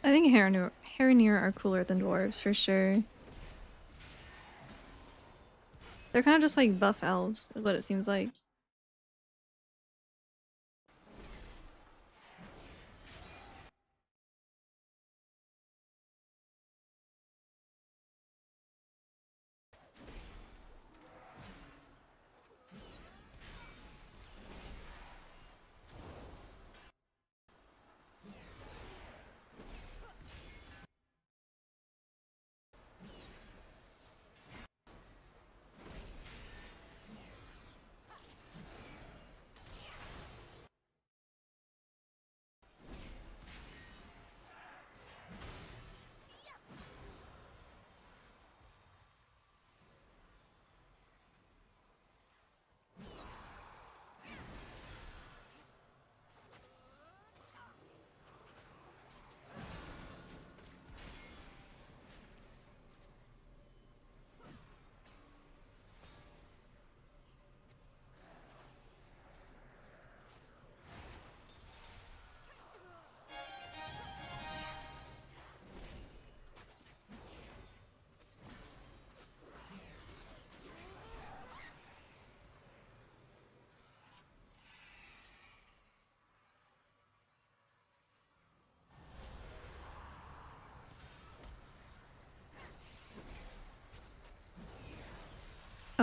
I think Harinir are cooler than dwarves for sure. They're kind of just like buff elves, is what it seems like.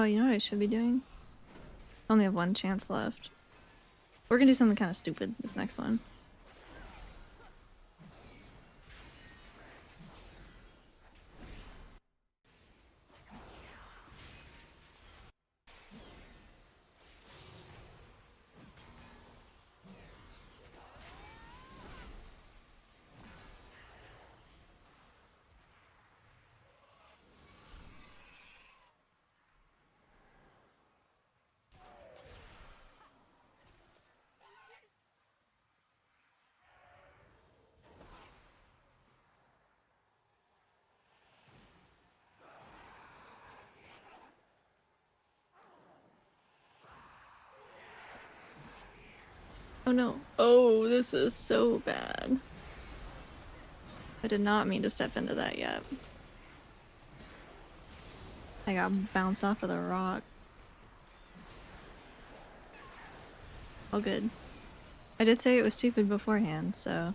Oh, you know what I should be doing? Only have one chance left. We're gonna do something kind of stupid this next one. Oh no. Oh, this is so bad. I did not mean to step into that yet. I got bounced off of the rock. All good. I did say it was stupid beforehand, so...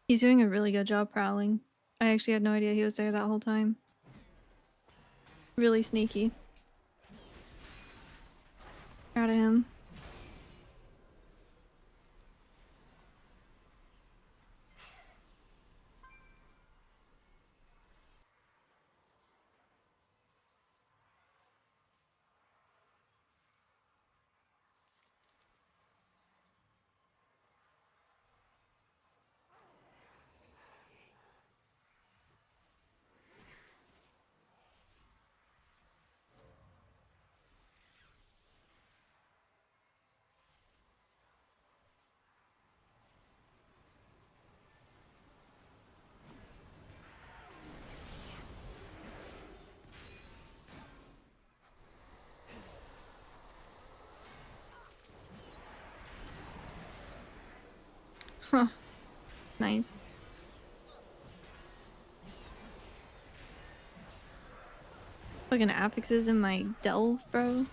He's doing a really good job prowling. I actually had no idea he was there that whole time. Really sneaky. Proud of him. Huh. Nice. Fucking affixes in my delve, bro.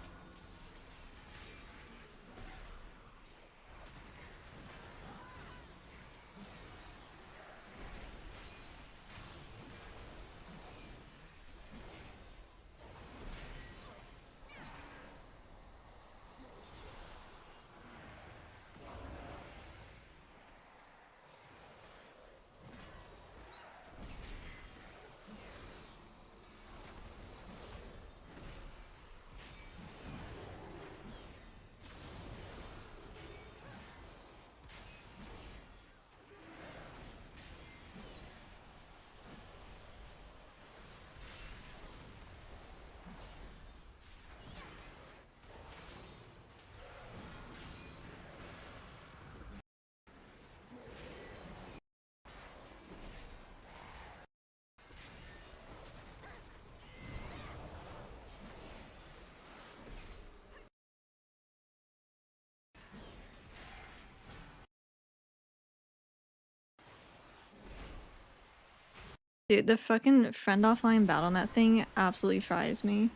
Dude, the fucking friend offline BattleNet thing absolutely fries me.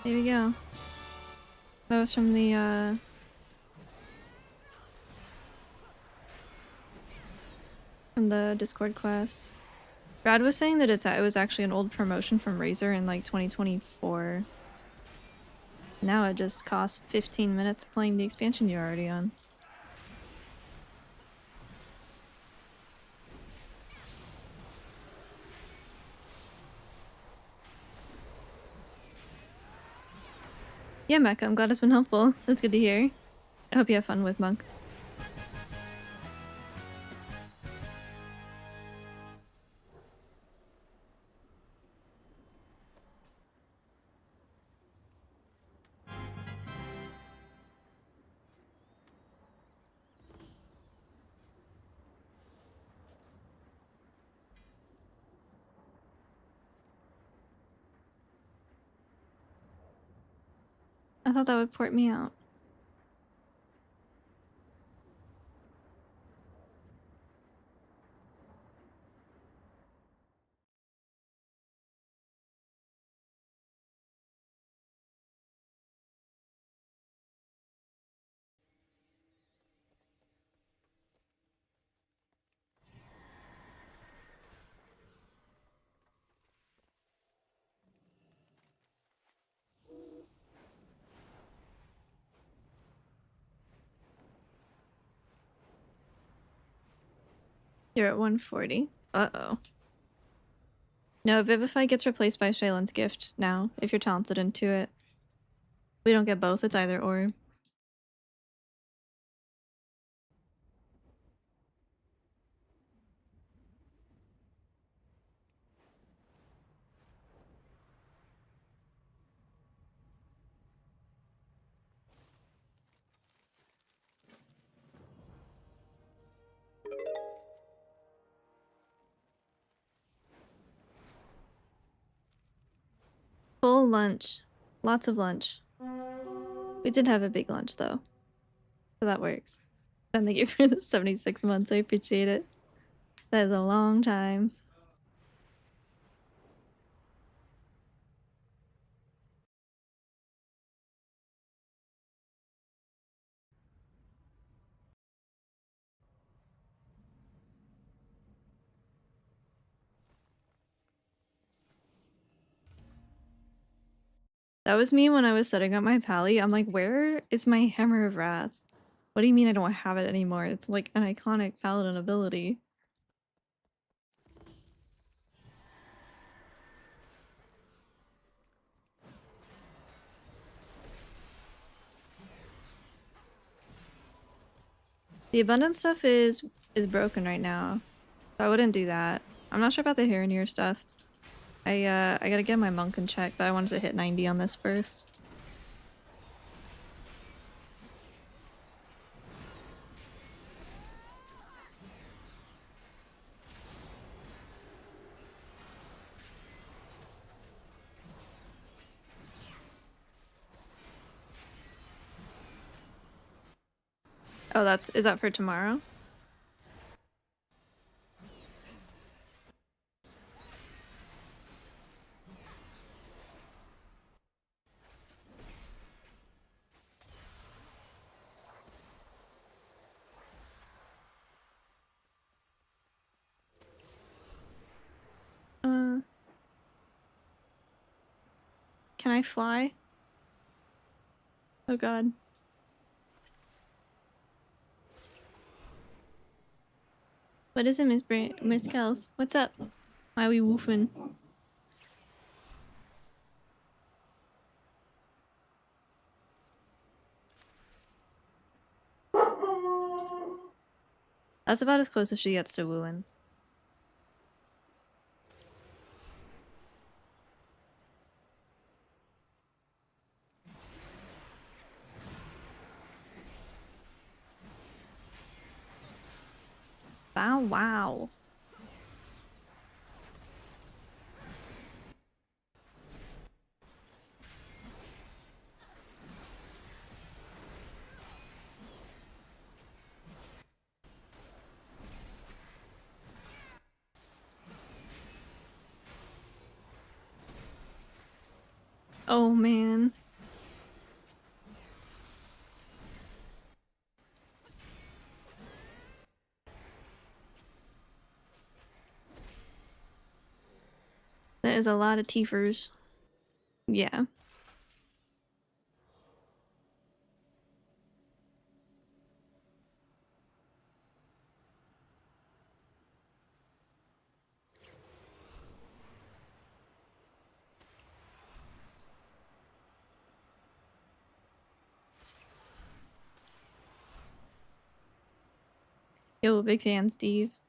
There we go. That was from the Discord quest. Brad was saying that it was actually an old promotion from Razer in like 2024. Now it just costs 15 minutes playing the expansion you're already on. Yeah, Mecca, I'm glad it's been helpful. That's good to hear. I hope you have fun with Monk. I thought that would port me out. You're at 140. Uh-oh. No, Vivify gets replaced by Shaylin's Gift now, if you're talented into it. We don't get both, it's either or. Full lunch. Lots of lunch. We did have a big lunch though. So that works. And thank you for the 76 months, I appreciate it. That is a long time. That was me when I was setting up my pally. I'm like, where is my Hammer of Wrath? What do you mean I don't have it anymore? It's like an iconic paladin ability. The abundance stuff is broken right now. So I wouldn't do that. I'm not sure about the Heronir stuff. I gotta get my monk in check, but I wanted to hit 90 on this first. Oh, is that for tomorrow? Can I fly? Oh god. What is it, Miss Kels? What's up? Why are we woofing? That's about as close as she gets to wooing. Bow wow. Oh man. That is a lot of Tiefers. Yeah. Yo, big fan, Steve.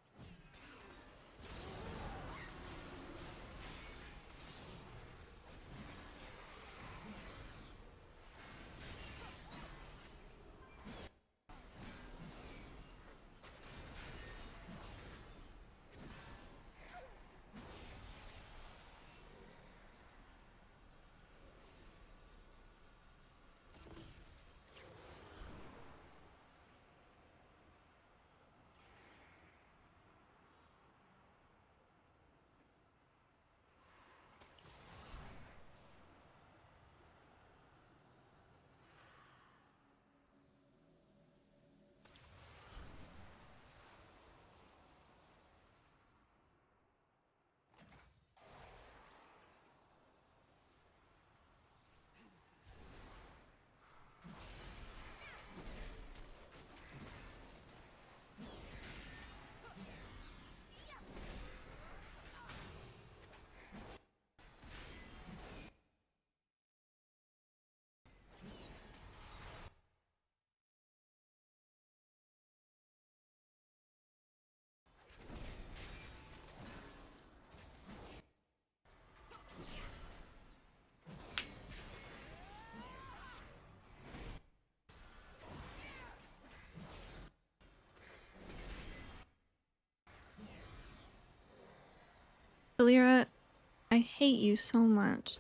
Valera, I hate you so much.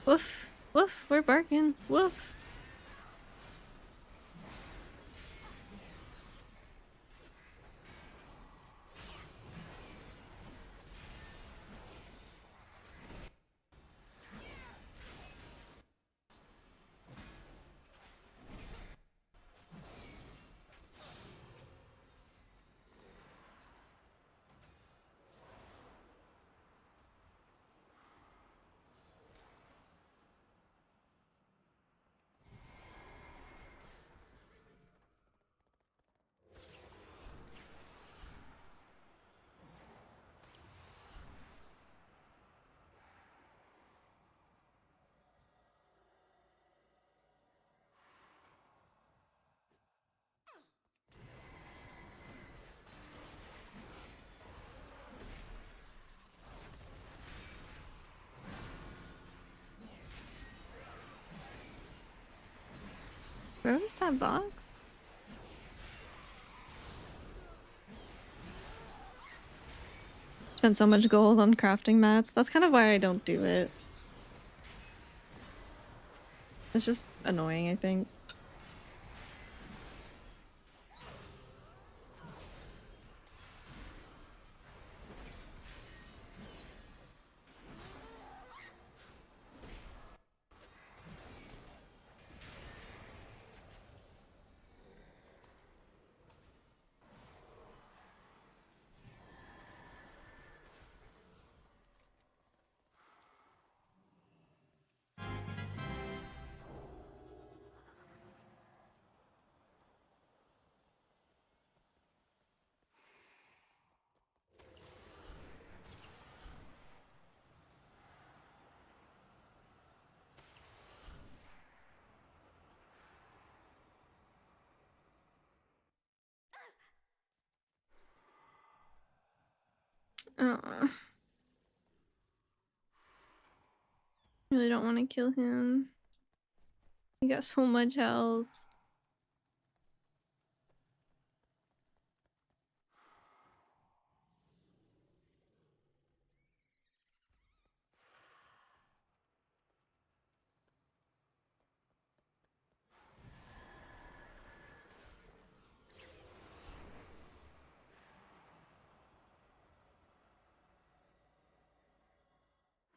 Woof. Woof. We're barking. Woof. Where was that box? Spent so much gold on crafting mats. That's kind of why I don't do it. It's just annoying, I think. Oh, really don't want to kill him. He got so much health.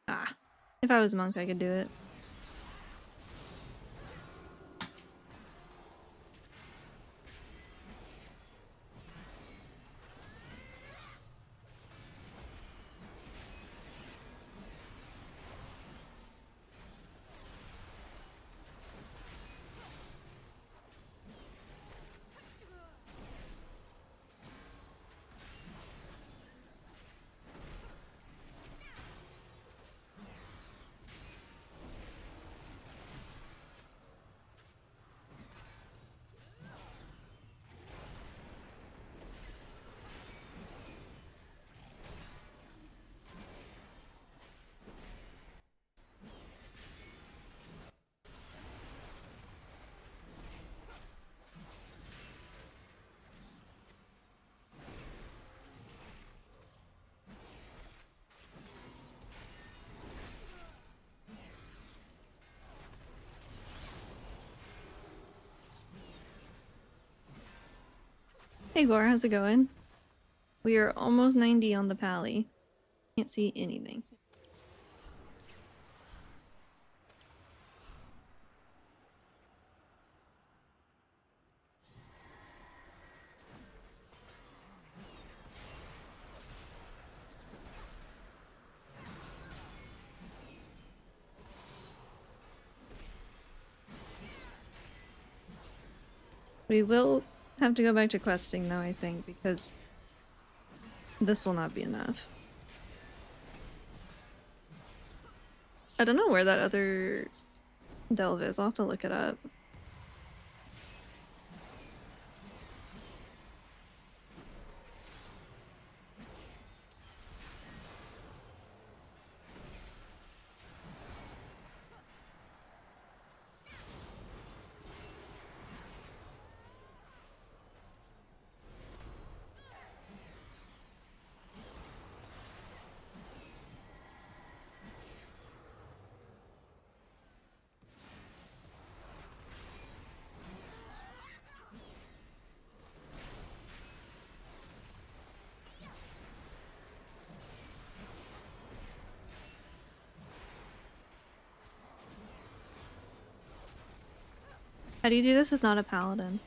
Ah, if I was monk, I could do it. Hey Gore, how's it going? We are almost 90 on the pally. Can't see anything. We will have to go back to questing though, I think, because this will not be enough. I don't know where that other delve is. I'll have to look it up. How do you do this as not a paladin?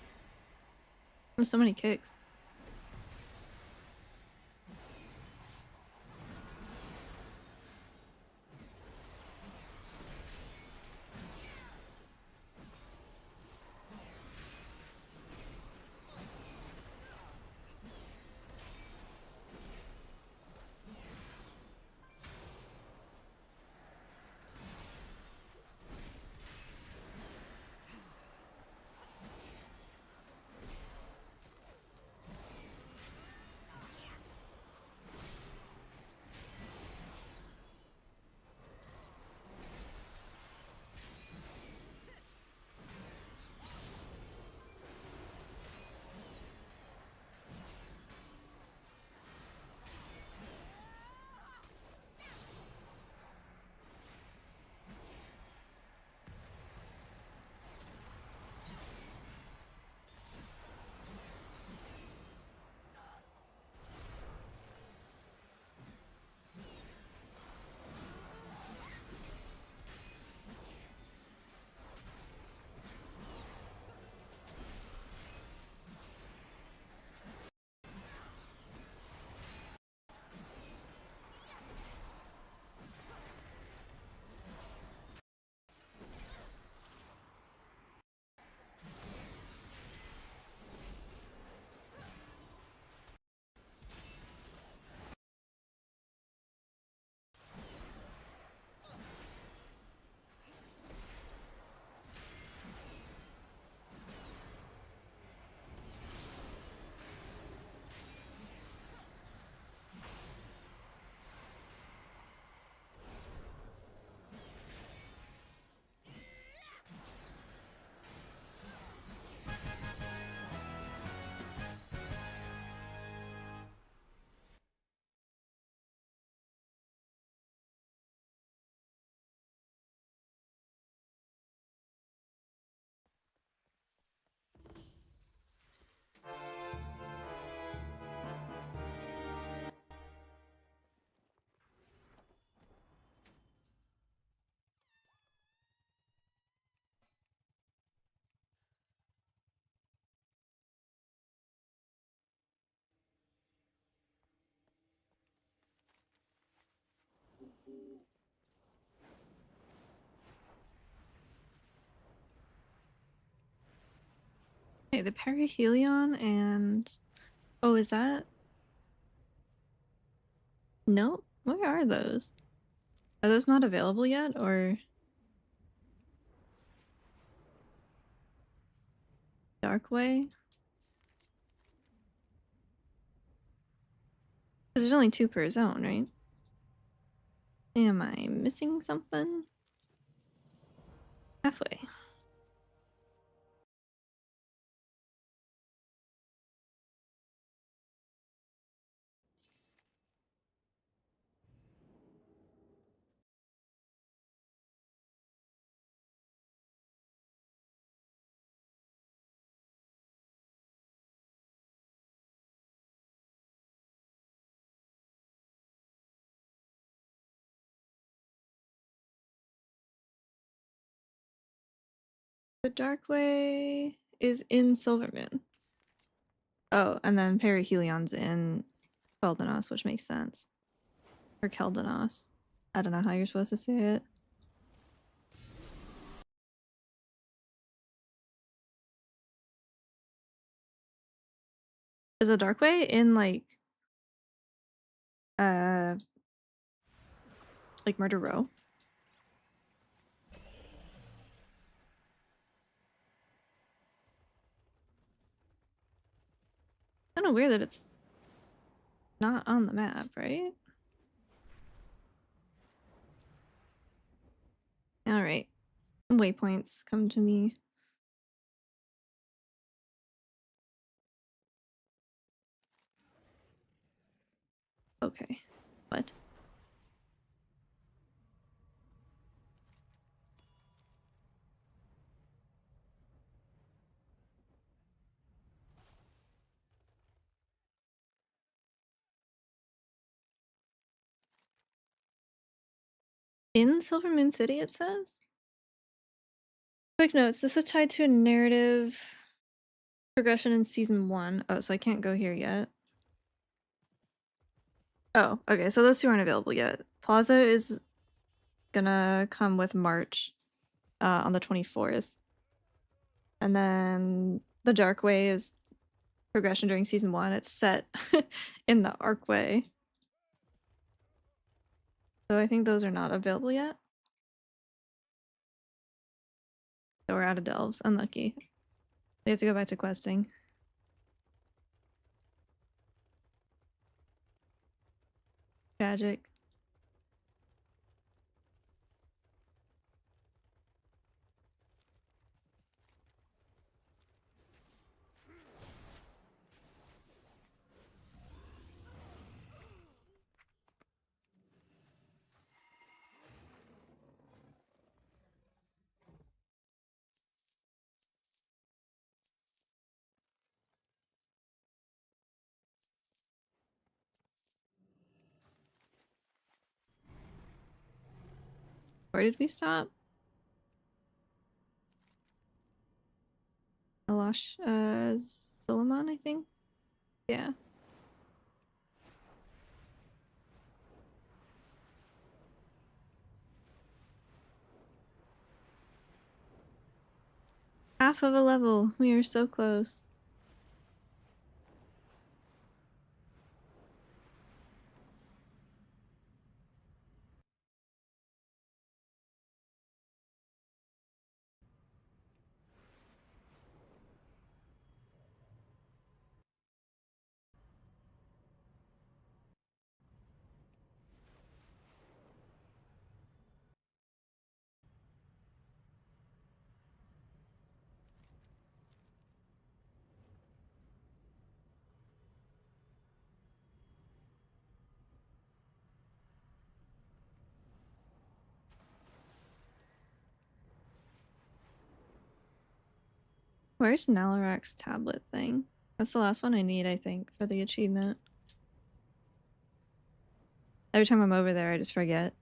There's so many kicks. Okay, the perihelion and oh, is that no? Where are those? Are those not available yet, or Dark Way? Because there's only two per zone, right? Am I missing something? Halfway. The Dark Way is in Silvermoon. Oh, and then perihelion's in Keldanos, which makes sense. Or Keldanos. I don't know how you're supposed to say it. Is a Dark Way in uh like Murder Row? Kind of weird that it's not on the map, right? All right. Waypoints come to me. Okay. What? In Silvermoon City, it says? Quick notes. This is tied to a narrative progression in season 1. Oh, so I can't go here yet. Oh, okay. So those two aren't available yet. Plaza is gonna come with March on the 24th. And then the Dark Way is progression during season 1. It's set in the Arcway. So I think those are not available yet. So we're out of delves. Unlucky. We have to go back to questing. Tragic. Where did we stop? Alash, Suleiman, I think? Yeah. Half of a level. We are so close. Where's Nalarak's tablet thing? That's the last one I need, I think, for the achievement. Every time I'm over there, I just forget.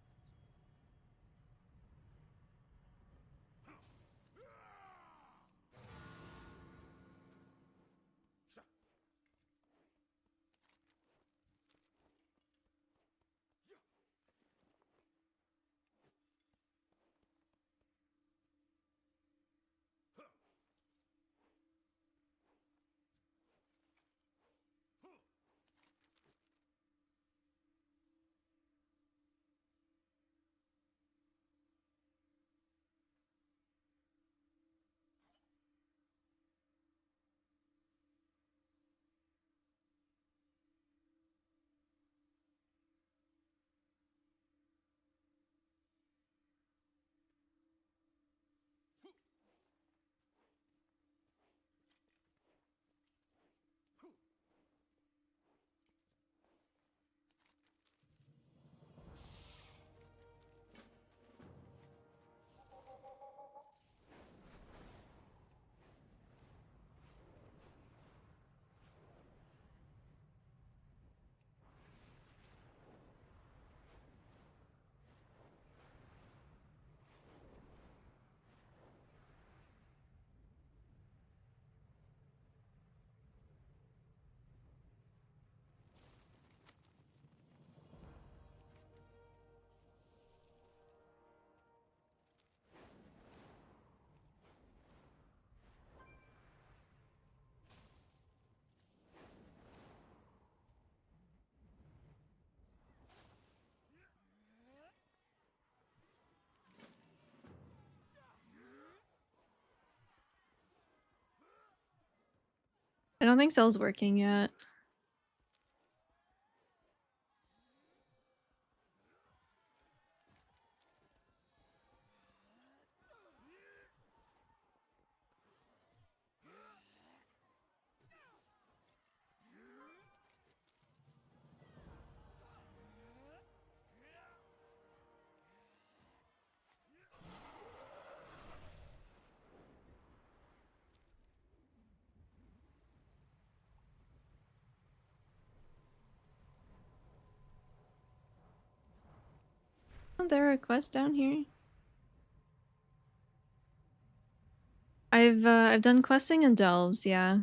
I don't think Cell's working yet. Isn't there a quest down here? I've done questing and delves, yeah.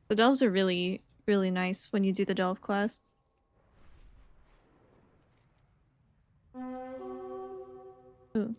The delves are really, really nice when you do the delve quests. Ooh.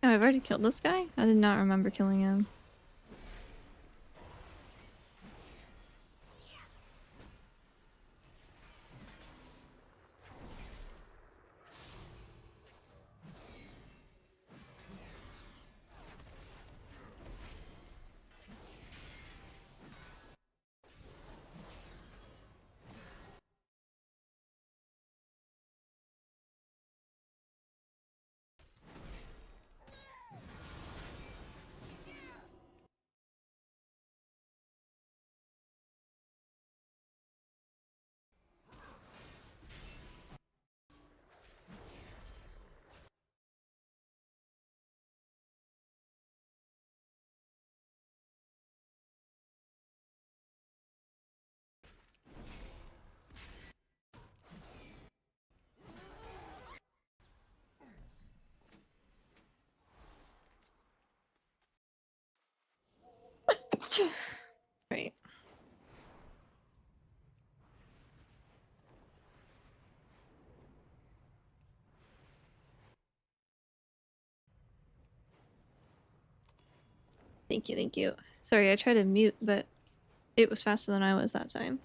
Oh, I've already killed this guy? I did not remember killing him. Right. Thank you, thank you. Sorry, I tried to mute, but it was faster than I was that time.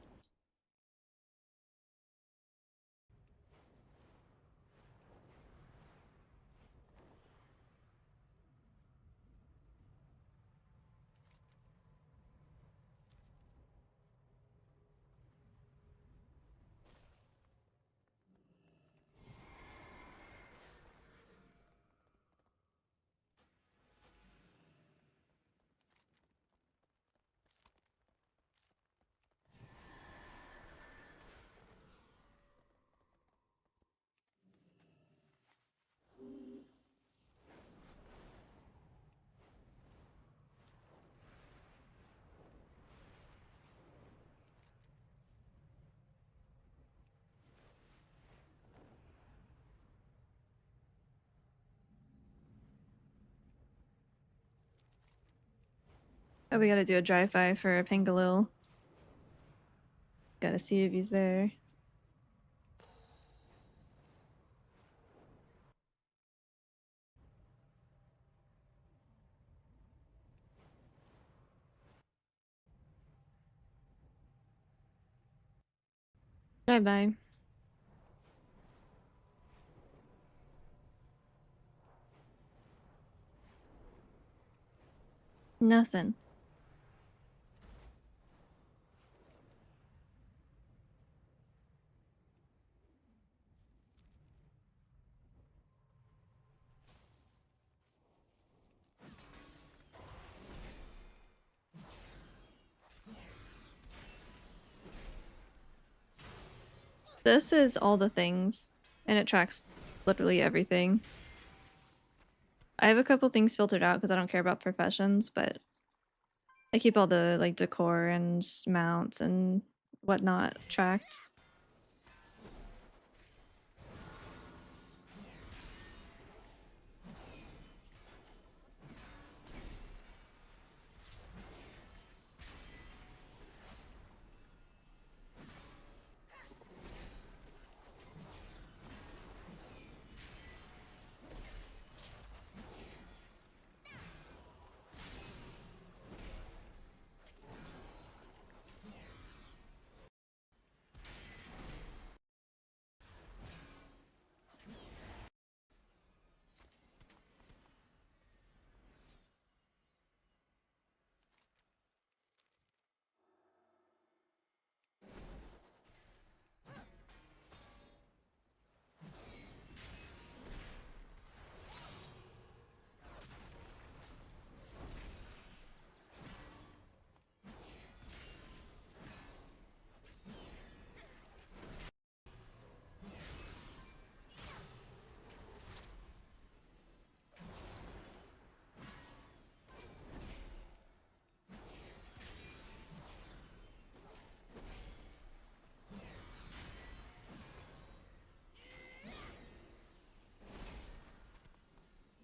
Oh, we gotta do a drive-by for Pangalil. Gotta see if he's there. Drive-by. Nothing. This is all the things, and it tracks literally everything. I have a couple things filtered out because I don't care about professions, but I keep all the like decor and mounts and whatnot tracked.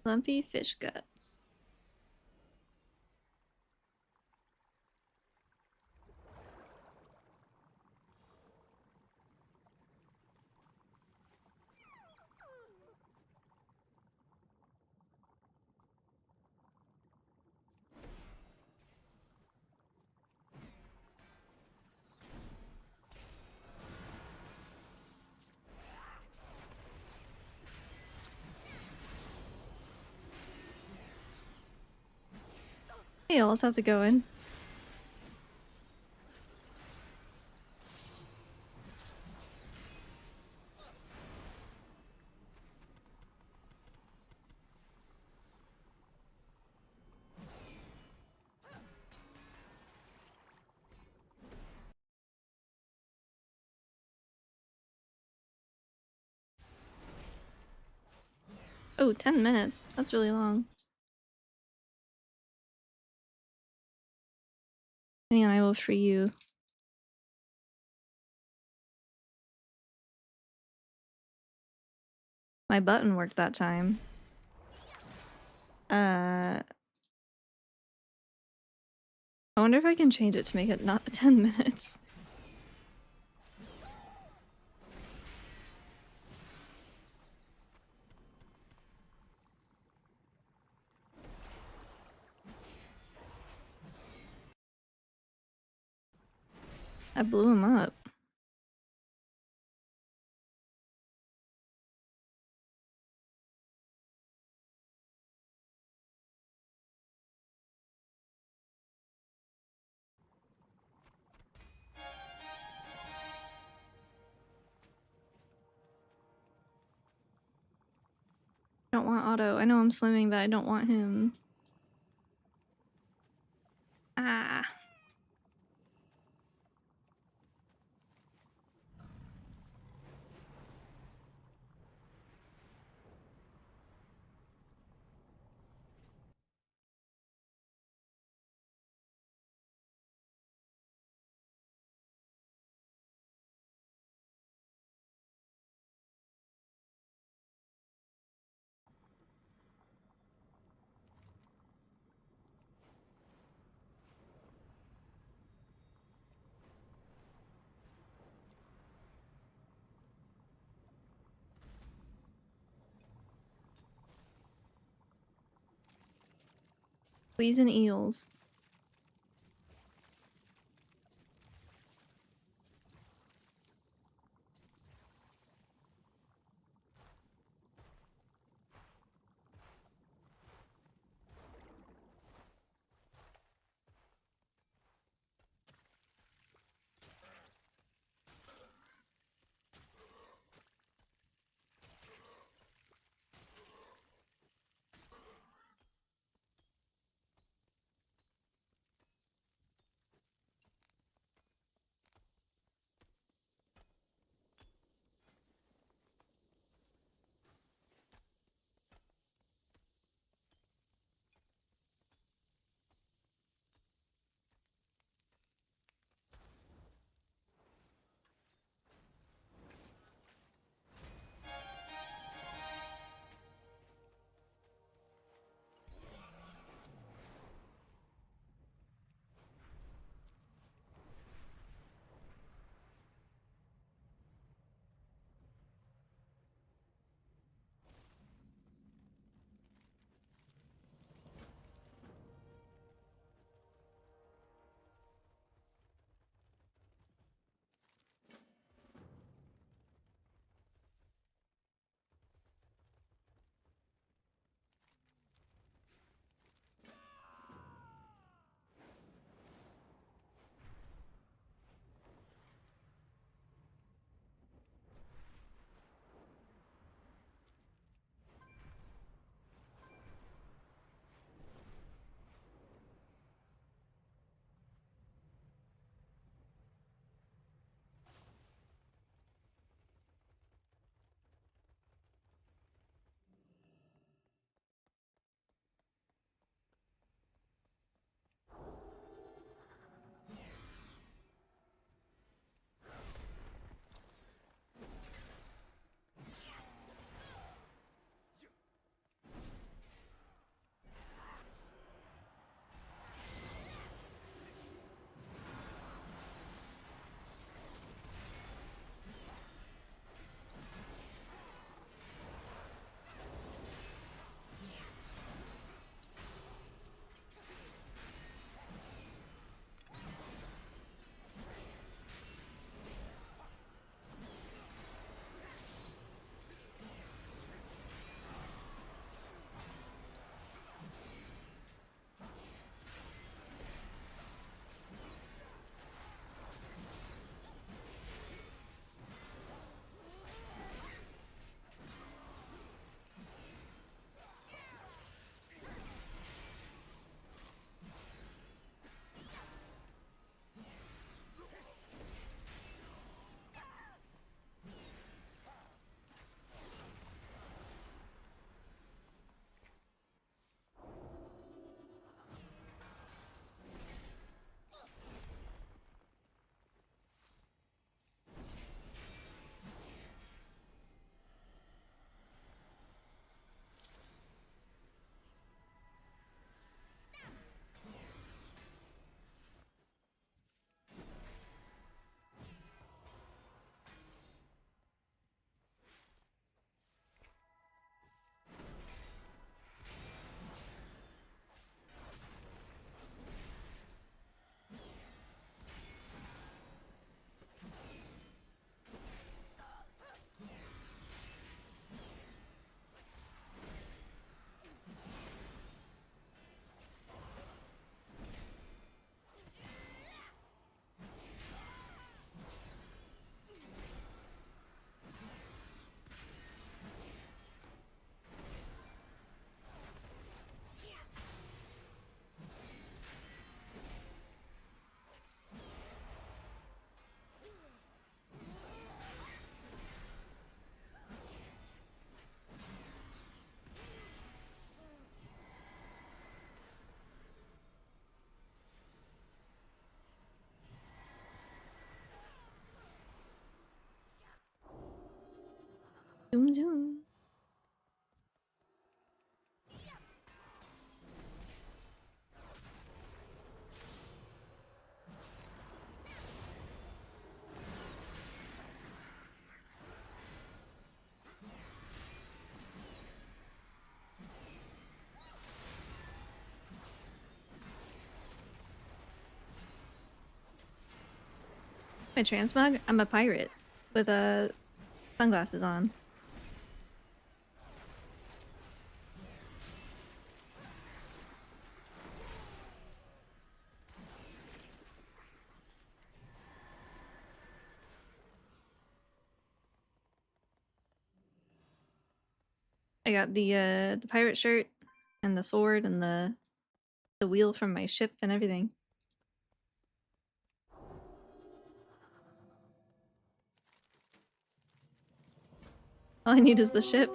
Lumpy fish guts. Hey, Alice, how's it going? Oh, 10 minutes. That's really long. Hang on, I will free you. My button worked that time. I wonder if I can change it to make it not 10 minutes. I blew him up. I don't want Otto. I know I'm swimming, but I don't want him. Ah. Squeezing eels. Zoom zoom. My transmog? I'm a pirate with sunglasses on. I got the pirate shirt and the sword and the wheel from my ship and everything. All I need is the ship.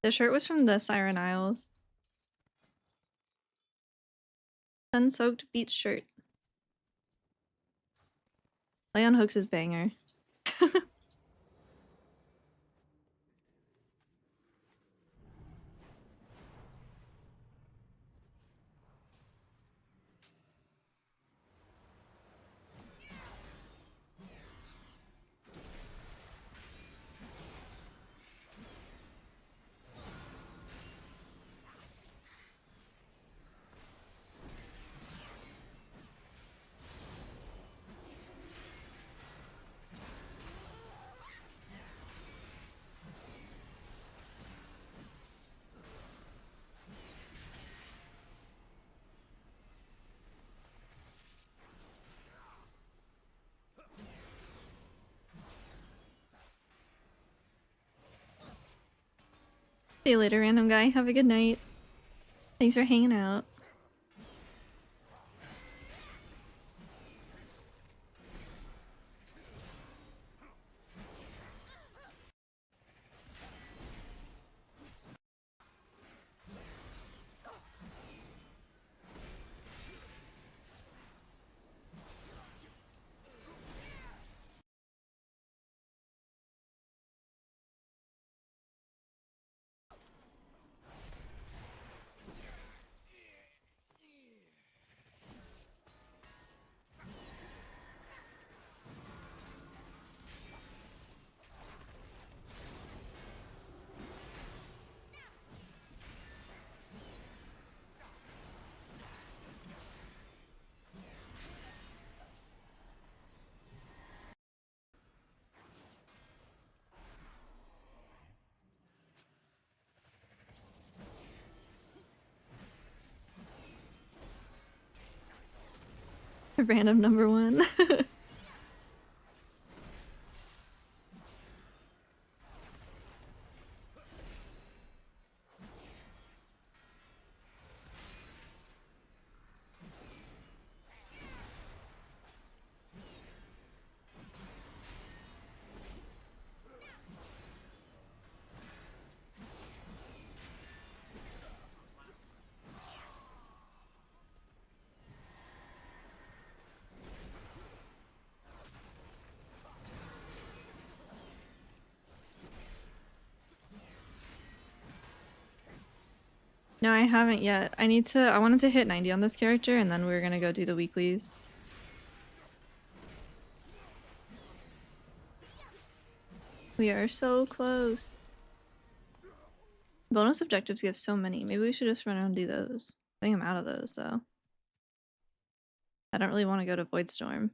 The shirt was from the Siren Isles. Sun-soaked beach shirt. Leon Hooks is banger. See you later, random guy. Have a good night. Thanks for hanging out. Random number one. No, I haven't yet. I wanted to hit 90 on this character and then we're gonna go do the weeklies. We are so close. Bonus objectives give so many. Maybe we should just run around and do those. I think I'm out of those though. I don't really want to go to Voidstorm.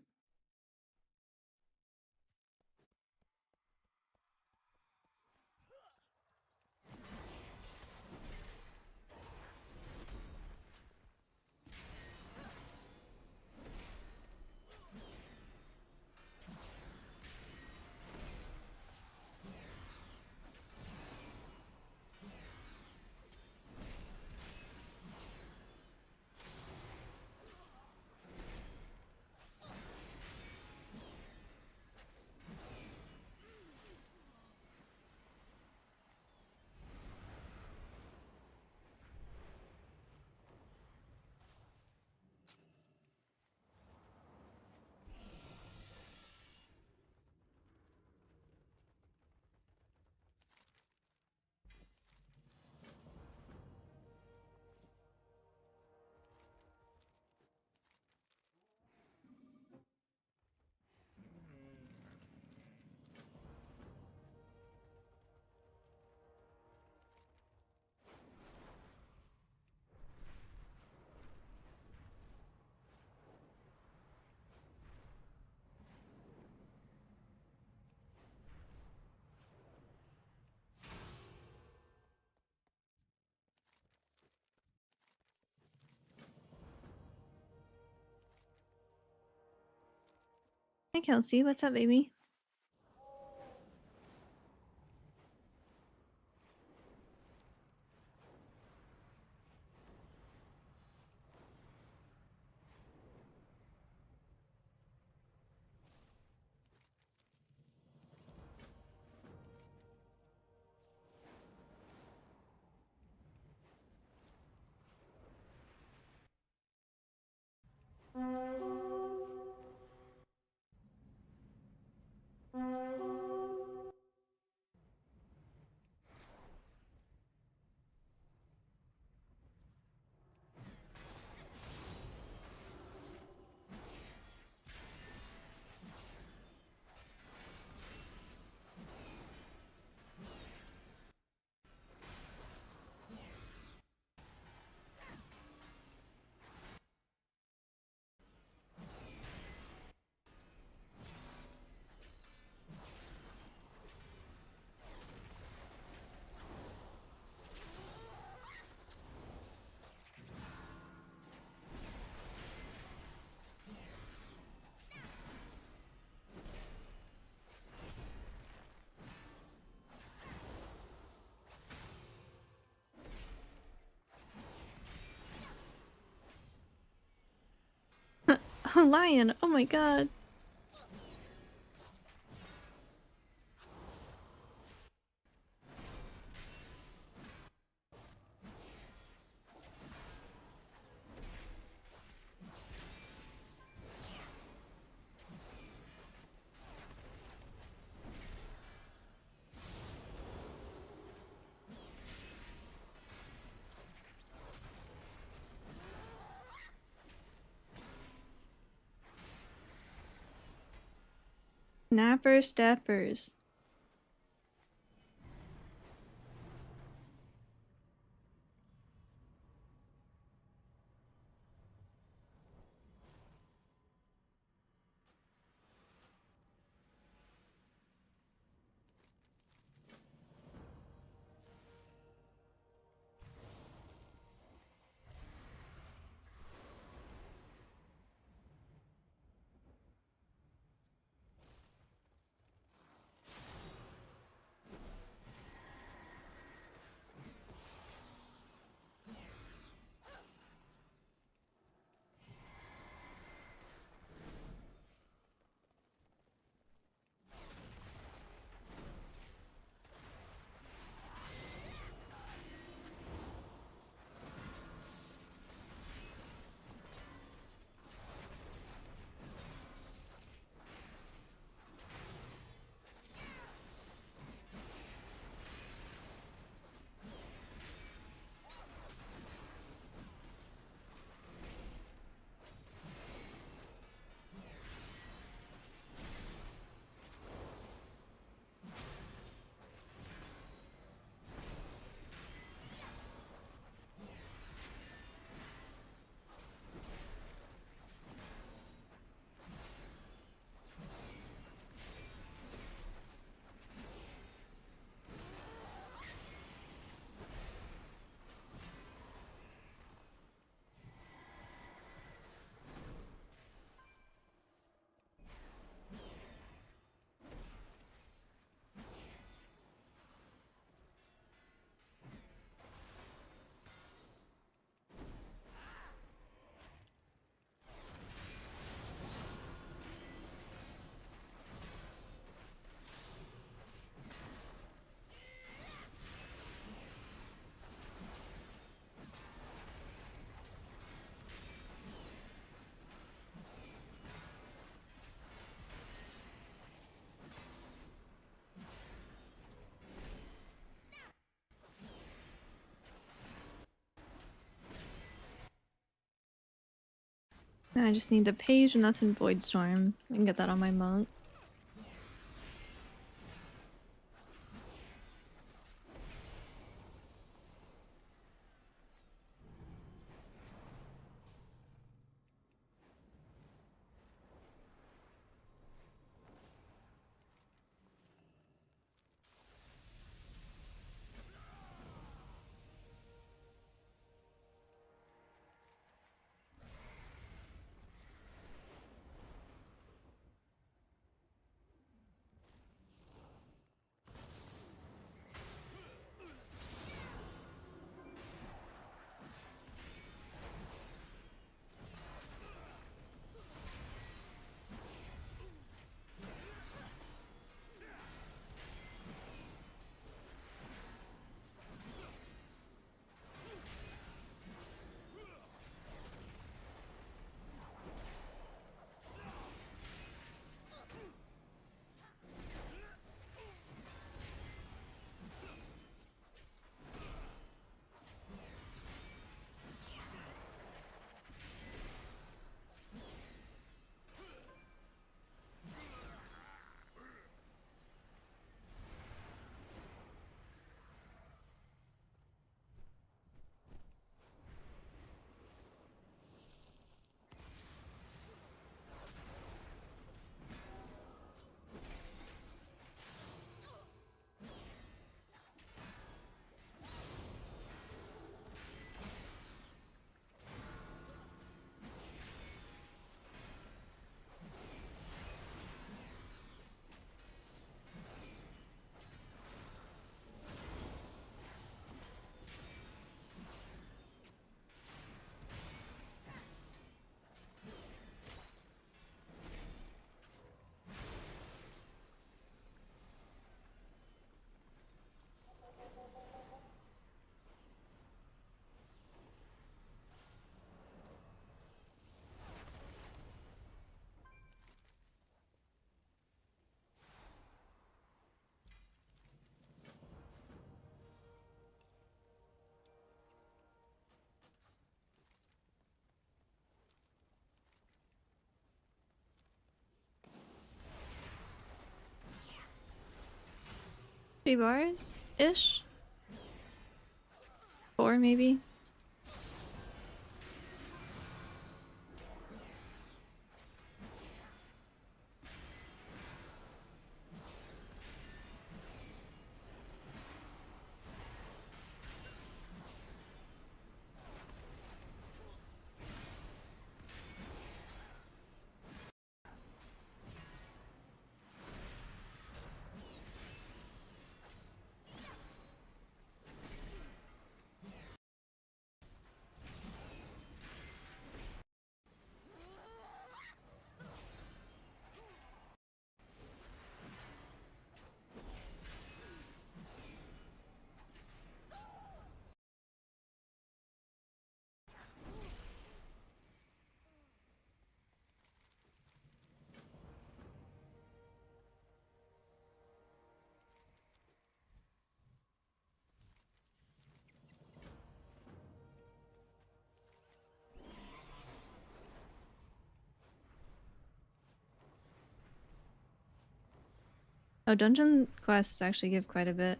Hi, Kelsey. What's up, baby? A lion! Oh my god. Napper steppers. Now I just need the page, and that's in Voidstorm. I can get that on my monk. 3 bars-ish? 4 maybe? Oh, dungeon quests actually give quite a bit.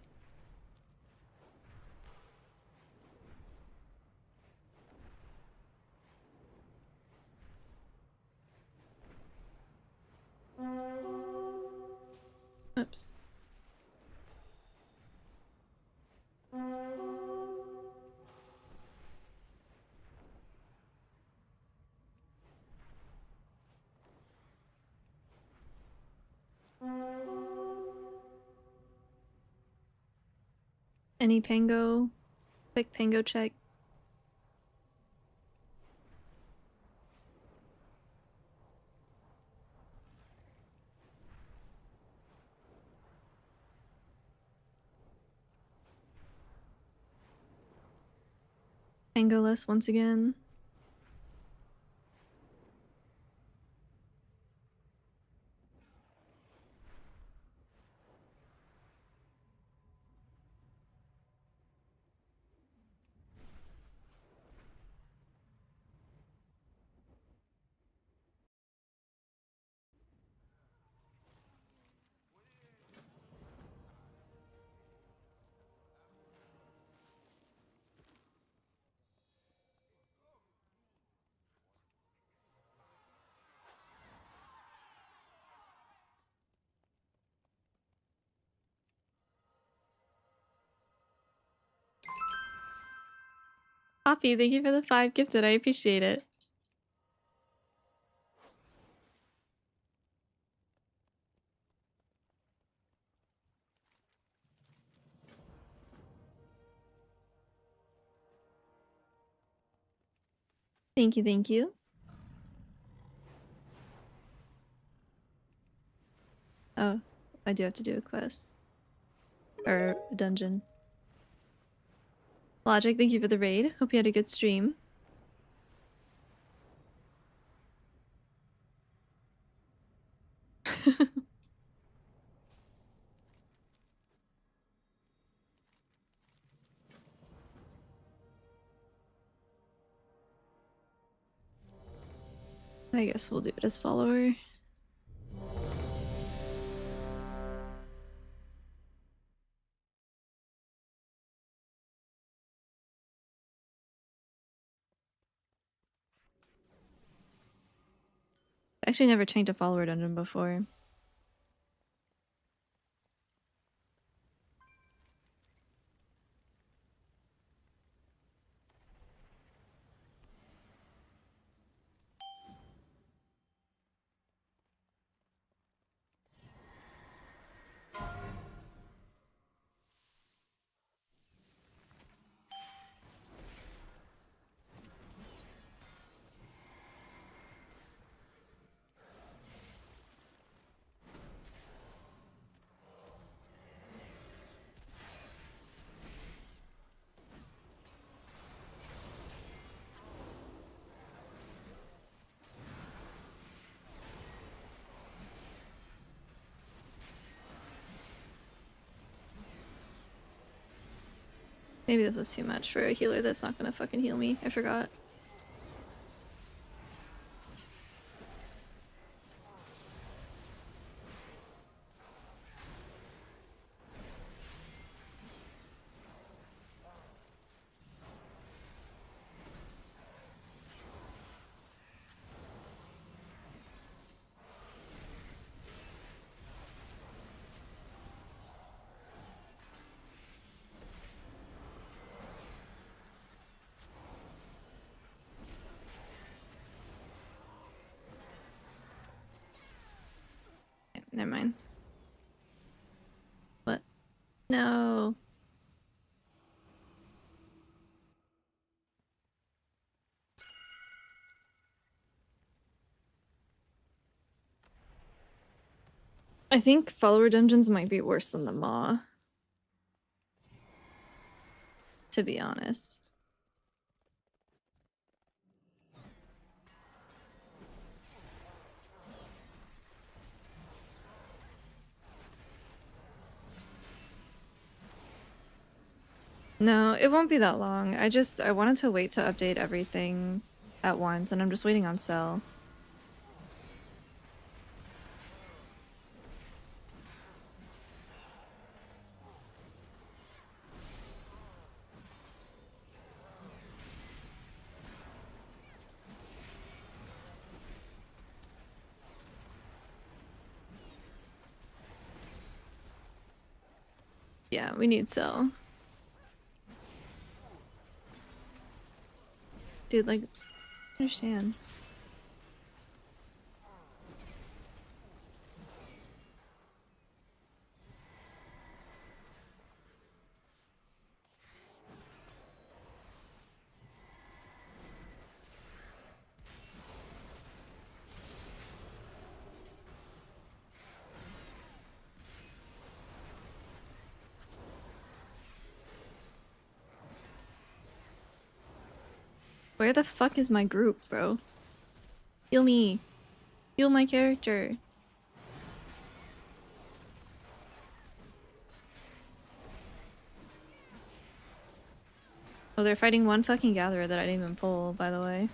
Oops. Any pango? Quick pango check. Pangoless once again. Poppy, thank you for the 5 gifted. I appreciate it. Thank you, thank you. Oh, I do have to do a quest. Or a dungeon. Logic, thank you for the raid. Hope you had a good stream. I guess we'll do it as follower. I actually never changed a follower dungeon before. Maybe this was too much for a healer that's not gonna fucking heal me. I forgot. Never mind. What? No. I think follower dungeons might be worse than the Maw. To be honest. No, it won't be that long. I wanted to wait to update everything at once, and I'm just waiting on Cell. Yeah, we need Cell. Dude, like, I understand. Where the fuck is my group, bro? Heal me. Heal my character. Oh, they're fighting one fucking gatherer that I didn't even pull, by the way.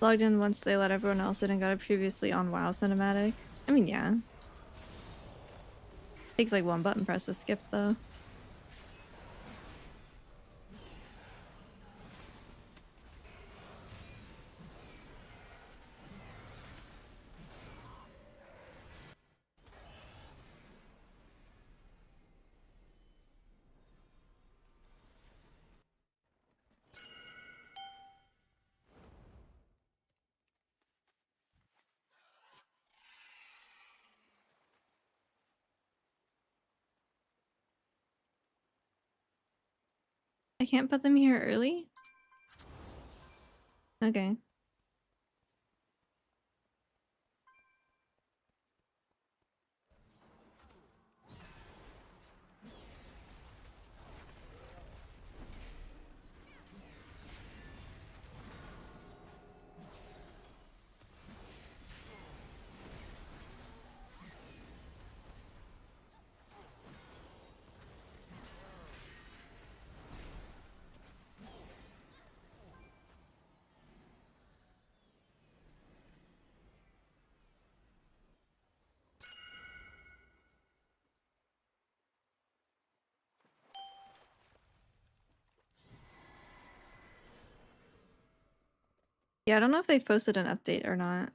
Logged in once they let everyone else in and got a previously on WoW cinematic. I mean, yeah. Takes like one button press to skip, though. I can't put them here early? Okay. Yeah, I don't know if they've posted an update or not.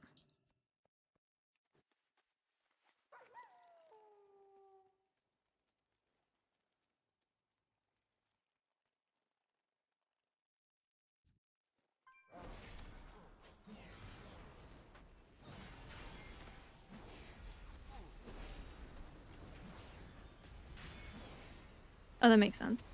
Oh, that makes sense.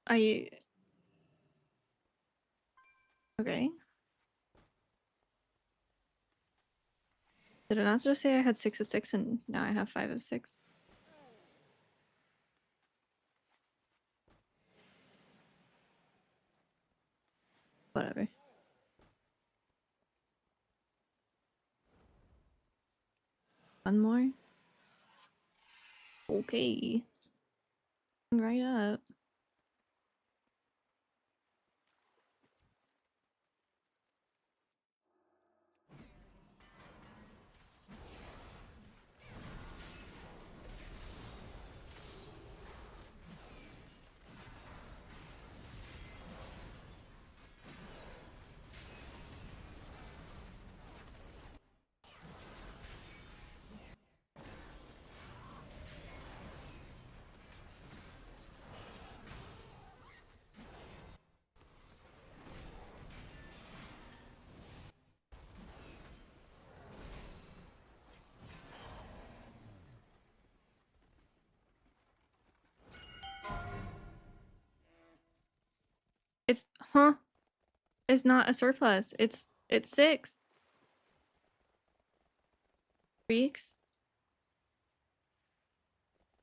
I... Okay. Did it not just say I had 6 of 6 and now I have 5 of 6? Whatever. One more? Okay. Right up. It's... Huh? It's not a surplus. It's 6. Freaks?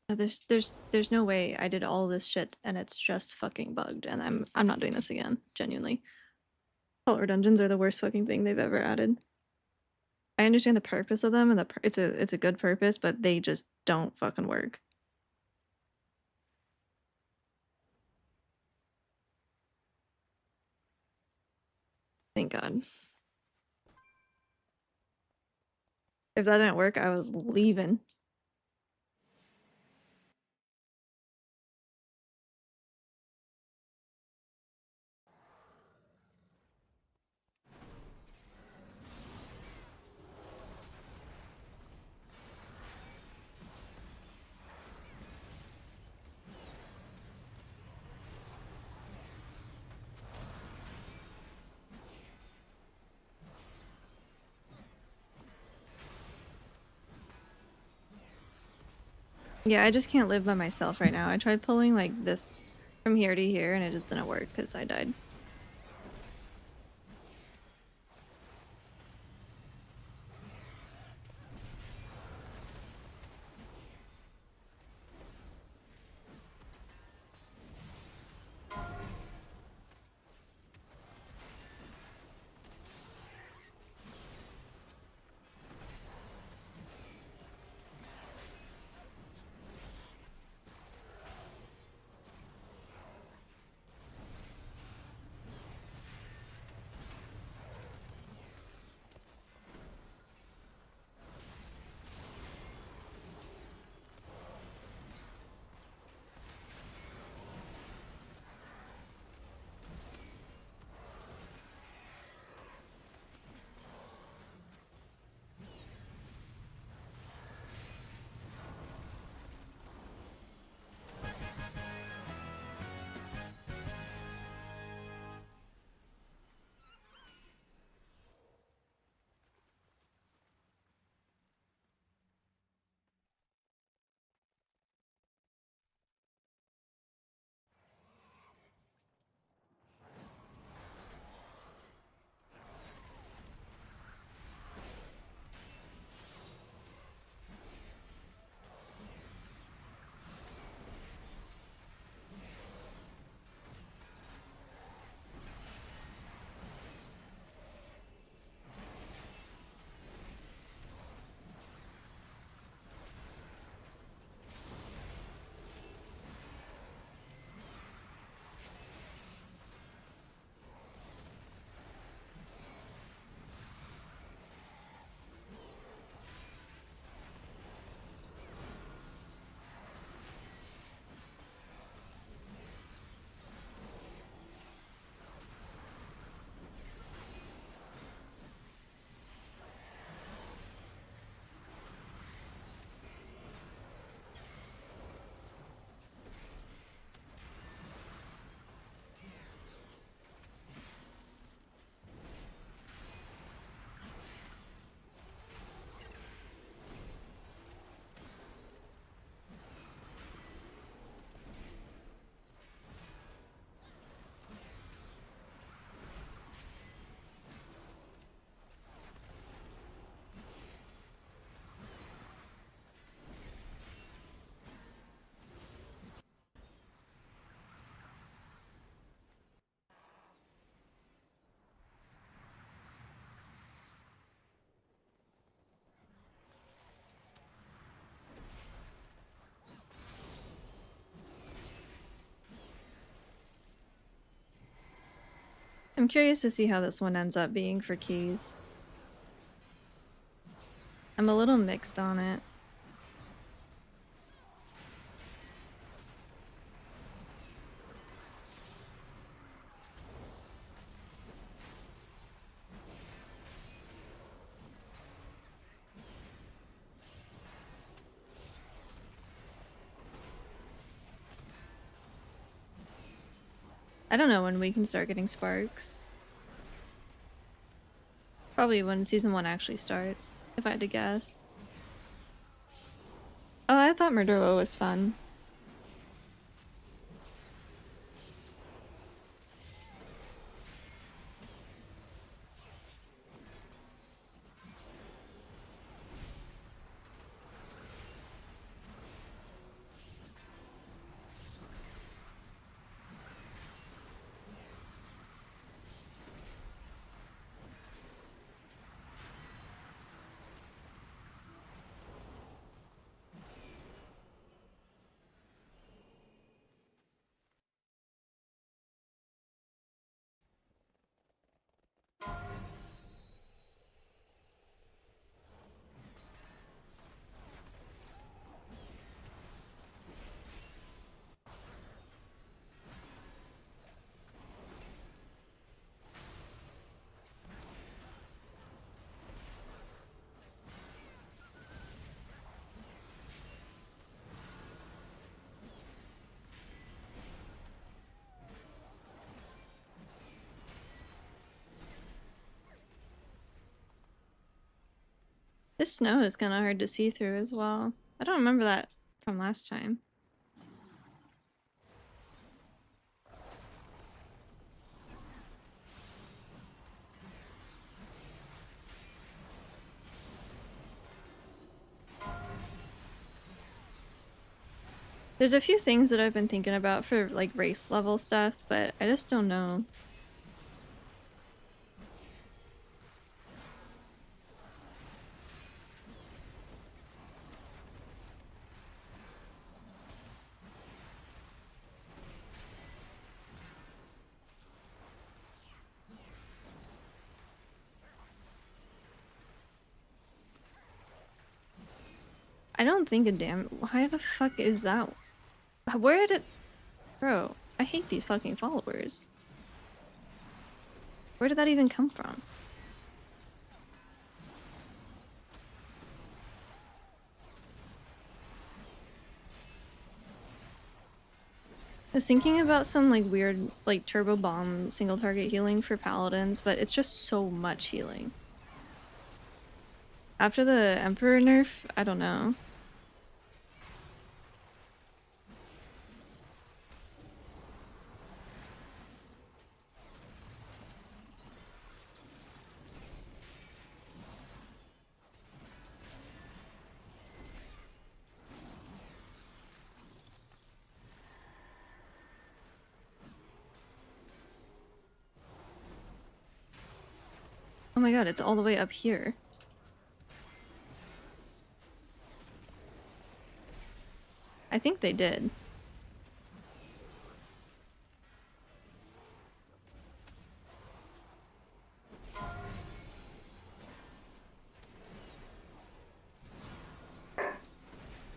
There's no way I did all this shit and it's just fucking bugged and I'm not doing this again, genuinely. Color dungeons are the worst fucking thing they've ever added. I understand the purpose of them and it's a good purpose, but they just don't fucking work. Thank God. If that didn't work, I was leaving. Yeah, I just can't live by myself right now. I tried pulling like this from here to here and it just didn't work because I died. I'm curious to see how this one ends up being for keys. I'm a little mixed on it. I don't know when we can start getting sparks. Probably when season 1 actually starts, if I had to guess. Oh, I thought Murder Woe was fun. This snow is kind of hard to see through as well. I don't remember that from last time. There's a few things that I've been thinking about for like race level stuff, but I just don't know. I don't think a damn. Why the fuck is that? Where did it. Bro, I hate these fucking followers. Where did that even come from? I was thinking about some like weird like turbo bomb single target healing for paladins, but it's just so much healing. After the Emperor nerf, I don't know. Oh my god, it's all the way up here. I think they did.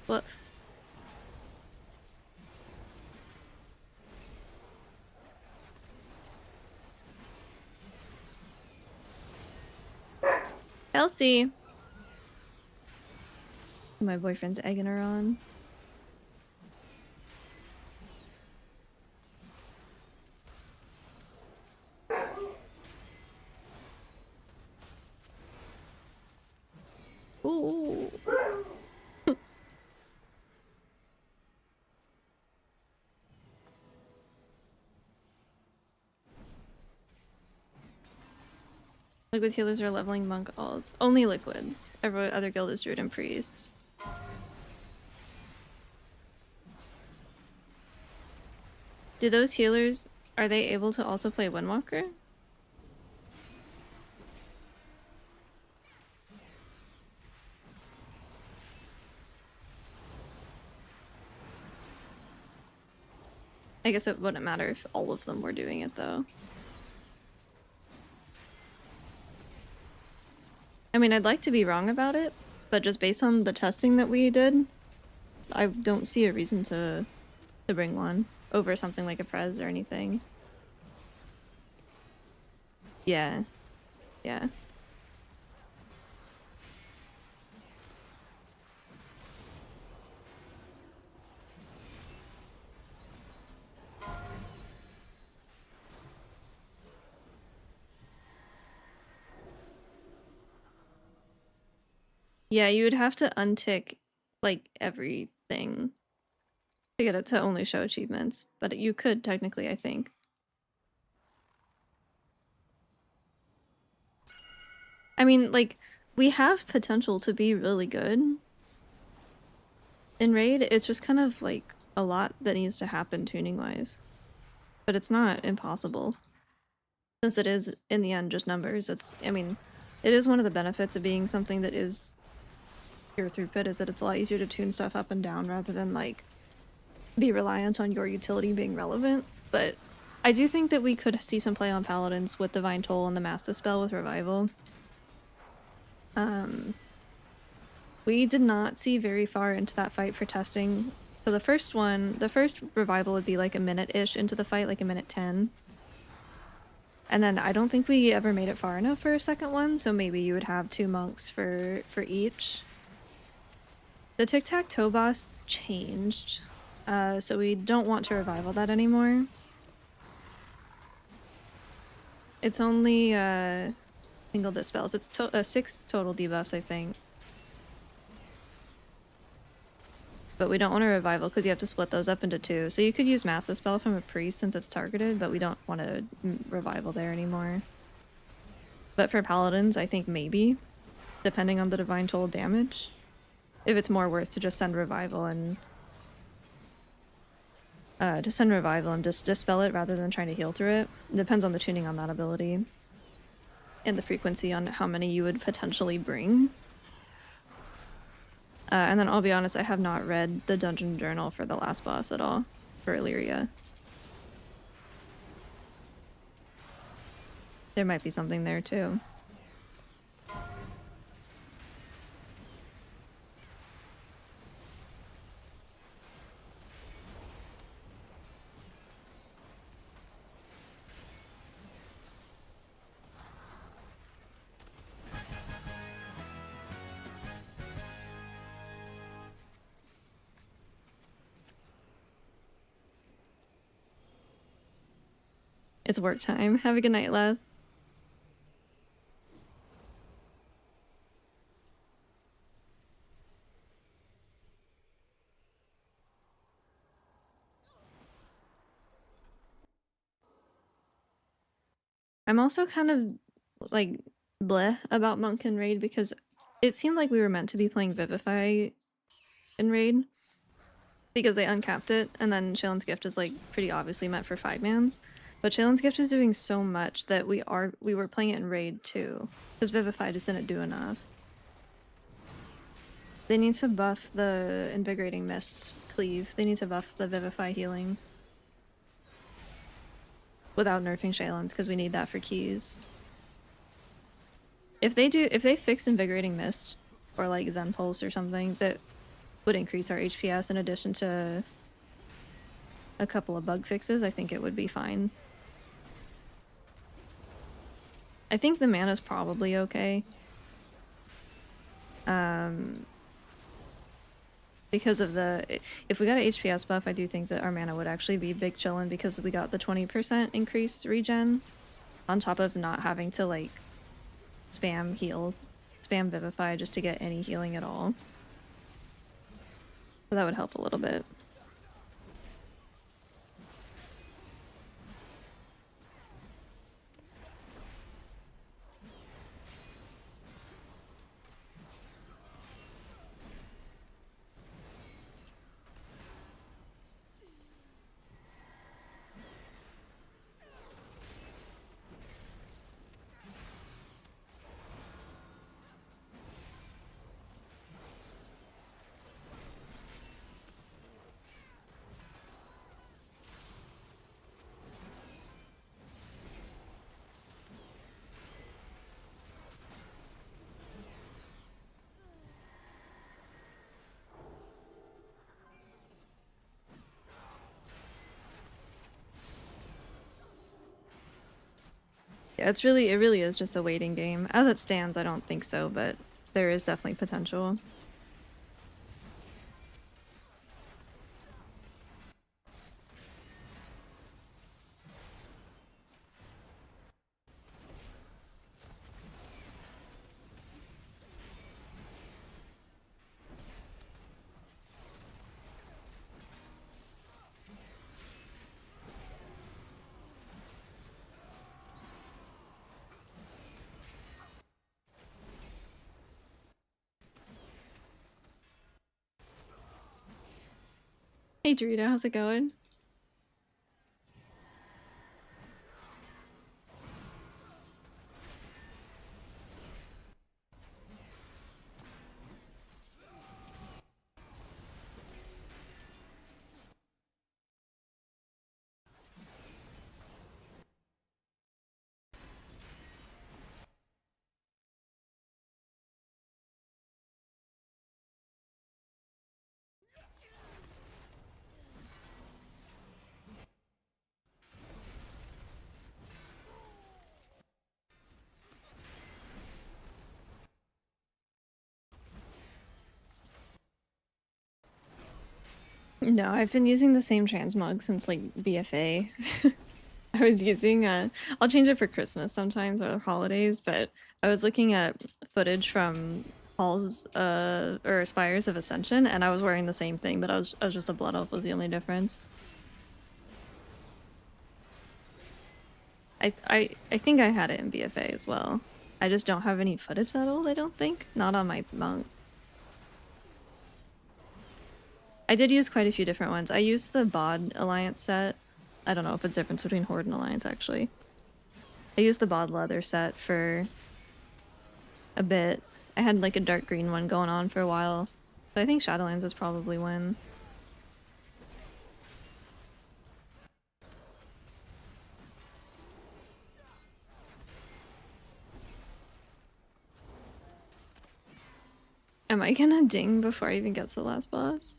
Woof. Elsie! My boyfriend's egging her on. Ooh. Liquid healers are leveling monk alts. Only liquids. Every other guild is druid and priest. Do those healers, are they able to also play Windwalker? I guess it wouldn't matter if all of them were doing it though. I mean, I'd like to be wrong about it, but just based on the testing that we did, I don't see a reason to bring one over something like a Prez or anything. Yeah. Yeah. Yeah, you would have to untick like everything to get it to only show achievements, but you could technically, I think. I mean, like, we have potential to be really good in Raid. It's just kind of like a lot that needs to happen tuning-wise. But it's not impossible. Since it is, in the end, just numbers. I mean, it is one of the benefits of being something that is pure throughput, is that it's a lot easier to tune stuff up and down rather than, like, be reliant on your utility being relevant. But I do think that we could see some play on Paladins with Divine Toll and the Master Spell with Revival. We did not see very far into that fight for testing. So the first Revival would be like a minute-ish into the fight, like a minute 10. And then I don't think we ever made it far enough for a second one, so maybe you would have 2 monks for each. The tic-tac-toe boss changed, so we don't want to revival that anymore. It's only single dispels. It's 6 total debuffs, I think. But we don't want to revival because you have to split those up into 2. So you could use Massive Spell from a priest since it's targeted, but we don't want to revival there anymore. But for paladins, I think maybe, depending on the Divine Toll damage, if it's more worth to just send revival and just dispel it rather than trying to heal through it. Depends on the tuning on that ability and the frequency on how many you would potentially bring. And then I'll be honest, I have not read the dungeon journal for the last boss at all, for Illyria. There might be something there too. It's work time. Have a good night, love. I'm also kind of like bleh about Monk and Raid because it seemed like we were meant to be playing Vivify in Raid because they uncapped it, and then Shailen's Gift is like pretty obviously meant for 5-mans. But Shailen's Gift is doing so much that we were playing it in Raid too, because Vivify just didn't do enough. They need to buff the Invigorating Mist cleave. They need to buff the Vivify healing. Without nerfing Shailen's, because we need that for keys. If they fix Invigorating Mist, or like Zen Pulse or something, that would increase our HPS in addition to a couple of bug fixes, I think it would be fine. I think the mana's probably okay. Because of if we got an HPS buff, I do think that our mana would actually be big chillin' because we got the 20% increased regen on top of not having to like spam Vivify just to get any healing at all. So that would help a little bit. it really is just a waiting game. As it stands, I don't think so, but there is definitely potential. Hey Dorito, how's it going? No, I've been using the same transmog since like BFA. I was using I'll change it for Christmas sometimes or holidays, but I was looking at footage from Halls or Spires of Ascension and I was wearing the same thing, but I was just a blood elf was the only difference. I think I had it in BFA as well. I just don't have any footage that old, I don't think. Not on my monk. I did use quite a few different ones. I used the Bod Alliance set. I don't know if it's different between Horde and Alliance actually. I used the Bod Leather set for a bit. I had like a dark green one going on for a while. So I think Shadowlands is probably when. Am I gonna ding before I even get to the last boss?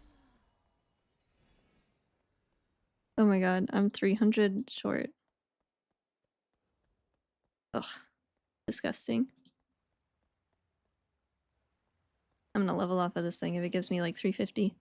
Oh my god, I'm 300 short. Ugh, disgusting. I'm gonna level off of this thing if it gives me like 350.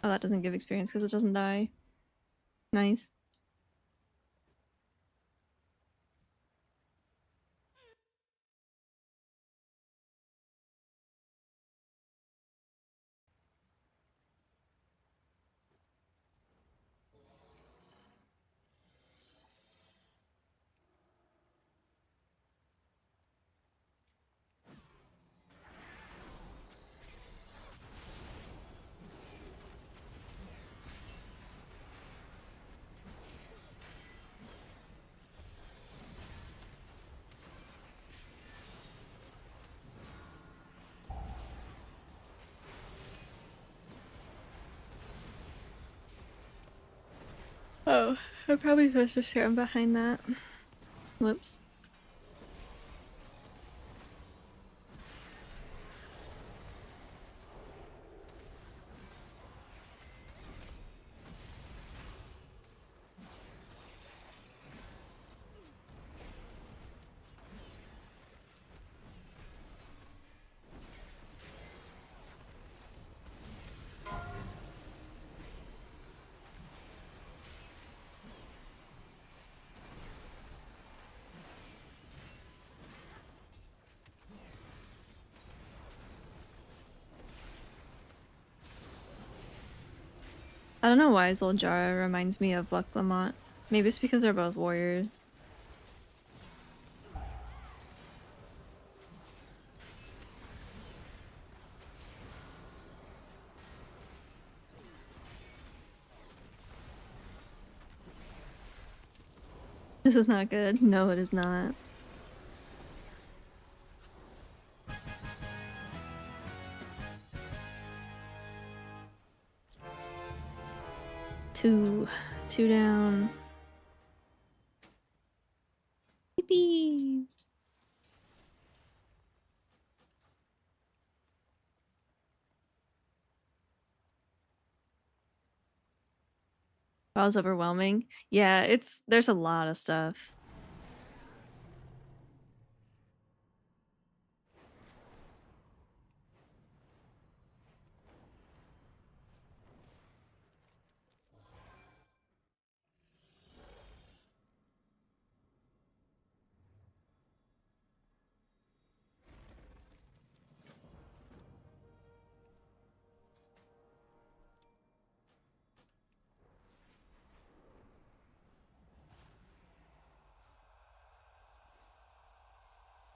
Oh, that doesn't give experience because it doesn't die. Nice. Oh, I'm probably supposed to stand behind that. Whoops. I don't know why Zoljara reminds me of Buck Lamont. Maybe it's because they're both warriors. This is not good. No, it is not. Two down. Yippee! That was overwhelming. Yeah, there's a lot of stuff.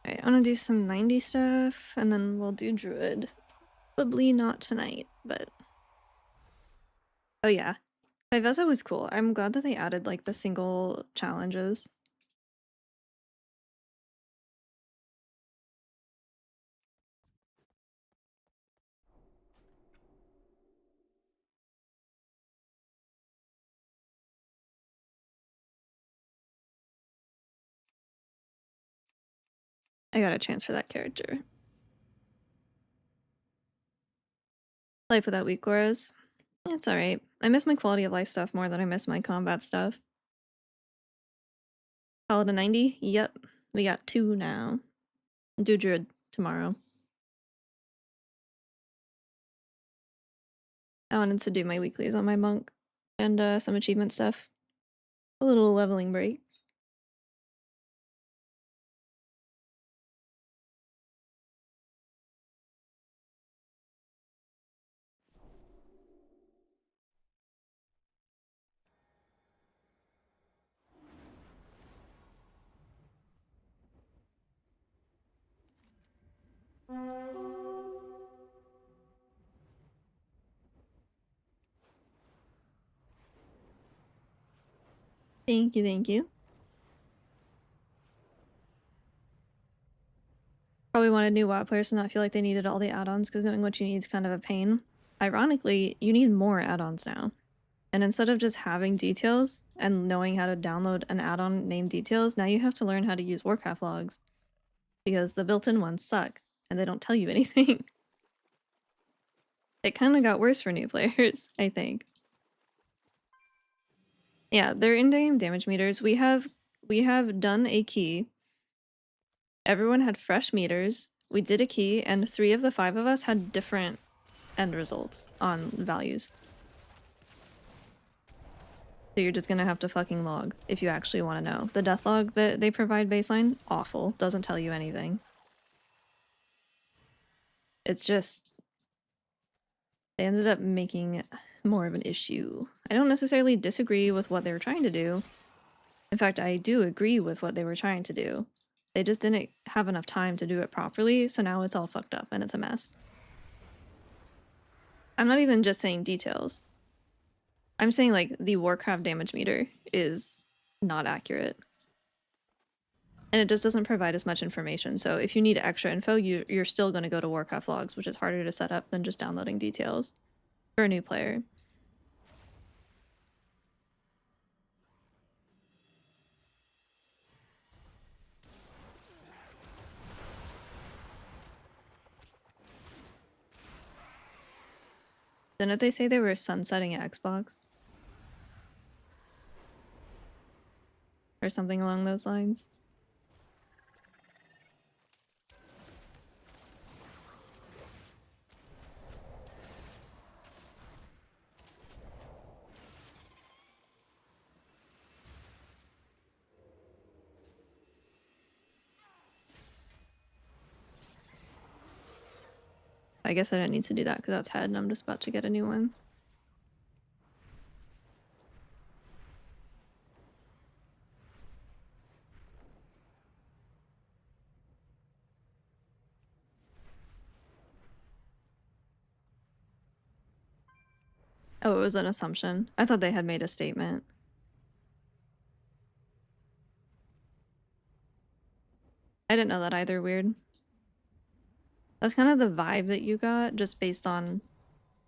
Alright, I want to do some 90 stuff, and then we'll do Druid. Probably not tonight, but... Oh yeah. Viveza was cool. I'm glad that they added, like, the single challenges. I got a chance for that character. Life without weak auras. It's alright. I miss my quality of life stuff more than I miss my combat stuff. Call it a 90? Yep. We got 2 now. Do Druid tomorrow. I wanted to do my weeklies on my monk and some achievement stuff. A little leveling break. Thank you, thank you. Probably wanted new WoW players to not feel like they needed all the add-ons, because knowing what you need is kind of a pain. Ironically, you need more add-ons now. And instead of just having details and knowing how to download an add-on named details, now you have to learn how to use Warcraft logs. Because the built-in ones suck, and they don't tell you anything. It kind of got worse for new players, I think. Yeah, they're in-game damage meters. We have done a key. Everyone had fresh meters. We did a key, and 3 of the 5 of us had different end results on values. So you're just gonna have to fucking log if you actually want to know. The death log that they provide baseline, awful. Doesn't tell you anything. It's just... they ended up making more of an issue. I don't necessarily disagree with what they were trying to do. In fact, I do agree with what they were trying to do. They just didn't have enough time to do it properly, so now it's all fucked up and it's a mess. I'm not even just saying details. I'm saying, like, the Warcraft damage meter is not accurate. And it just doesn't provide as much information, so if you need extra info, you're still going to go to Warcraft logs, which is harder to set up than just downloading details for a new player. Didn't they say they were sunsetting Xbox? Or something along those lines? I guess I didn't need to do that because that's head and I'm just about to get a new one. Oh, it was an assumption. I thought they had made a statement. I didn't know that either, weird. That's kind of the vibe that you got just based on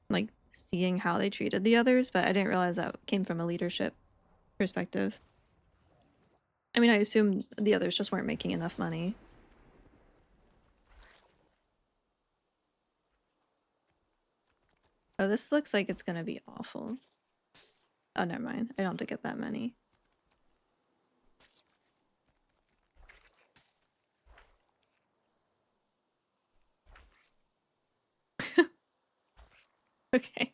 like seeing how they treated the others, but I didn't realize that came from a leadership perspective. I mean, I assume the others just weren't making enough money. Oh, this looks like it's gonna be awful. Oh, never mind. I don't have to get that many. Okay.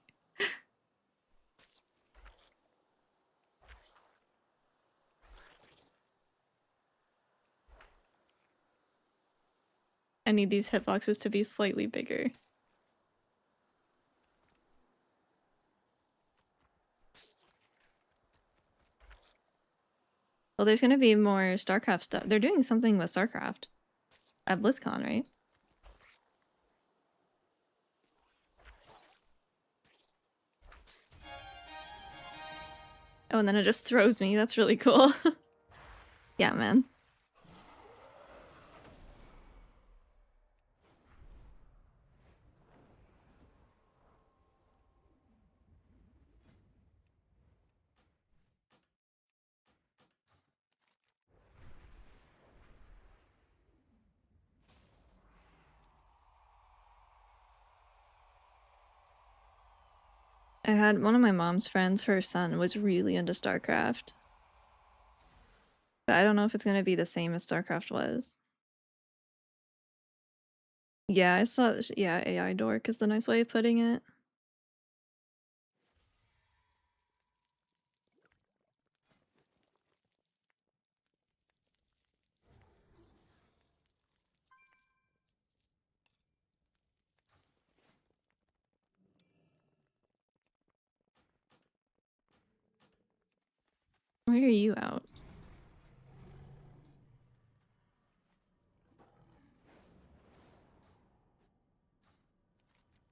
I need these hitboxes to be slightly bigger. Well, there's gonna be more StarCraft stuff. They're doing something with StarCraft at BlizzCon, right? Oh, and then it just throws me. That's really cool. Yeah, man. I had one of my mom's friends, her son was really into StarCraft. But I don't know if it's gonna be the same as StarCraft was. Yeah, I saw, yeah, AI dork is the nice way of putting it. Why are you out?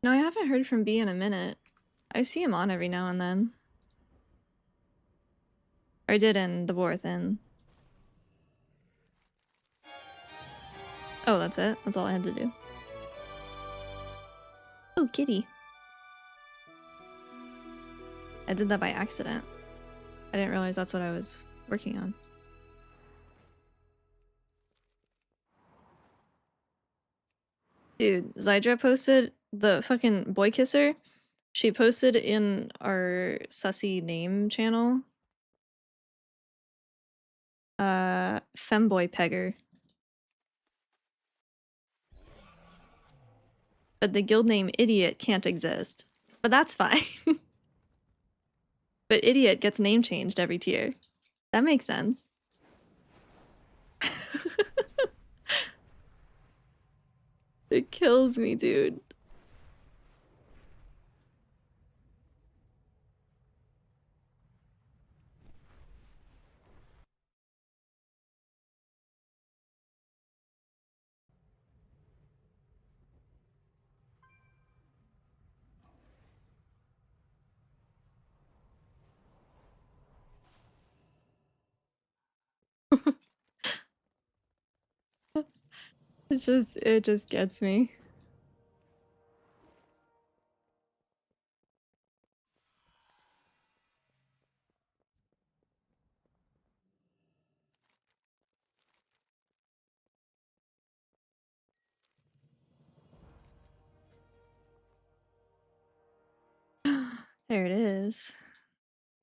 No, I haven't heard from B in a minute. I see him on every now and then. Or I did in the war thing. Oh, that's it? That's all I had to do. Oh, kitty. I did that by accident. I didn't realize that's what I was working on. Dude, Zydra posted the fucking boy kisser. She posted in our sussy name channel. Femboy pegger. But the guild name idiot can't exist. But that's fine. But idiot gets name changed every tier. That makes sense. It kills me, dude. It just gets me. There it is.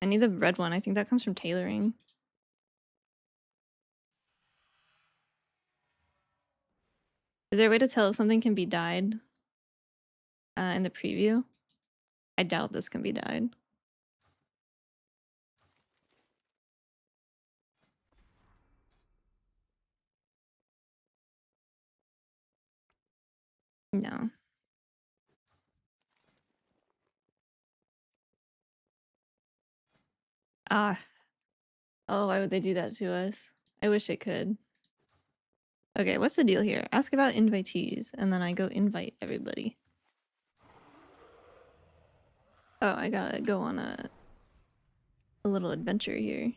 I need the red one. I think that comes from tailoring. Is there a way to tell if something can be dyed in the preview? I doubt this can be dyed. No. Ah. Oh, why would they do that to us? I wish it could. Okay, what's the deal here? Ask about invitees, and then I go invite everybody. Oh, I gotta go on a little adventure here.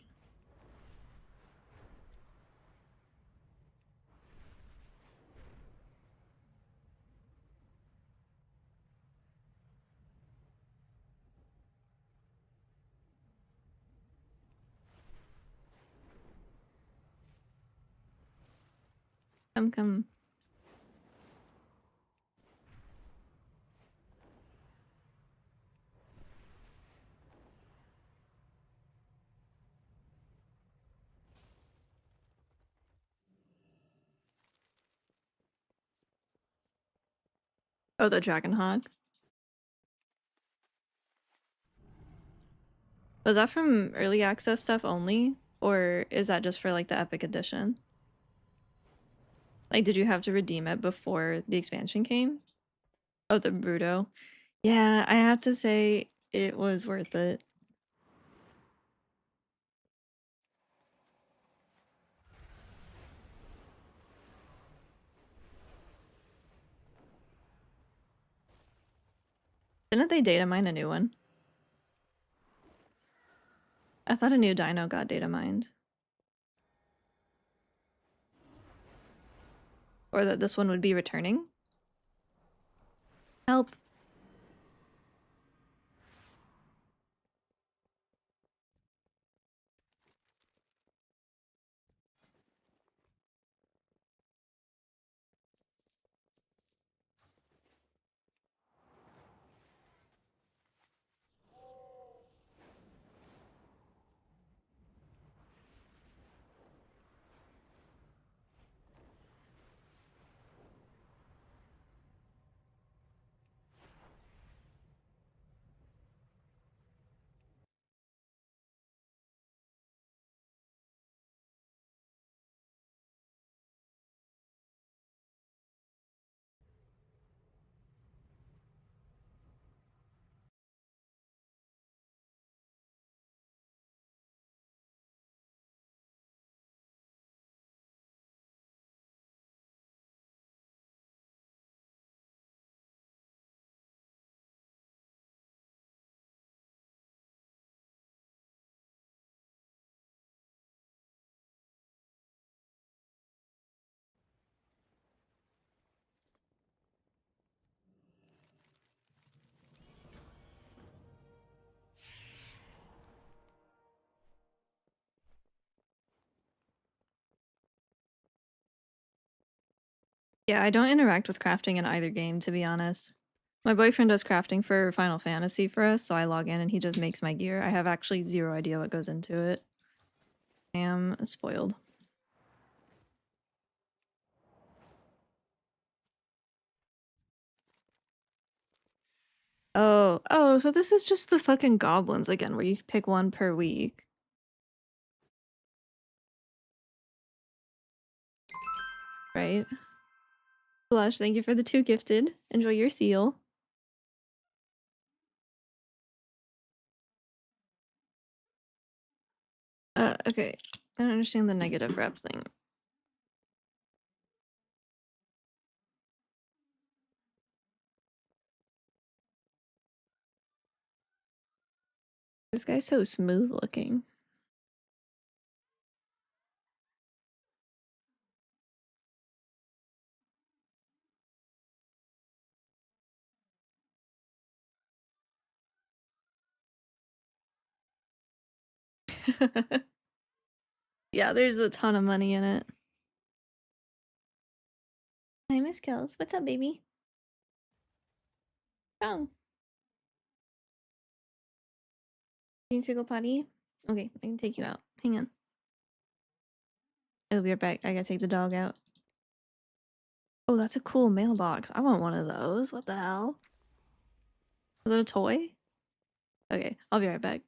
Come, come. Oh, the Dragon Hawk. Was that from early access stuff only? Or is that just for like the Epic Edition? Like, did you have to redeem it before the expansion came? Oh, the Bruto. Yeah, I have to say it was worth it. Didn't they data mine a new one? I thought a new dino got data mined. Or that this one would be returning. Help. Yeah, I don't interact with crafting in either game, to be honest. My boyfriend does crafting for Final Fantasy for us, so I log in and he just makes my gear. I have actually zero idea what goes into it. I am spoiled. Oh, so this is just the fucking goblins again, where you pick one per week. Right? Blush, thank you for the 2 gifted. Enjoy your seal. Okay. I don't understand the negative rep thing. This guy's so smooth looking. Yeah, there's a ton of money in it. Hi, Miss Kells. What's up, baby? Oh, you need to go potty? Okay, I can take you out. Hang on. I'll be right back. I gotta take the dog out. Oh, that's a cool mailbox. I want one of those. What the hell? Is it a toy? Okay, I'll be right back.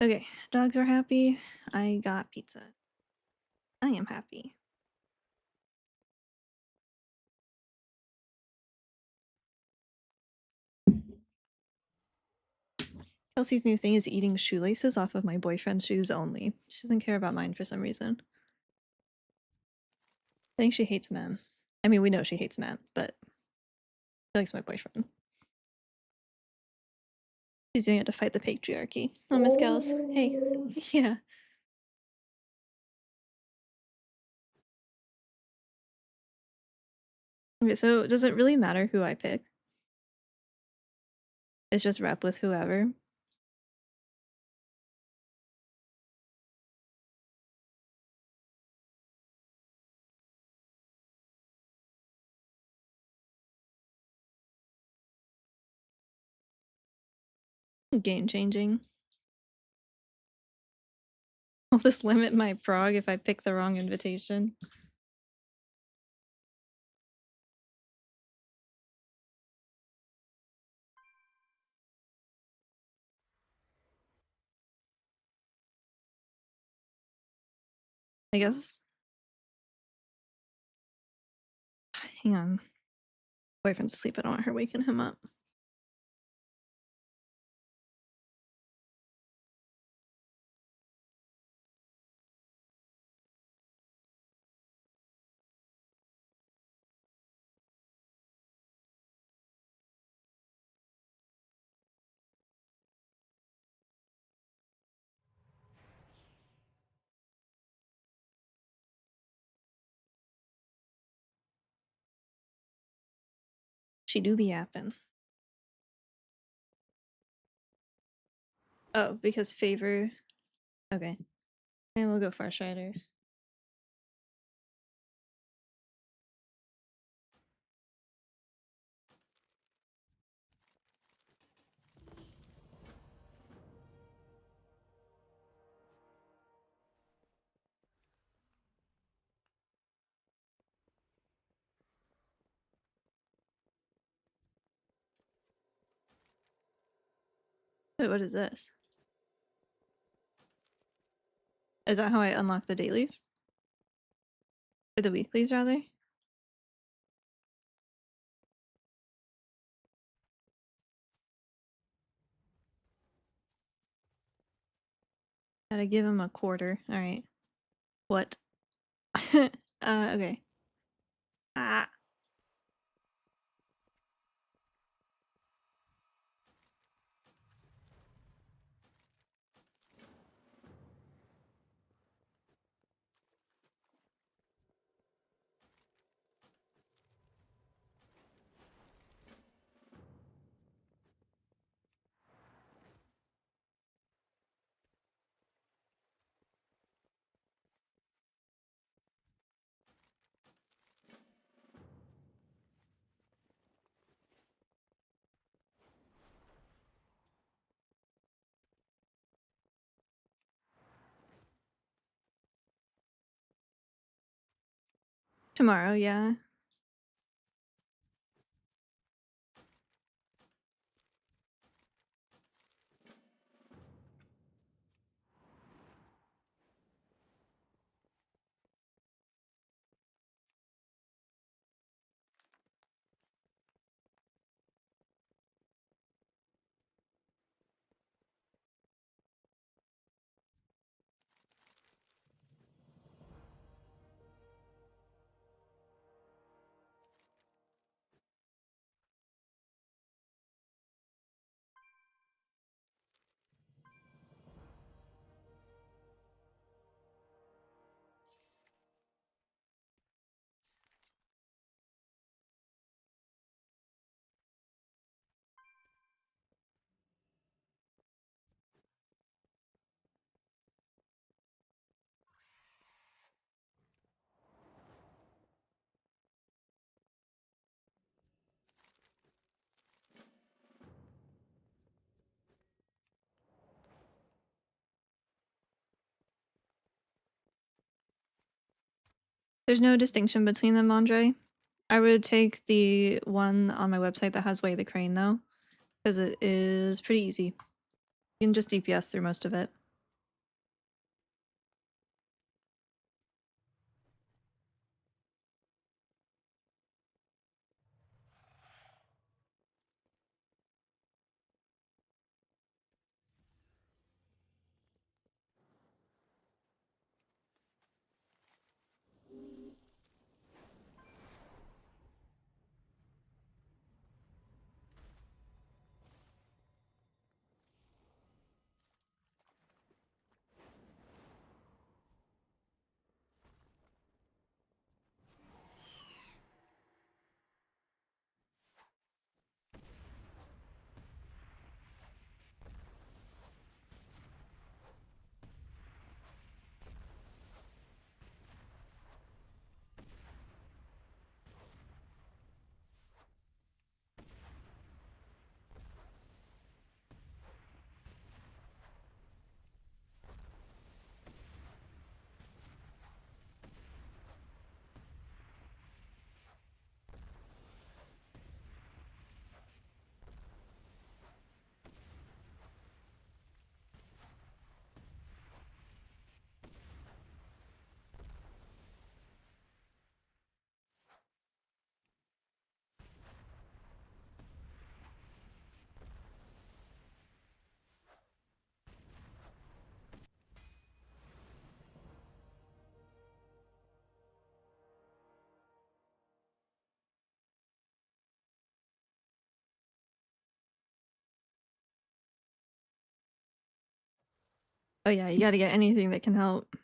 Okay, dogs are happy. I got pizza. I am happy. Kelsey's new thing is eating shoelaces off of my boyfriend's shoes only. She doesn't care about mine for some reason. I think she hates men. I mean, we know she hates men, but she likes my boyfriend. She's doing it to fight the patriarchy. Oh, Miss Gals. Hey. Yeah. Okay, so does it really matter who I pick? It's just rep with whoever. Game changing. Will this limit my prog if I pick the wrong invitation? I guess. Hang on. Boyfriend's asleep. I don't want her waking him up. She do be yapping. Oh, because favor. Okay. And we'll go Farsighter. Wait, what is this? Is that how I unlock the dailies? Or the weeklies, rather? Gotta give him a quarter. Alright. What? Okay. Ah. Tomorrow, yeah. There's no distinction between them, Andre. I would take the one on my website that has Way the Crane, though, because it is pretty easy. You can just DPS through most of it. Oh yeah, you gotta get anything that can help.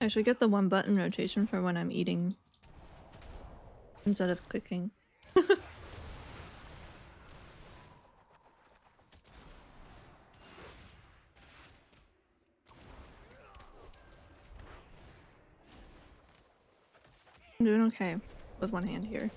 I should get the one button rotation for when I'm eating instead of clicking. I'm doing okay with one hand here.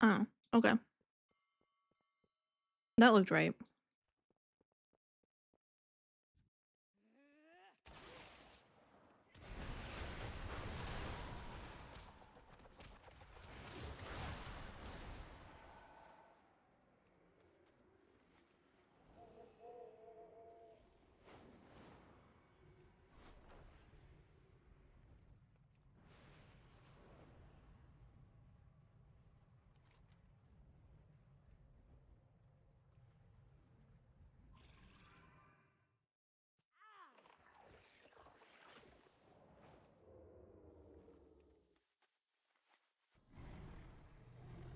Oh, okay. That looked right.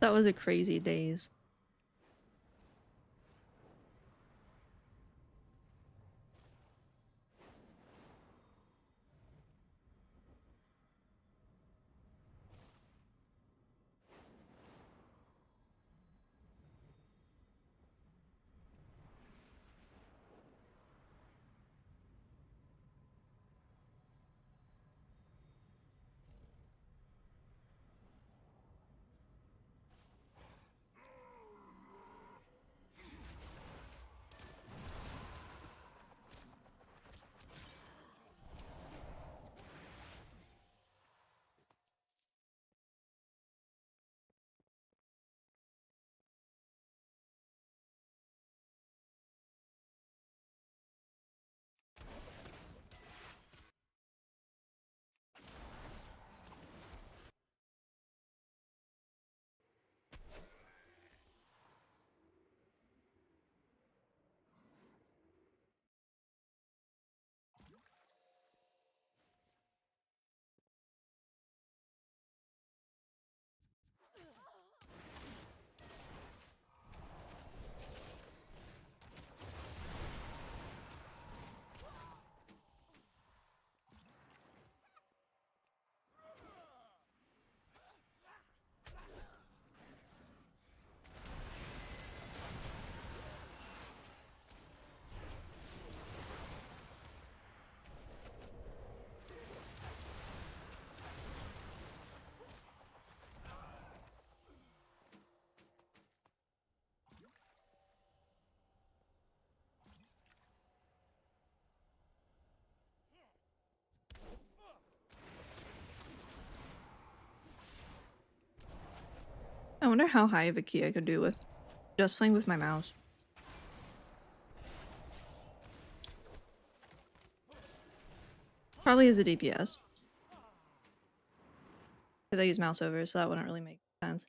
That was a crazy daze. I wonder how high of a key I could do with just playing with my mouse. Probably as a DPS. Because I use mouse over, so that wouldn't really make sense.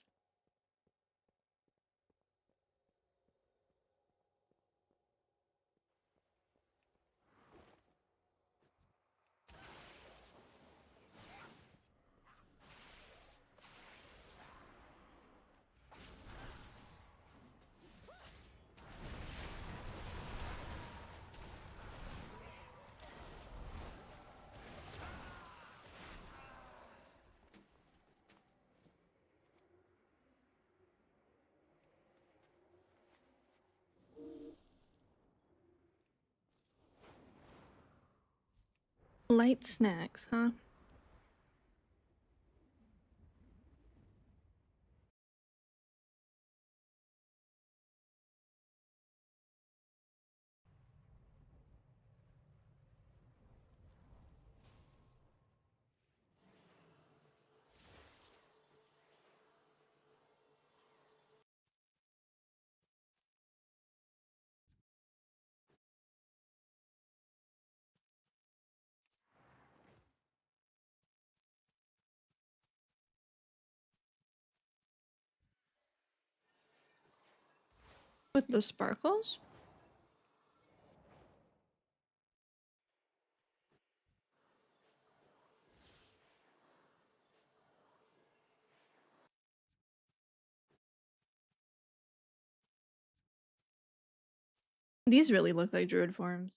Light snacks, huh? With the sparkles? These really look like druid forms.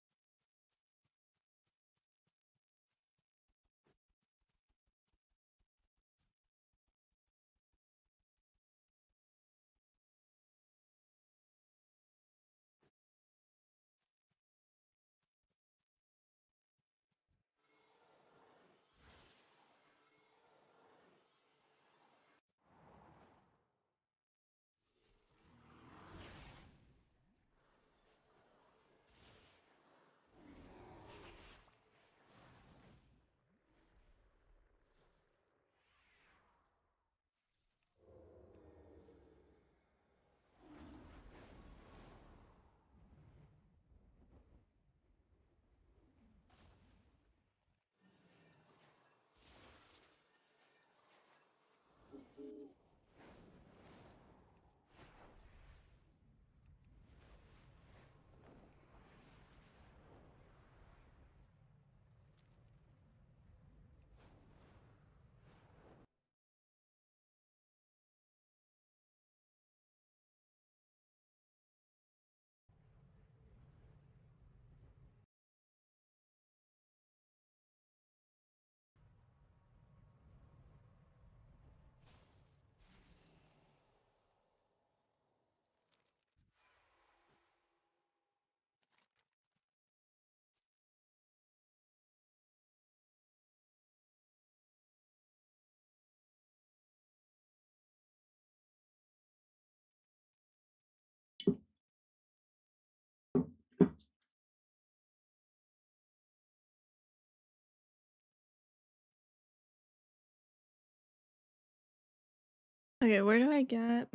Okay, where do I get...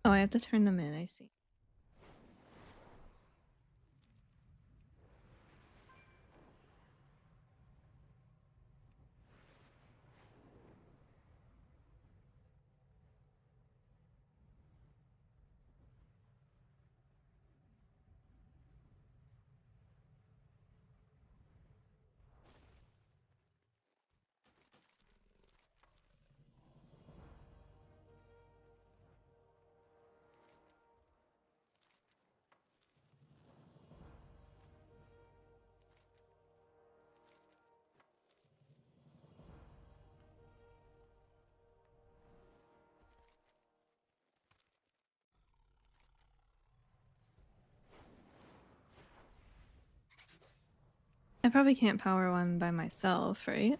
Oh, I have to turn them in, I see. I probably can't power one by myself, right?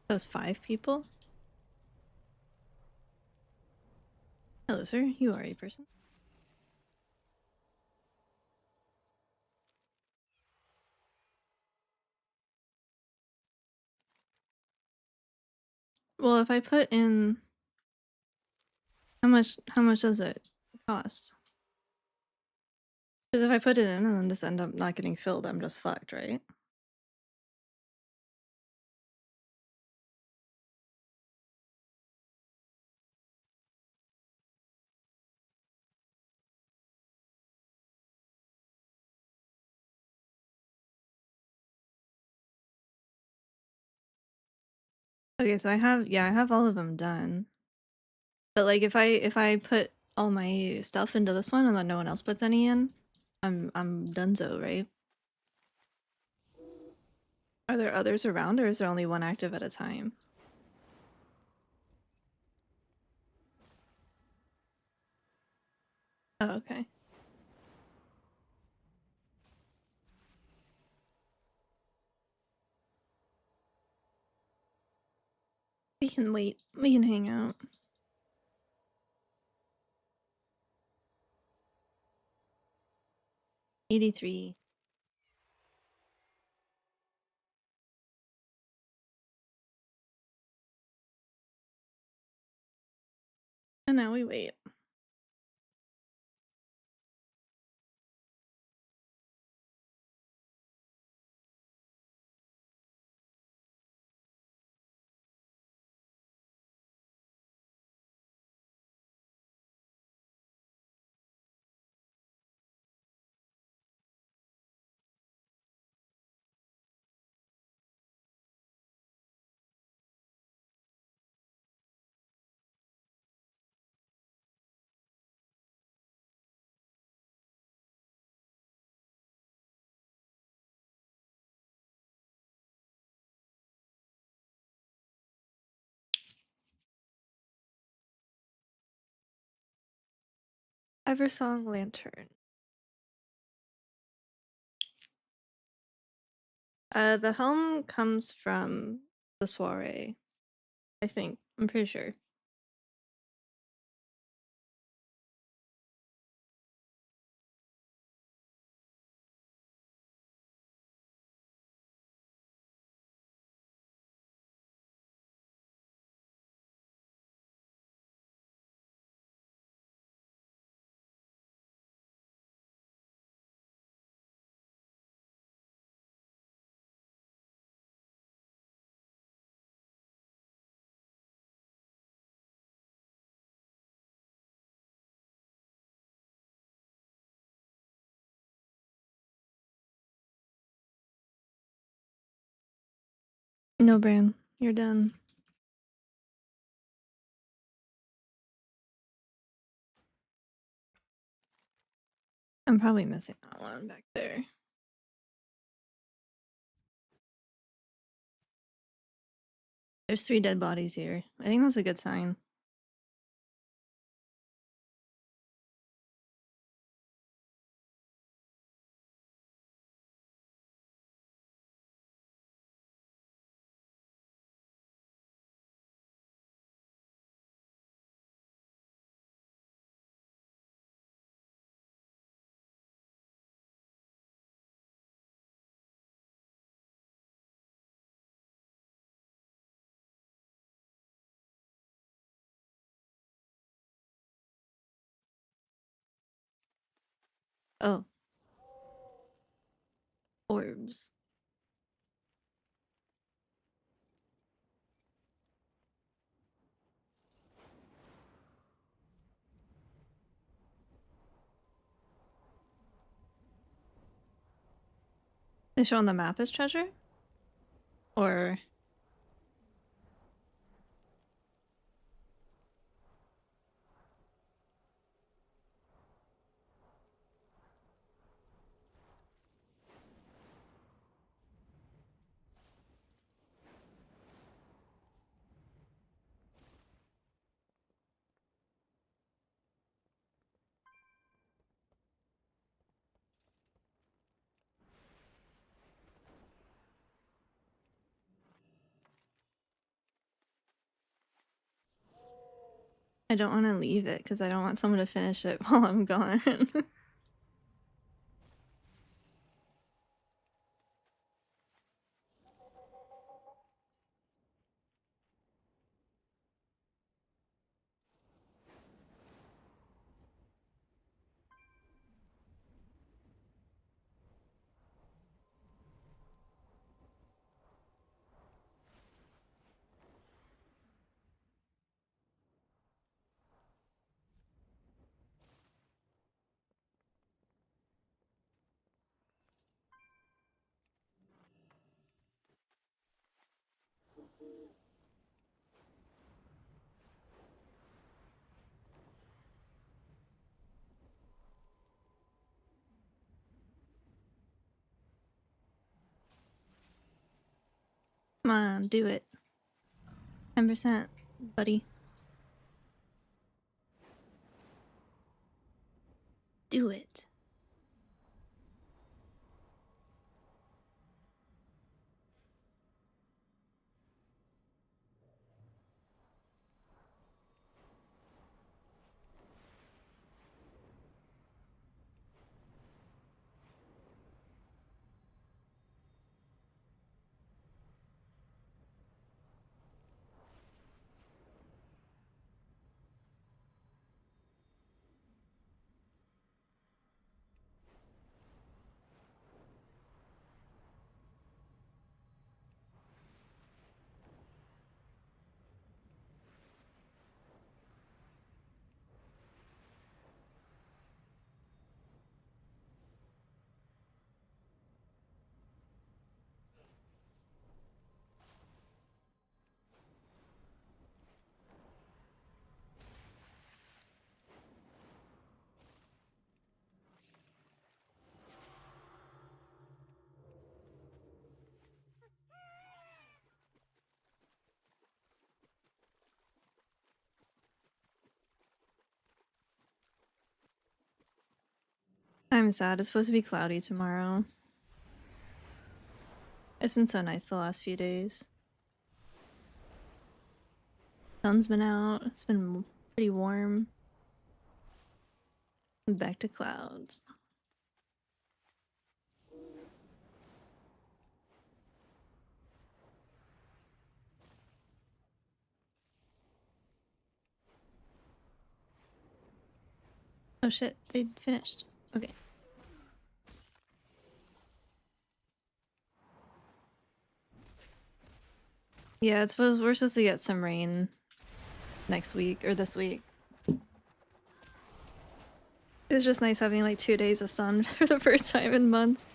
Those 5 people? Hello, sir. You are a person. Well, if I put in... How much does it cost? Because if I put it in and then this end up not getting filled, I'm just fucked, right? Okay, so I have all of them done. But like if I put all my stuff into this one and then no one else puts any in, I'm donezo, right? Are there others around or is there only one active at a time? Oh, okay. We can wait. We can hang out. $83. And now we wait. Eversong Lantern. The helm comes from the soiree, I think. I'm pretty sure. No, Bran. You're done. I'm probably missing that one back there. There's 3 dead bodies here. I think that's a good sign. Oh. Orbs. They show on the map as treasure? Or... I don't want to leave it because I don't want someone to finish it while I'm gone. Come on, do it. 10%, buddy. Do it. I'm sad. It's supposed to be cloudy tomorrow. It's been so nice the last few days. Sun's been out. It's been pretty warm. Back to clouds. Oh shit, they finished. Okay. Yeah, we're supposed to get some rain next week or this week. It's just nice having like 2 days of sun for the first time in months.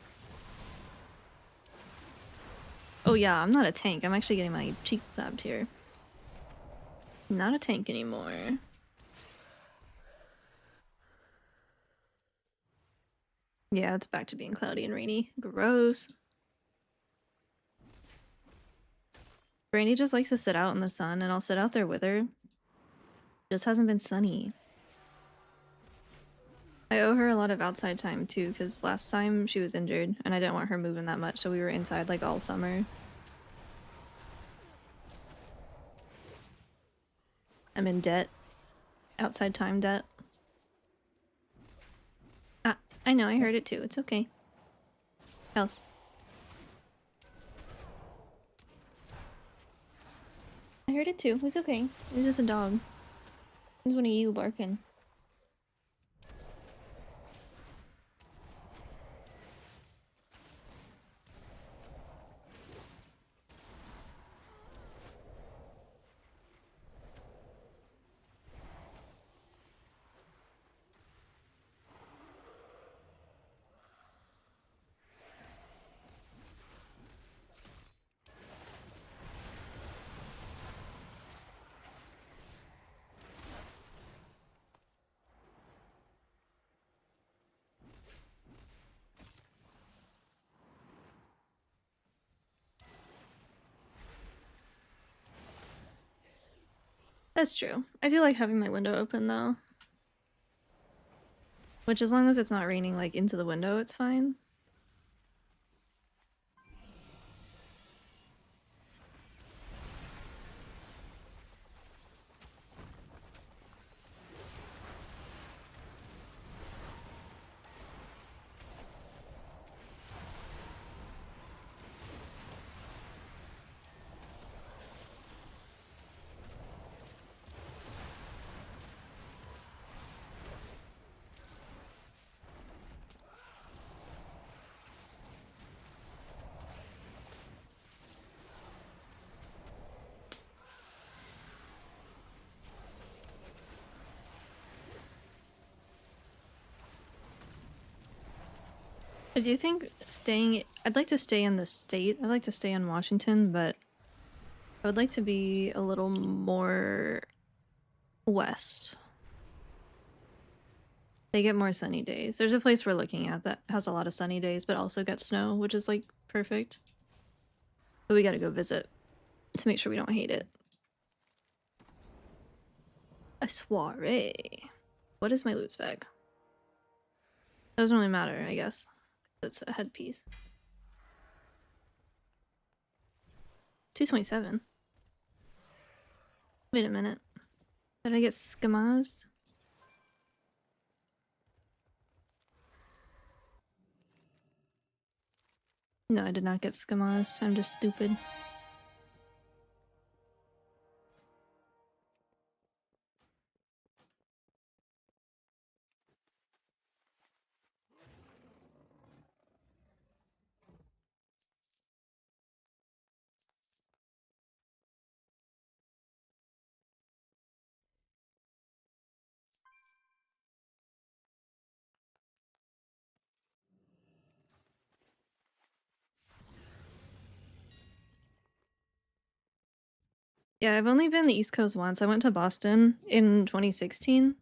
Oh yeah, I'm not a tank. I'm actually getting my cheeks stabbed here. Not a tank anymore. Yeah, it's back to being cloudy and rainy. Gross. Brandy just likes to sit out in the sun, and I'll sit out there with her. It just hasn't been sunny. I owe her a lot of outside time too, because last time she was injured, and I didn't want her moving that much, so we were inside like all summer. I'm in debt. Outside time debt. Ah, I know, I heard it too. It's okay. Else. I heard it too. It's okay. It's just a dog. It's one of you barking. That's true. I do like having my window open though. Which, as long as it's not raining like into the window, it's fine. I do think I'd like to stay in the state. I'd like to stay in Washington, but I would like to be a little more west. They get more sunny days. There's a place we're looking at that has a lot of sunny days, but also gets snow, which is like perfect. But we gotta go visit to make sure we don't hate it. A soiree. What is my loot spec? Doesn't really matter, I guess. It's a headpiece. 227. Wait a minute. Did I get scamazed? No, I did not get scamazed. I'm just stupid. Yeah, I've only been the East Coast once. I went to Boston in 2016.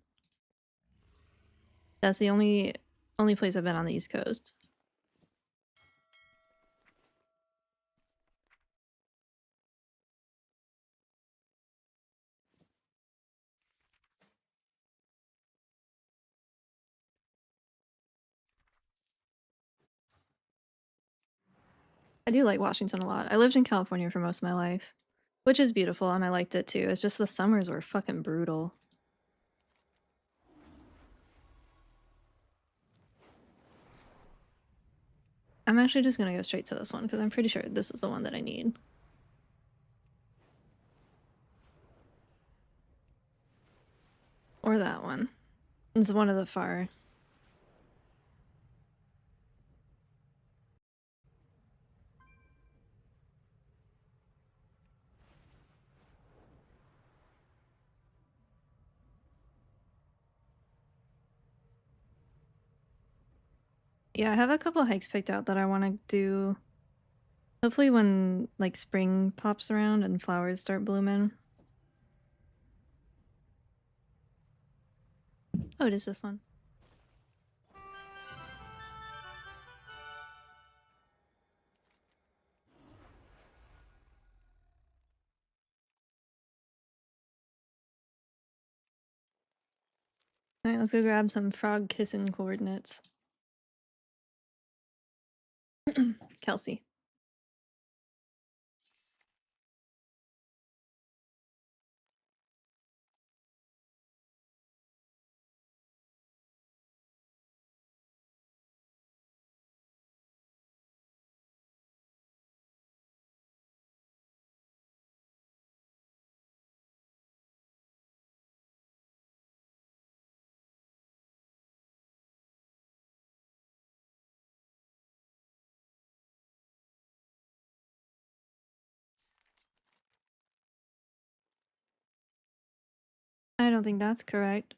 That's the only place I've been on the East Coast. I do like Washington a lot. I lived in California for most of my life, which is beautiful, and I liked it too. It's just the summers were fucking brutal. I'm actually just gonna go straight to this one because I'm pretty sure this is the one that I need. Or that one. It's one of the far. Yeah, I have a couple hikes picked out that I want to do. Hopefully when like spring pops around and flowers start blooming. Oh, it is this one. Alright, let's go grab some frog kissing coordinates. Kelsey. I don't think that's correct.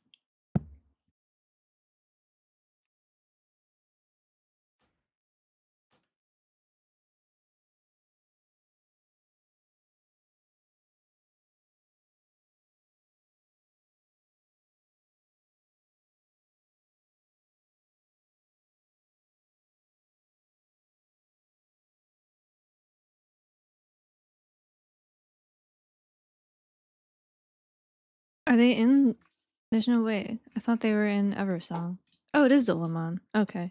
Are they in? There's no way. I thought they were in Eversong. Oh, it is Dolamon. Okay.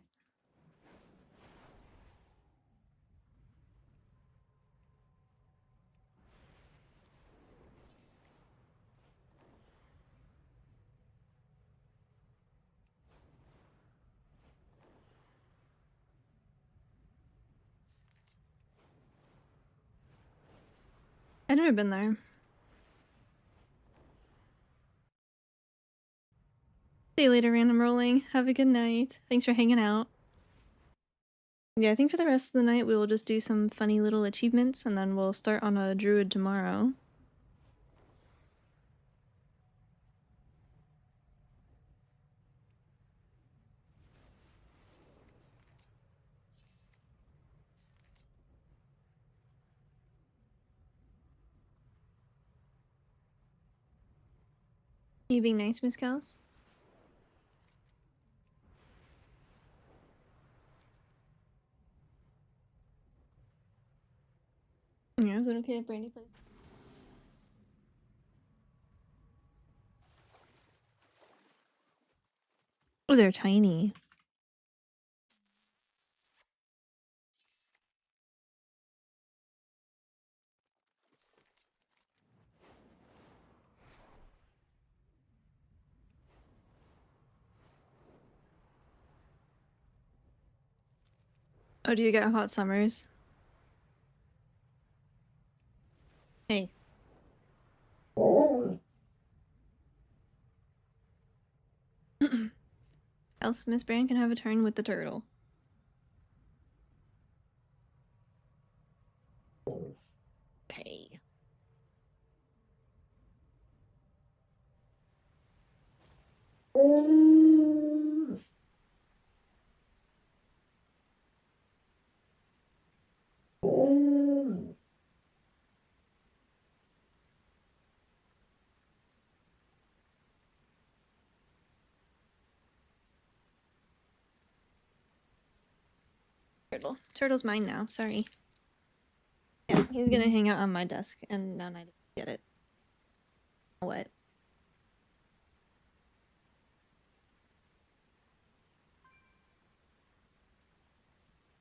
I've never been there. See you later, random rolling. Have a good night. Thanks for hanging out. Yeah, I think for the rest of the night we will just do some funny little achievements and then we'll start on a druid tomorrow. You being nice, Miss Kels? Yeah, is it okay if Brandy plays? Oh, they're tiny. Oh, do you get hot summers? Hey. Else Miss Brand can have a turn with the turtle. Okay. Turtle. Turtle's mine now. Sorry. Yeah, he's gonna hang out on my desk, and now I get it. What?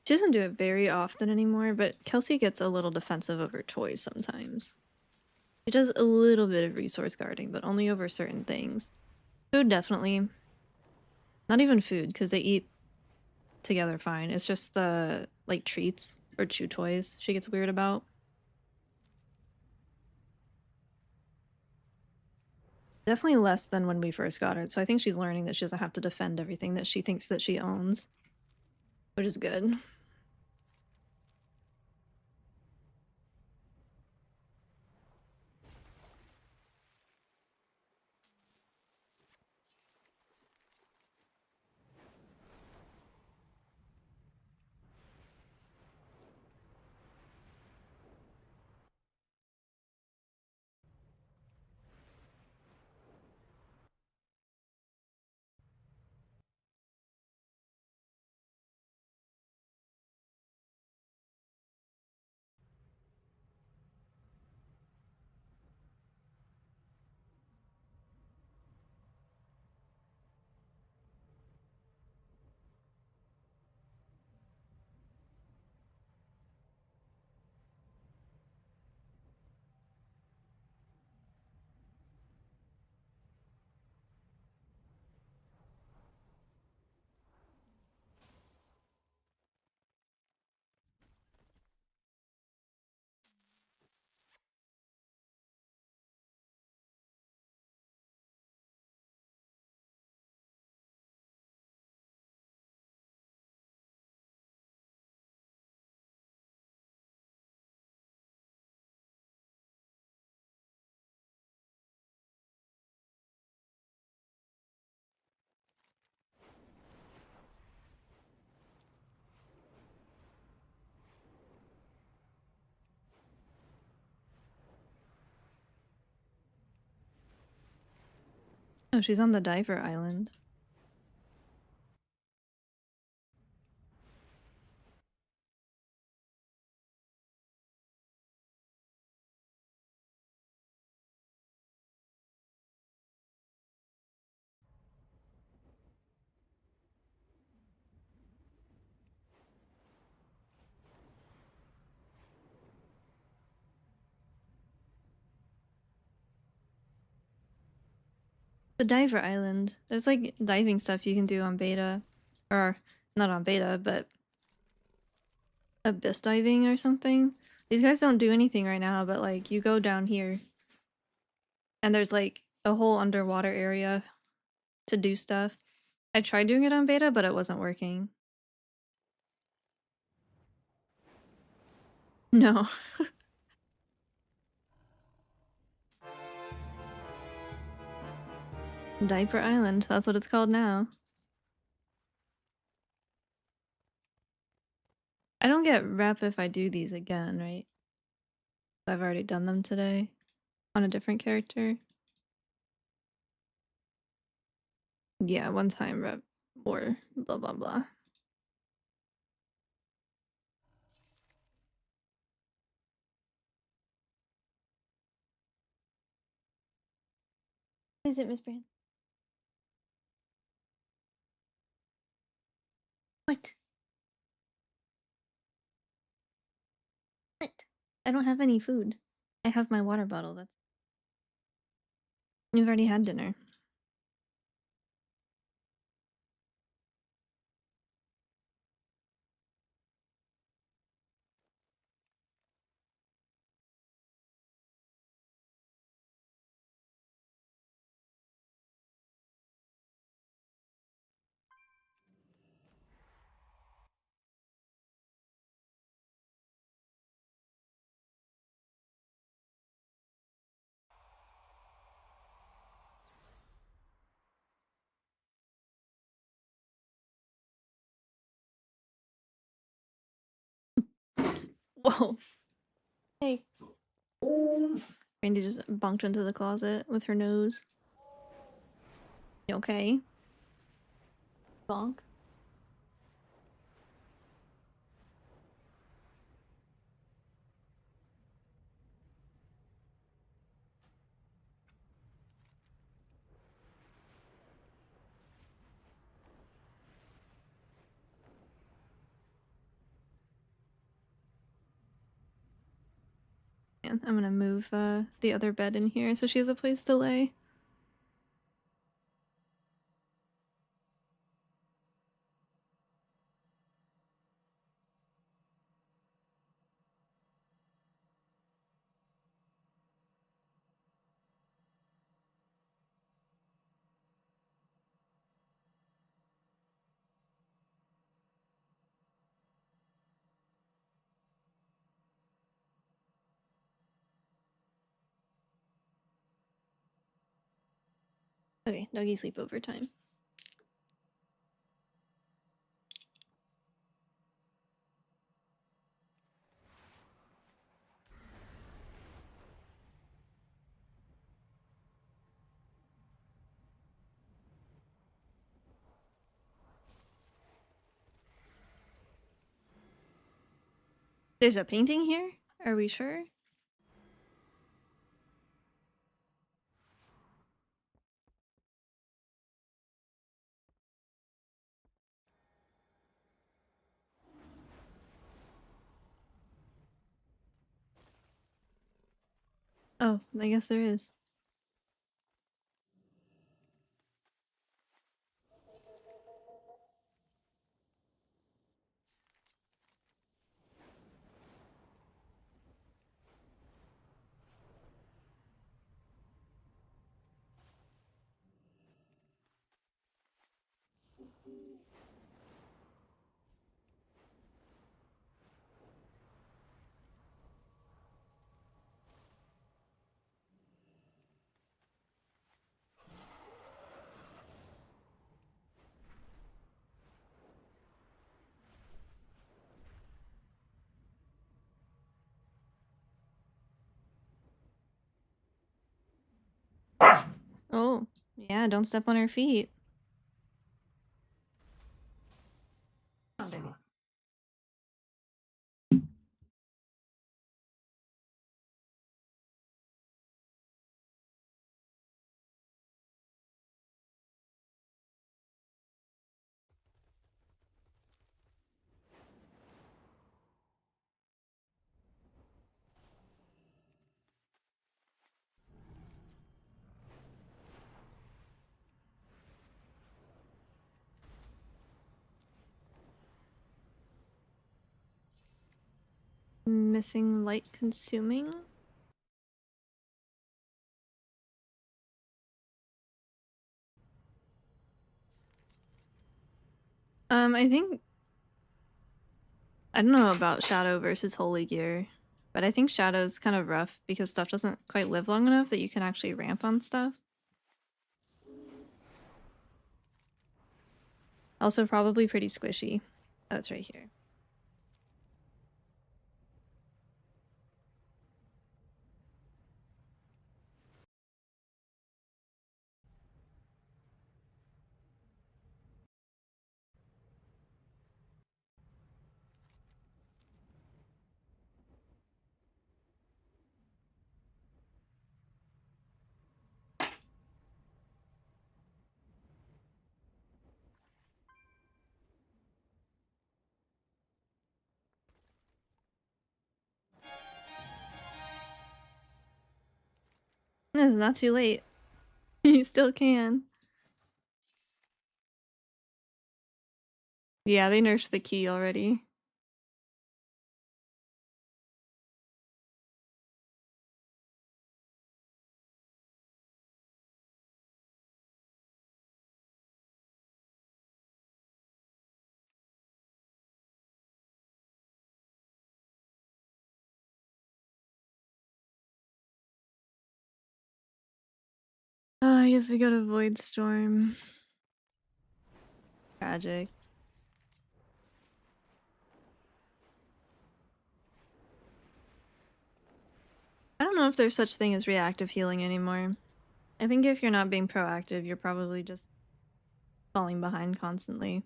She doesn't do it very often anymore, but Kelsey gets a little defensive of her toys sometimes. She does a little bit of resource guarding, but only over certain things. Food, definitely. Not even food, because they eat together fine. It's just the, like, treats or chew toys she gets weird about. Definitely less than when we first got her, so I think she's learning that she doesn't have to defend everything that she thinks that she owns, which is good. Oh, she's on the diver island. The diver island. There's like diving stuff you can do on beta. Or not on beta, but abyss diving or something. These guys don't do anything right now, but like you go down here and there's like a whole underwater area to do stuff. I tried doing it on beta, but it wasn't working. No. Diaper Island, that's what it's called now. I don't get rep if I do these again, right? I've already done them today on a different character. Yeah, one time rep or blah blah blah. What is it, Miss Brand? What? What? I don't have any food. I have my water bottle, that's... You've already had dinner. Whoa. Hey. Randy just bunked into the closet with her nose. You okay? Bonk. And I'm gonna move the other bed in here so she has a place to lay. Okay, doggy sleepover time. There's a painting here? Are we sure? Oh, I guess there is. Oh, yeah, don't step on her feet. Oh, baby. Missing light consuming? I think I don't know about Shadow versus Holy Gear, but I think Shadow's kind of rough because stuff doesn't quite live long enough that you can actually ramp on stuff. Also probably pretty squishy. Oh, it's right here. It's not too late. You still can. Yeah, they nerfed the key already. Oh, I guess we go to Void Storm. Tragic. I don't know if there's such thing as reactive healing anymore. I think if you're not being proactive, you're probably just falling behind constantly.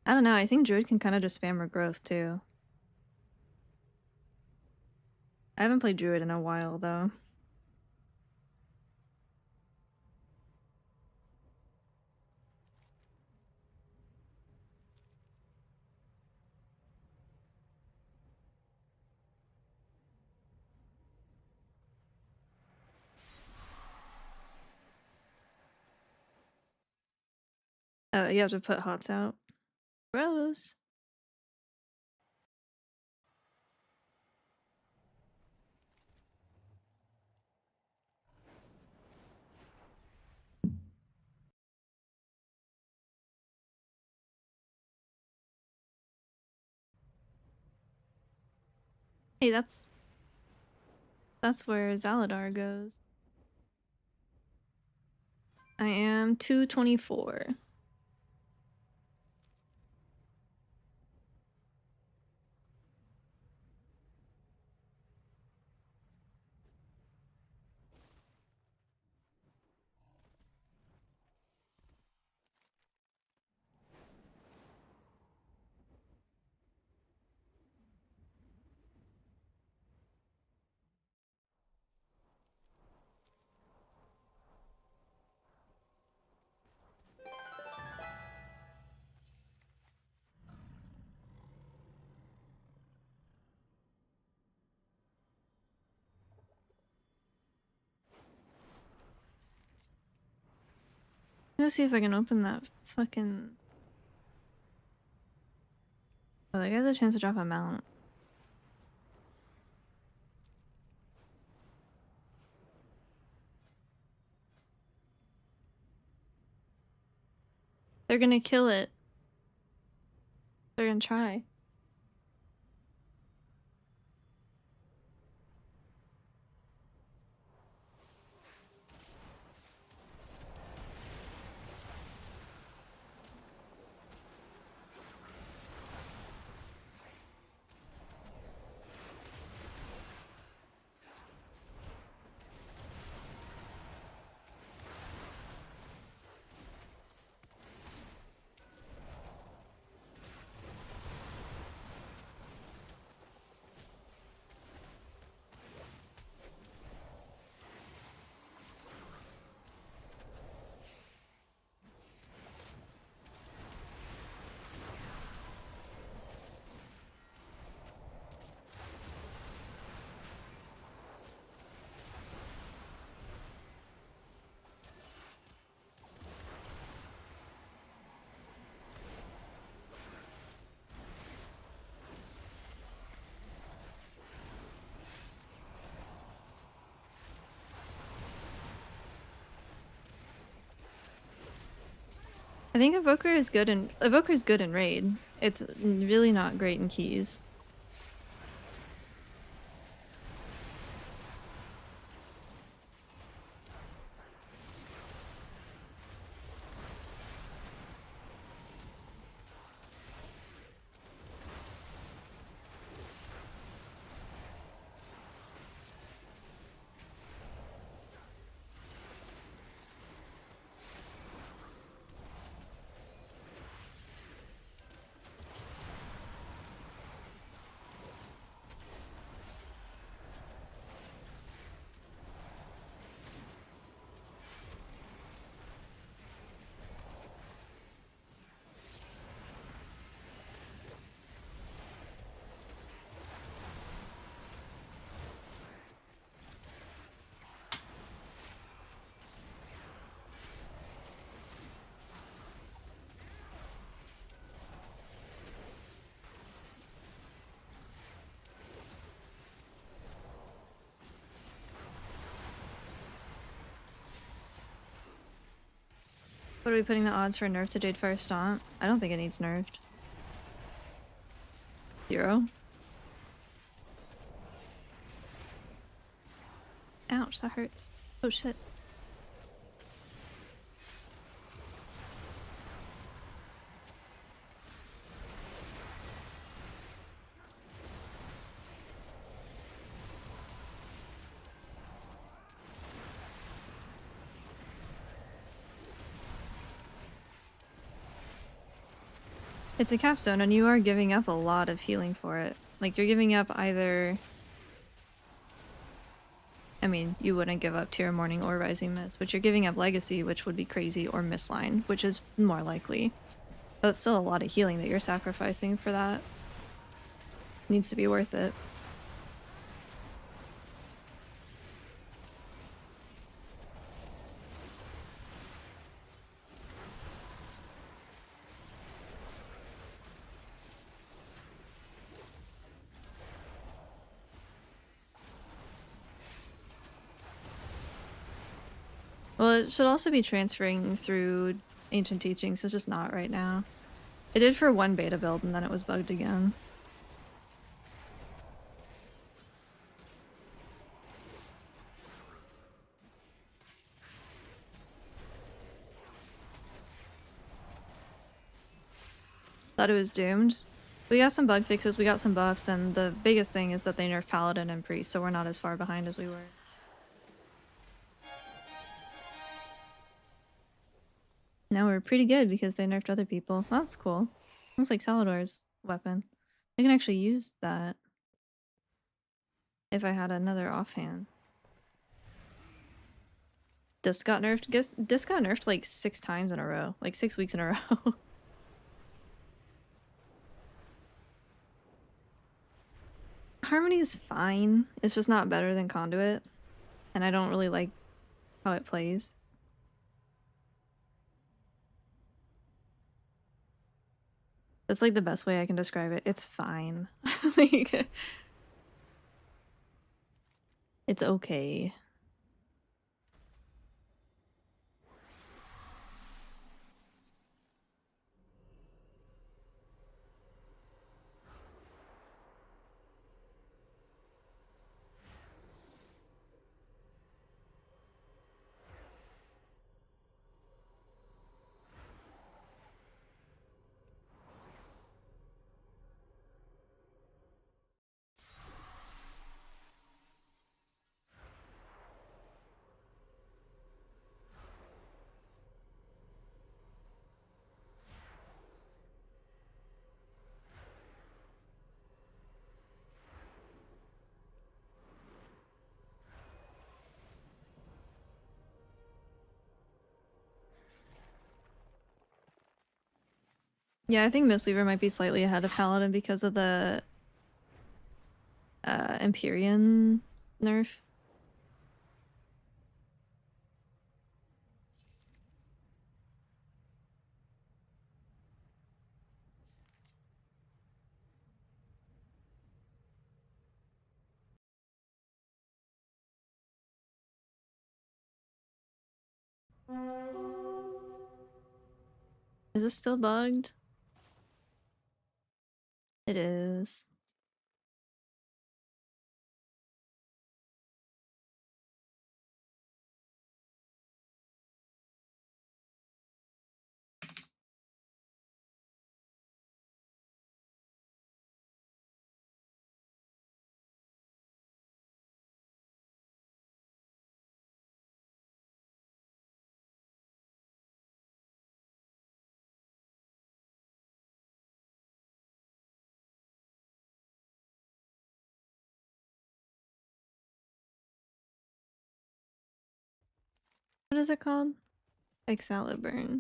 I don't know, I think Druid can kind of just spam her growth too. I haven't played Druid in a while though. Oh, you have to put hots out. Gross. Hey, that's where Zaladar goes. I am 224. Let's see if I can open that fucking... Oh, that guy has a chance to drop a mount. They're gonna kill it. They're gonna try. I think Evoker's good in raid. It's really not great in keys. What are we putting the odds for nerf to Jade Fire Stomp? I don't think it needs nerfed. 0. Ouch, that hurts. Oh shit. It's a capstone and you are giving up a lot of healing for it. Like, you're giving up either... I mean, you wouldn't give up Tier Morning or Rising Mist, but you're giving up Legacy, which would be crazy, or Mistline, which is more likely. But it's still a lot of healing that you're sacrificing for that. Needs to be worth it. Well, it should also be transferring through ancient teachings. It's just not right now. It did for one beta build and then it was bugged again. Thought it was doomed. We got some bug fixes, we got some buffs, and the biggest thing is that they nerfed Paladin and Priest, so we're not as far behind as we were. Now we're pretty good because they nerfed other people. Well, that's cool. Looks like Salador's weapon. I can actually use that if I had another offhand. Disc got nerfed. Disc got nerfed like 6 times in a row. Like 6 weeks in a row. Harmony is fine. It's just not better than Conduit. And I don't really like how it plays. That's like the best way I can describe it. It's fine. Like, it's okay. Yeah, I think Mistweaver might be slightly ahead of Paladin because of the Empyrean nerf. Is this still bugged? It is. What is it called? Excalibur.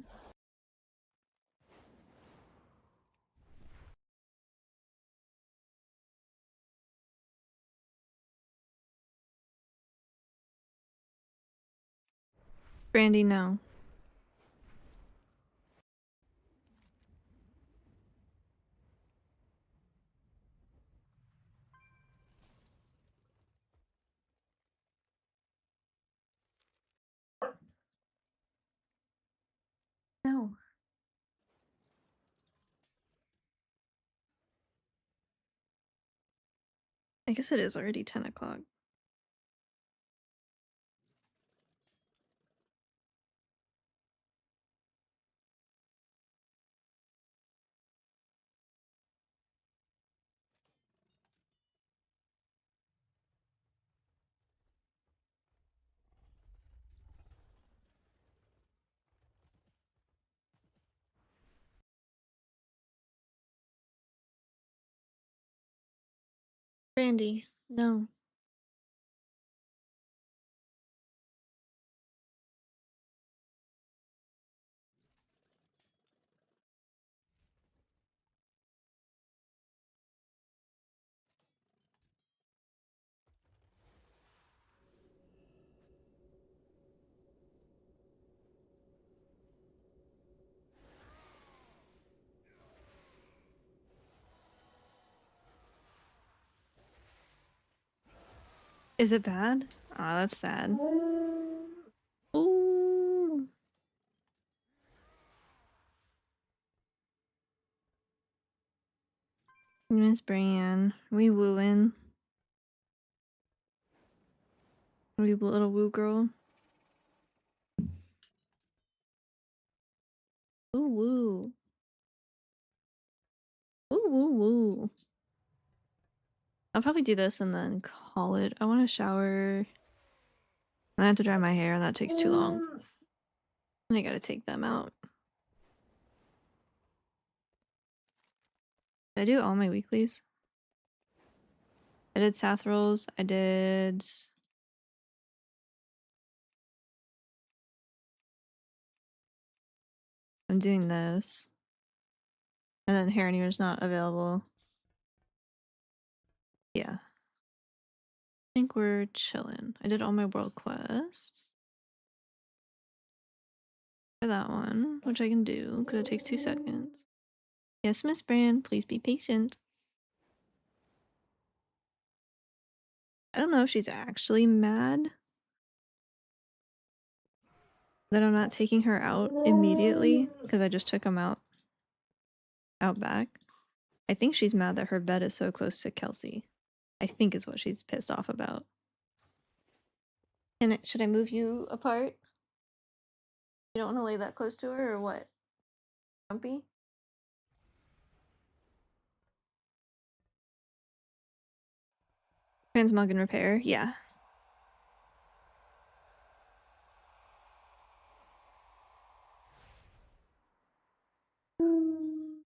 Brandy, no. No. I guess it is already 10 o'clock. Brandy, no. Is it bad? Aw, that's sad. Ooh. Miss Brienne. We wooing. We little woo girl. Woo woo. Woo woo woo. I'll probably do this and then call it. I want to shower. I have to dry my hair and that takes too long. I gotta take them out. Did I do all my weeklies? I did South rolls. I did... I'm doing this. And then Harrenier's not available. Yeah. I think we're chilling. I did all my world quests. For that one, which I can do because it takes 2 seconds. Yes, Miss Brand, please be patient. I don't know if she's actually mad that I'm not taking her out immediately because I just took him out back. I think she's mad that her bed is so close to Kelsey. I think is what she's pissed off about. And should I move you apart? You don't want to lay that close to her or what? Grumpy? Transmog and repair, yeah. Ooh.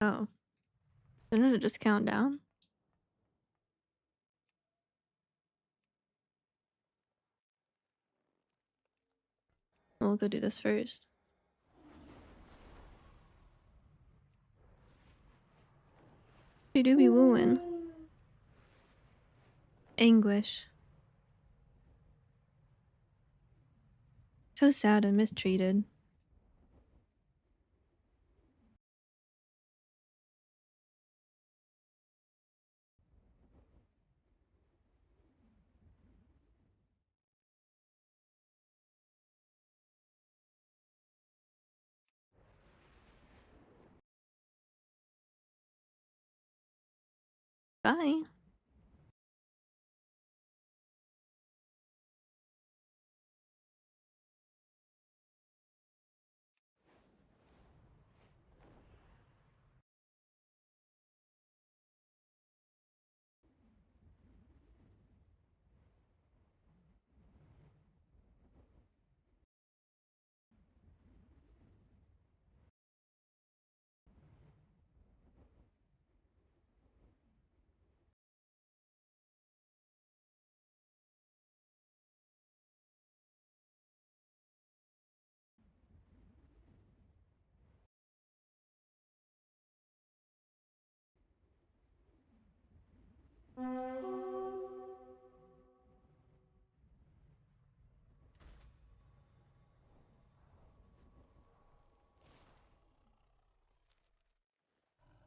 Oh. Didn't it just count down? We'll go do this first. We do be wooing. Anguish. So sad and mistreated. Bye.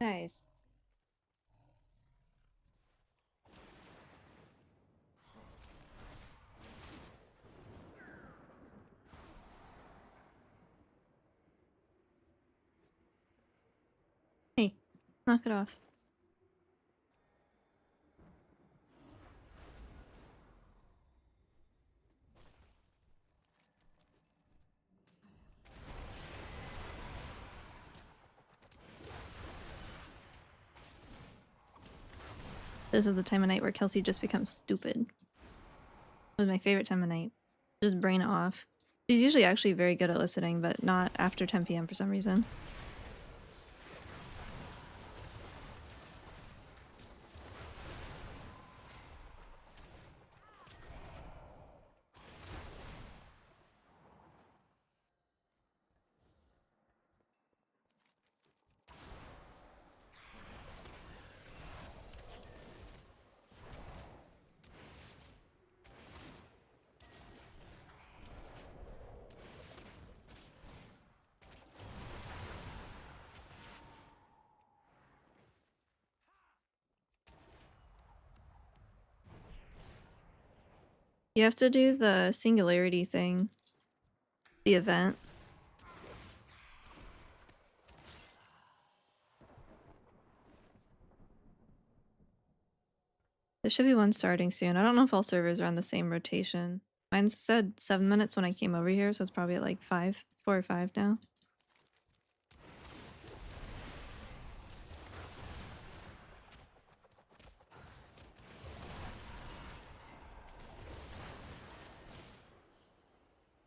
Nice. Hey, knock it off. This is the time of night where Kelsey just becomes stupid. It was my favorite time of night. Just brain off. She's usually actually very good at listening, but not after 10 p.m. for some reason. You have to do the singularity thing, the event. There should be one starting soon. I don't know if all servers are on the same rotation. Mine said 7 minutes when I came over here, so it's probably at like 4 or 5 now.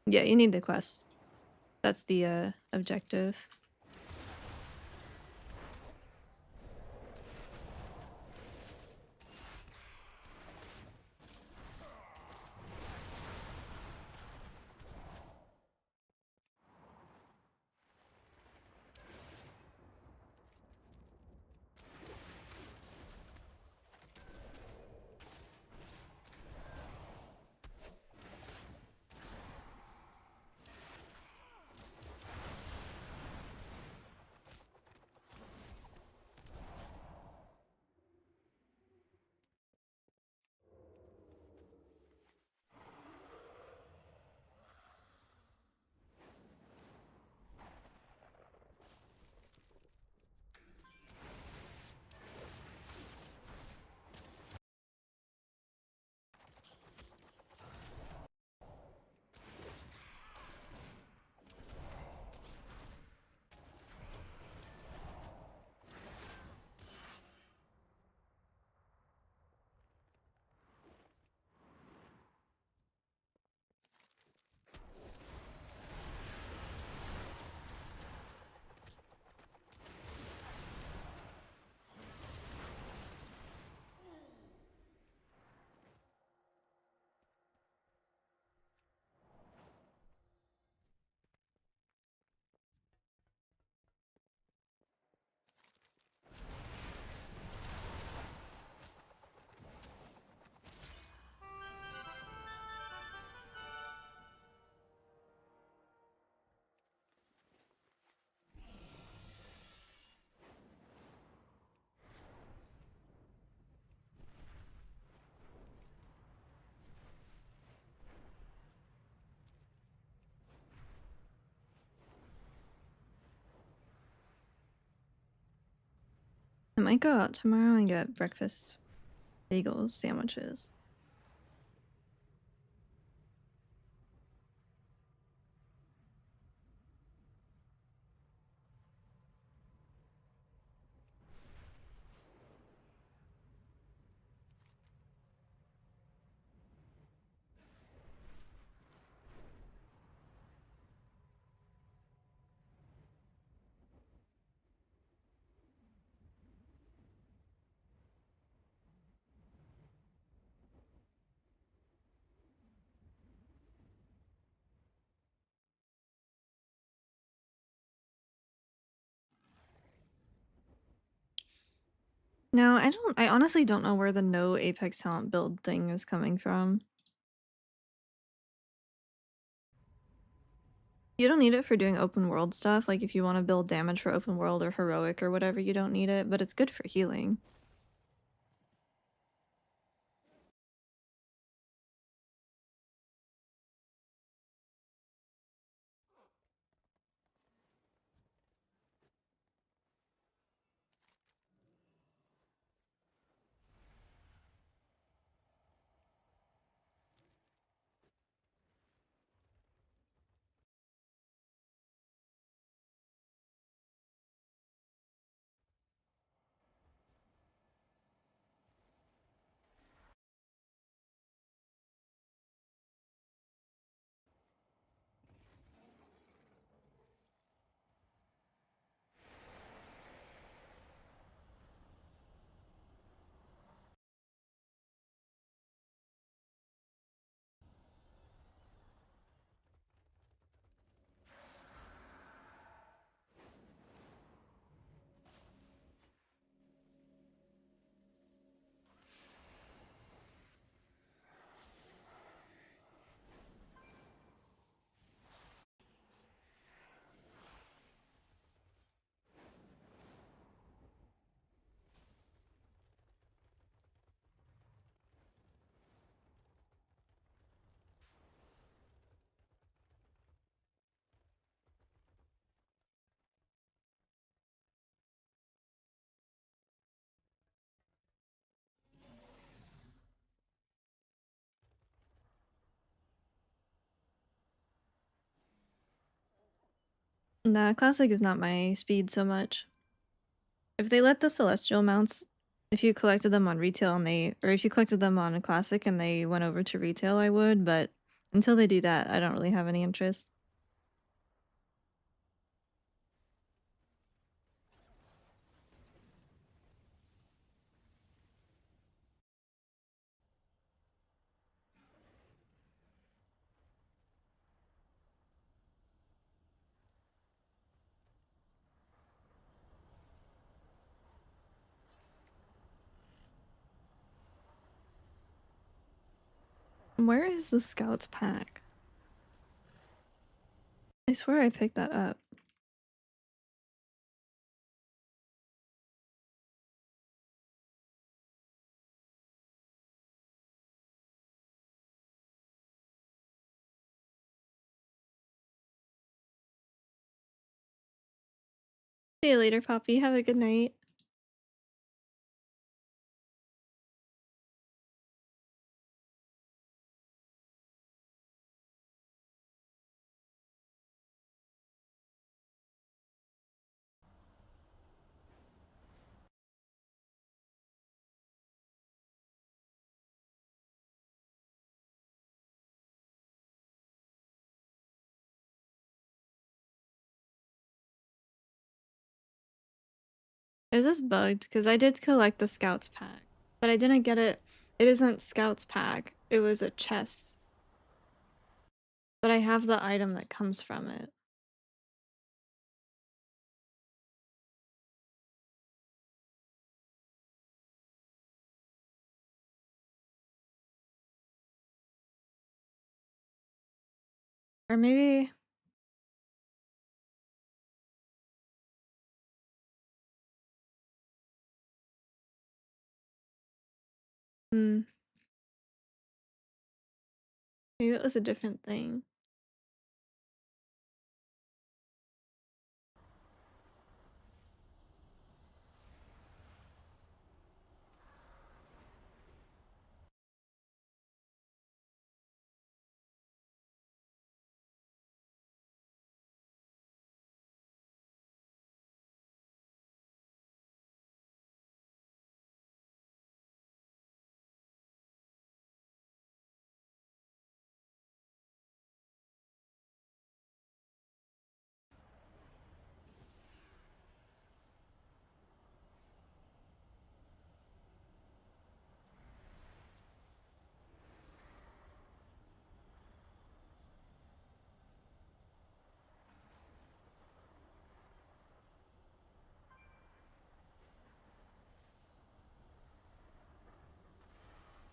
Yeah, you need the quest. That's the objective. I might go out tomorrow and get breakfast bagels, sandwiches. No, I honestly don't know where the no Apex talent build thing is coming from. You don't need it for doing open world stuff, like if you want to build damage for open world or heroic or whatever, you don't need it, but it's good for healing. Nah, classic is not my speed so much. If they let the celestial mounts, if you collected them on retail and or if you collected them on a classic and they went over to retail, I would, but until they do that, I don't really have any interest. Where is the scouts pack? I swear I picked that up. See you later, Poppy. Have a good night. Is this bugged? Because I did collect the scouts pack, but I didn't get it. It isn't scouts pack. It was a chest. But I have the item that comes from it. Or maybe... Hmm. Maybe it was a different thing.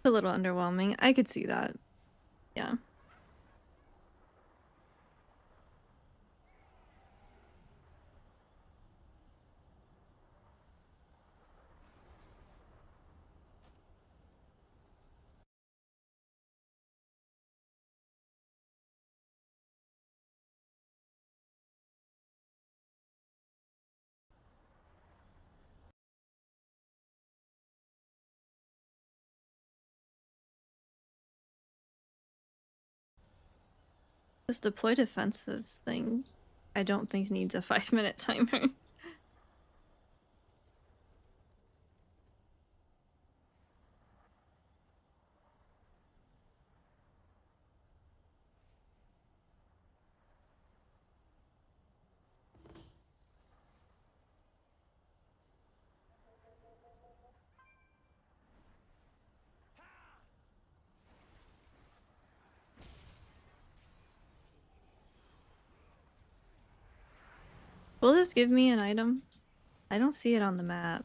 A little underwhelming. I could see that. Yeah. This deploy defensives thing, I don't think needs a 5-minute timer. Will this give me an item? I don't see it on the map.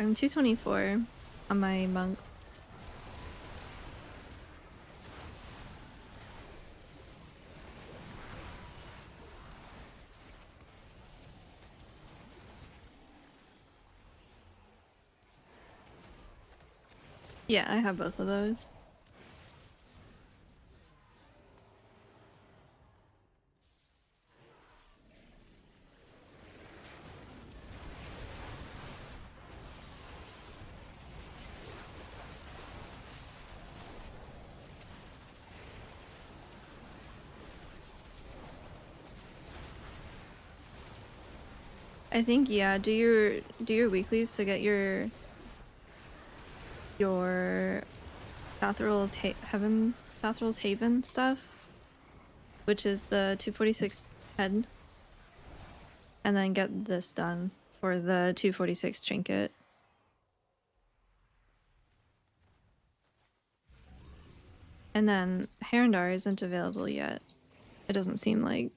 I'm 224 on my monk. Yeah, I have both of those. I think yeah, do your weeklies to get your Sathral's Haven stuff, which is the 246 head, and then get this done for the 246 trinket. And then Herondar isn't available yet. It doesn't seem like.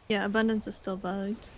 Yeah, abundance is still bugged.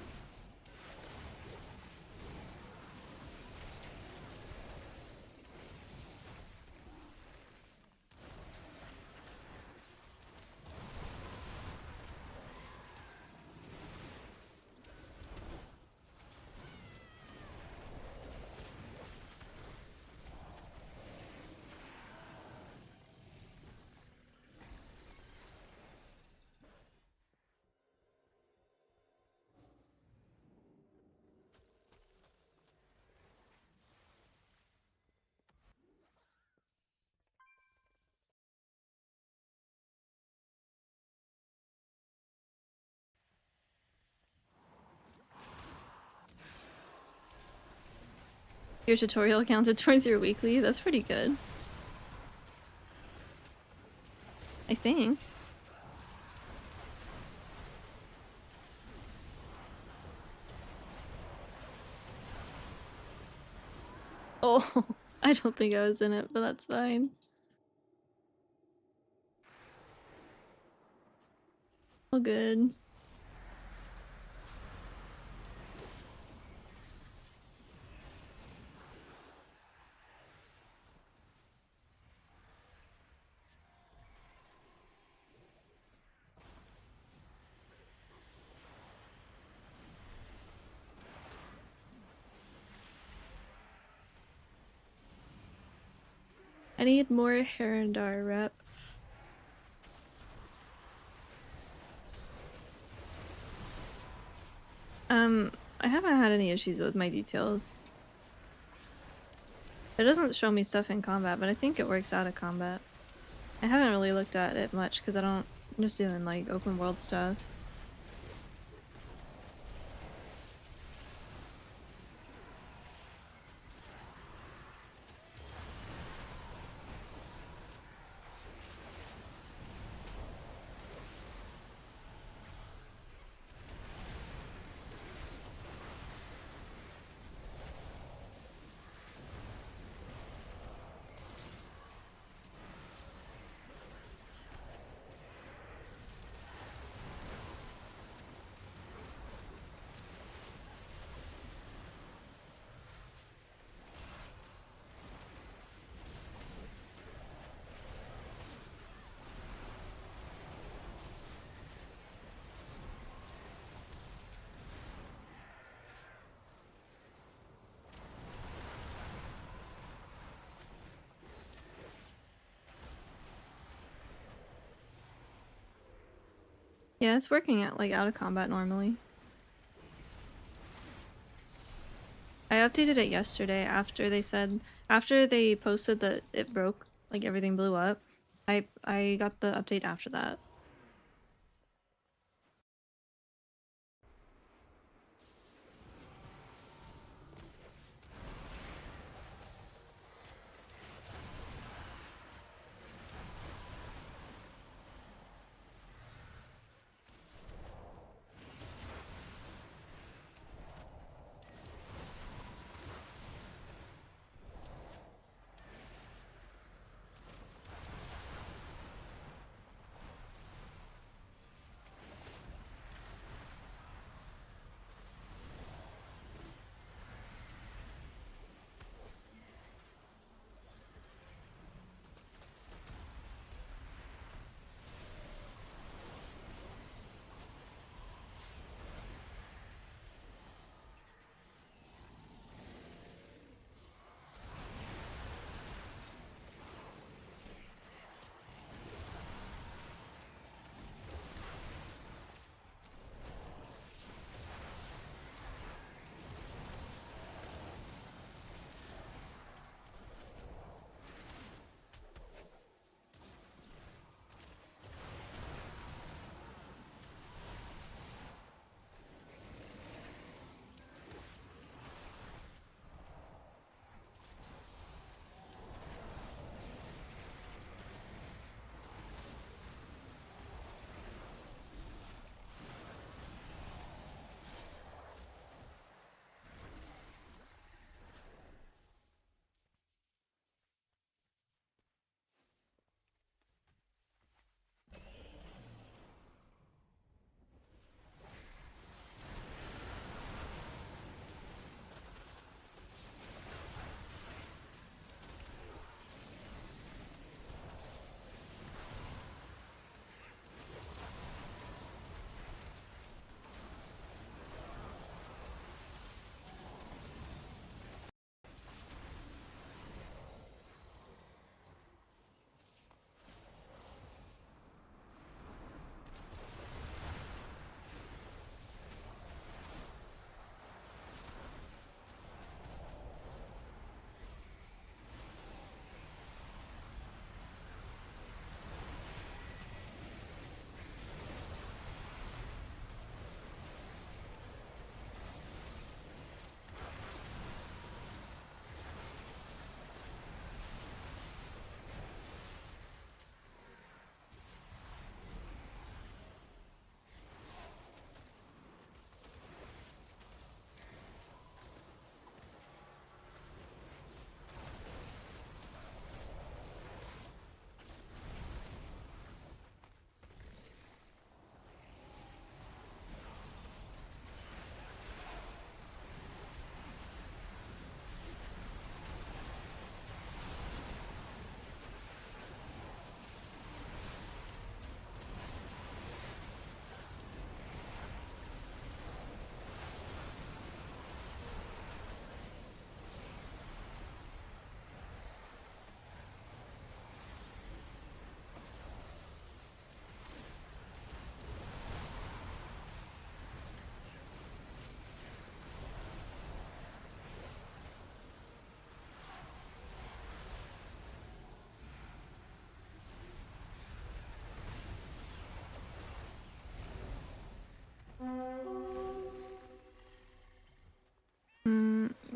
Your tutorial counted towards your weekly. That's pretty good. I think. Oh, I don't think I was in it, but that's fine. All good. I need more Herondar rep. I haven't had any issues with my details. It doesn't show me stuff in combat, but I think it works out of combat. I haven't really looked at it much because I'm just doing like open world stuff. Yeah, it's working at like out of combat normally. I updated it yesterday after they posted that it broke, like everything blew up. I got the update after that.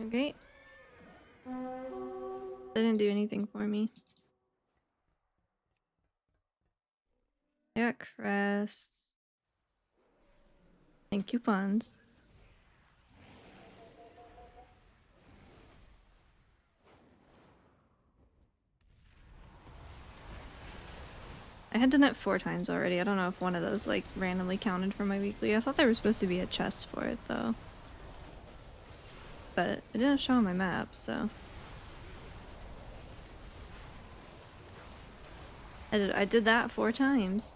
Okay. They didn't do anything for me. I got crests and coupons. I had done it 4 times already. I don't know if one of those like randomly counted for my weekly. I thought there was supposed to be a chest for it though. But it didn't show on my map, so I did that 4 times.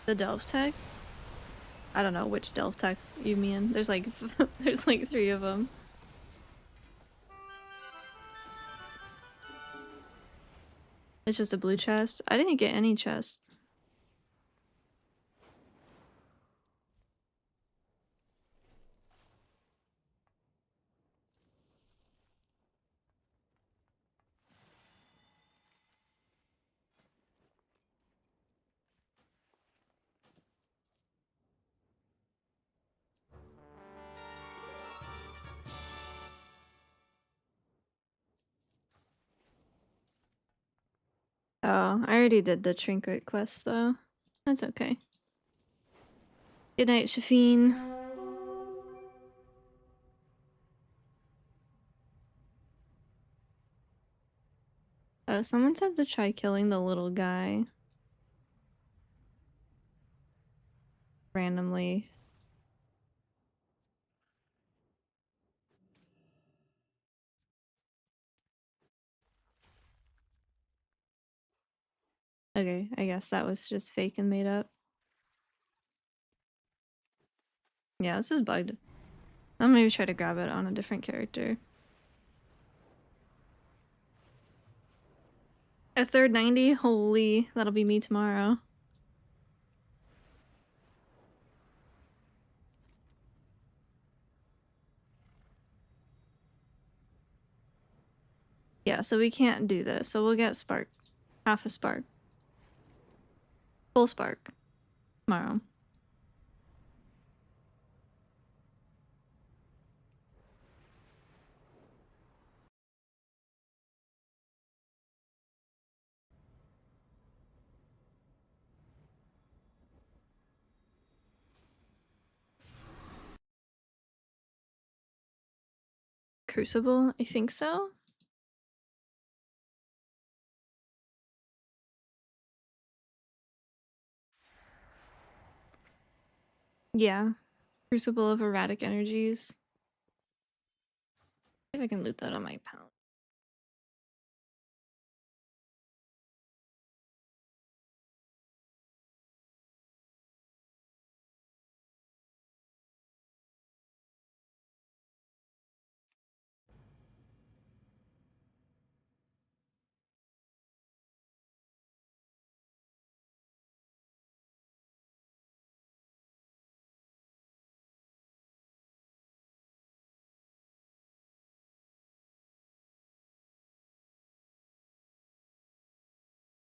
The Delve tech? I don't know which Delve tech you mean. There's like there's like 3 of them. It's just a blue chest. I didn't get any chests. Oh, I already did the trinket quest though. That's okay. Good night, Shafine. Someone said to try killing the little guy randomly. Okay, I guess that was just fake and made up. Yeah, this is bugged. I'll maybe try to grab it on a different character. A third 90? Holy, that'll be me tomorrow. Yeah, so we can't do this. So we'll get Spark. Half a Spark. Full Spark. Tomorrow. Crucible? I think so. Yeah. Crucible of Erratic Energies. See if I can loot that on my palette.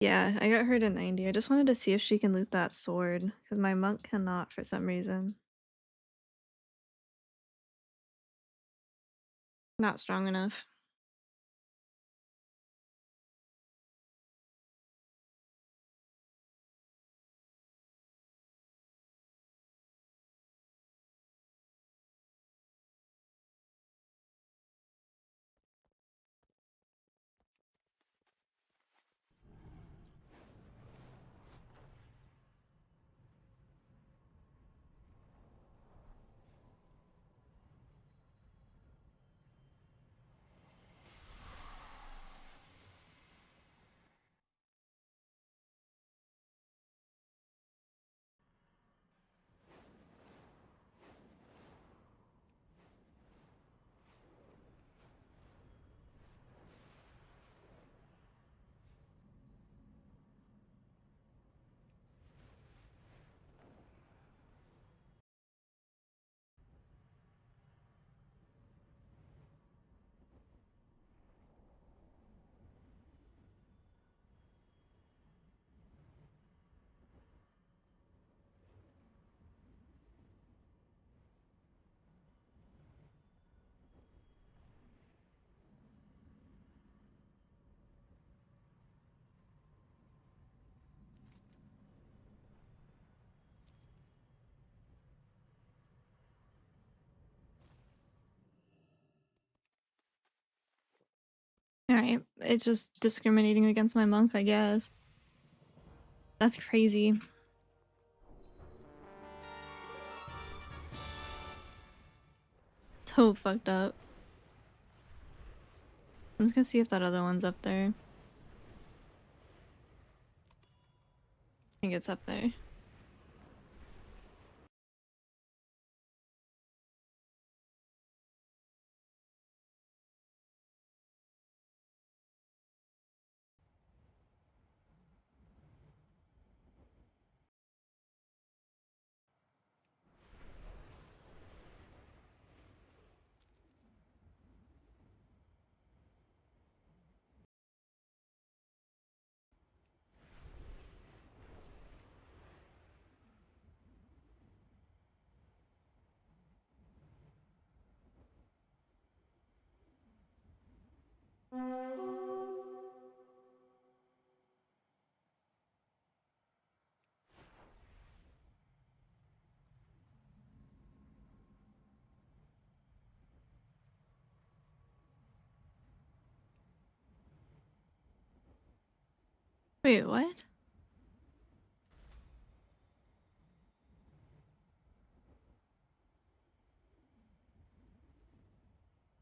Yeah, I got her to 90. I just wanted to see if she can loot that sword, because my monk cannot for some reason. Not strong enough. Alright, it's just discriminating against my monk, I guess. That's crazy. So fucked up. I'm just gonna see if that other one's up there. I think it's up there. Wait, what?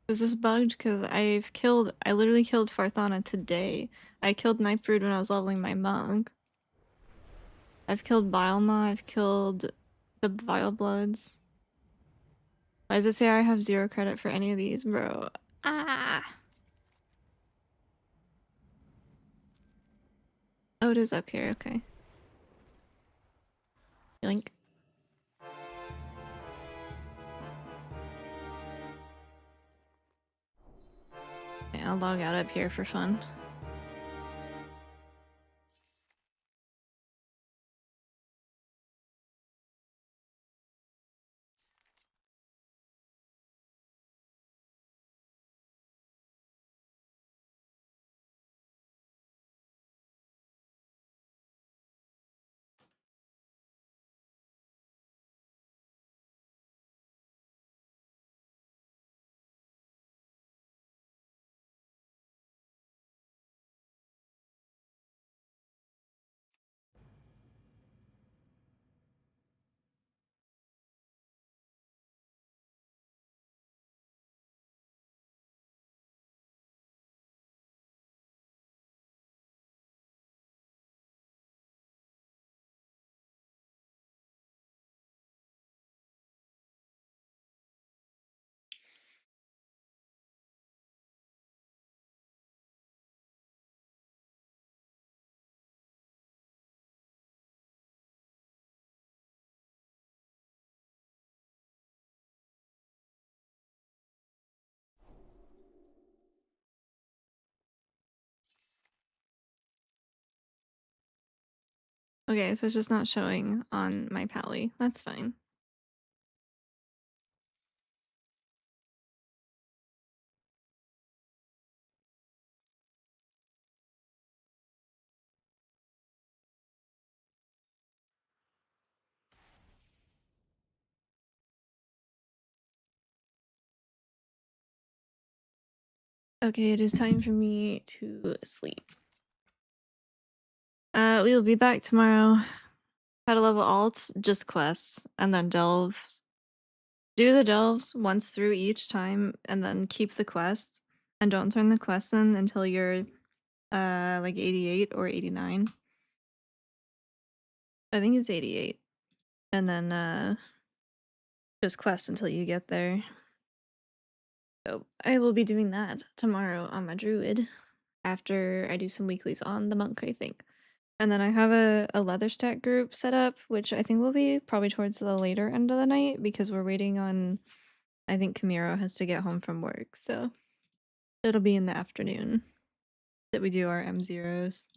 Is this bugged? Because I literally killed Farthana today. I killed Nightbrood when I was leveling my monk. I've killed Bilema, I've killed the Vile Bloods. Why does it say I have 0 credit for any of these, bro? Ah! Oh, it is up here, okay. Yoink. Okay, I'll log out up here for fun. Okay, so it's just not showing on my pally. That's fine. Okay, it is time for me to sleep. We will be back tomorrow. How to level alts, just quests, and then delve. Do the delves once through each time, and then keep the quests, and don't turn the quests in until you're like 88 or 89. I think it's 88. And then just quest until you get there. So I will be doing that tomorrow on my druid after I do some weeklies on the monk, I think. And then I have a leather stack group set up, which I think will be probably towards the later end of the night because we're waiting on, I think Camiro has to get home from work. So it'll be in the afternoon that we do our M0s.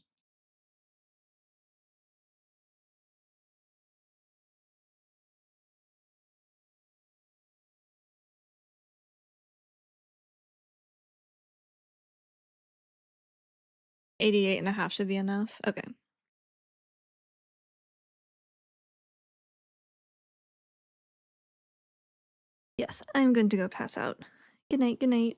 $88.5 should be enough. Okay. Yes, I'm going to go pass out. Good night, good night.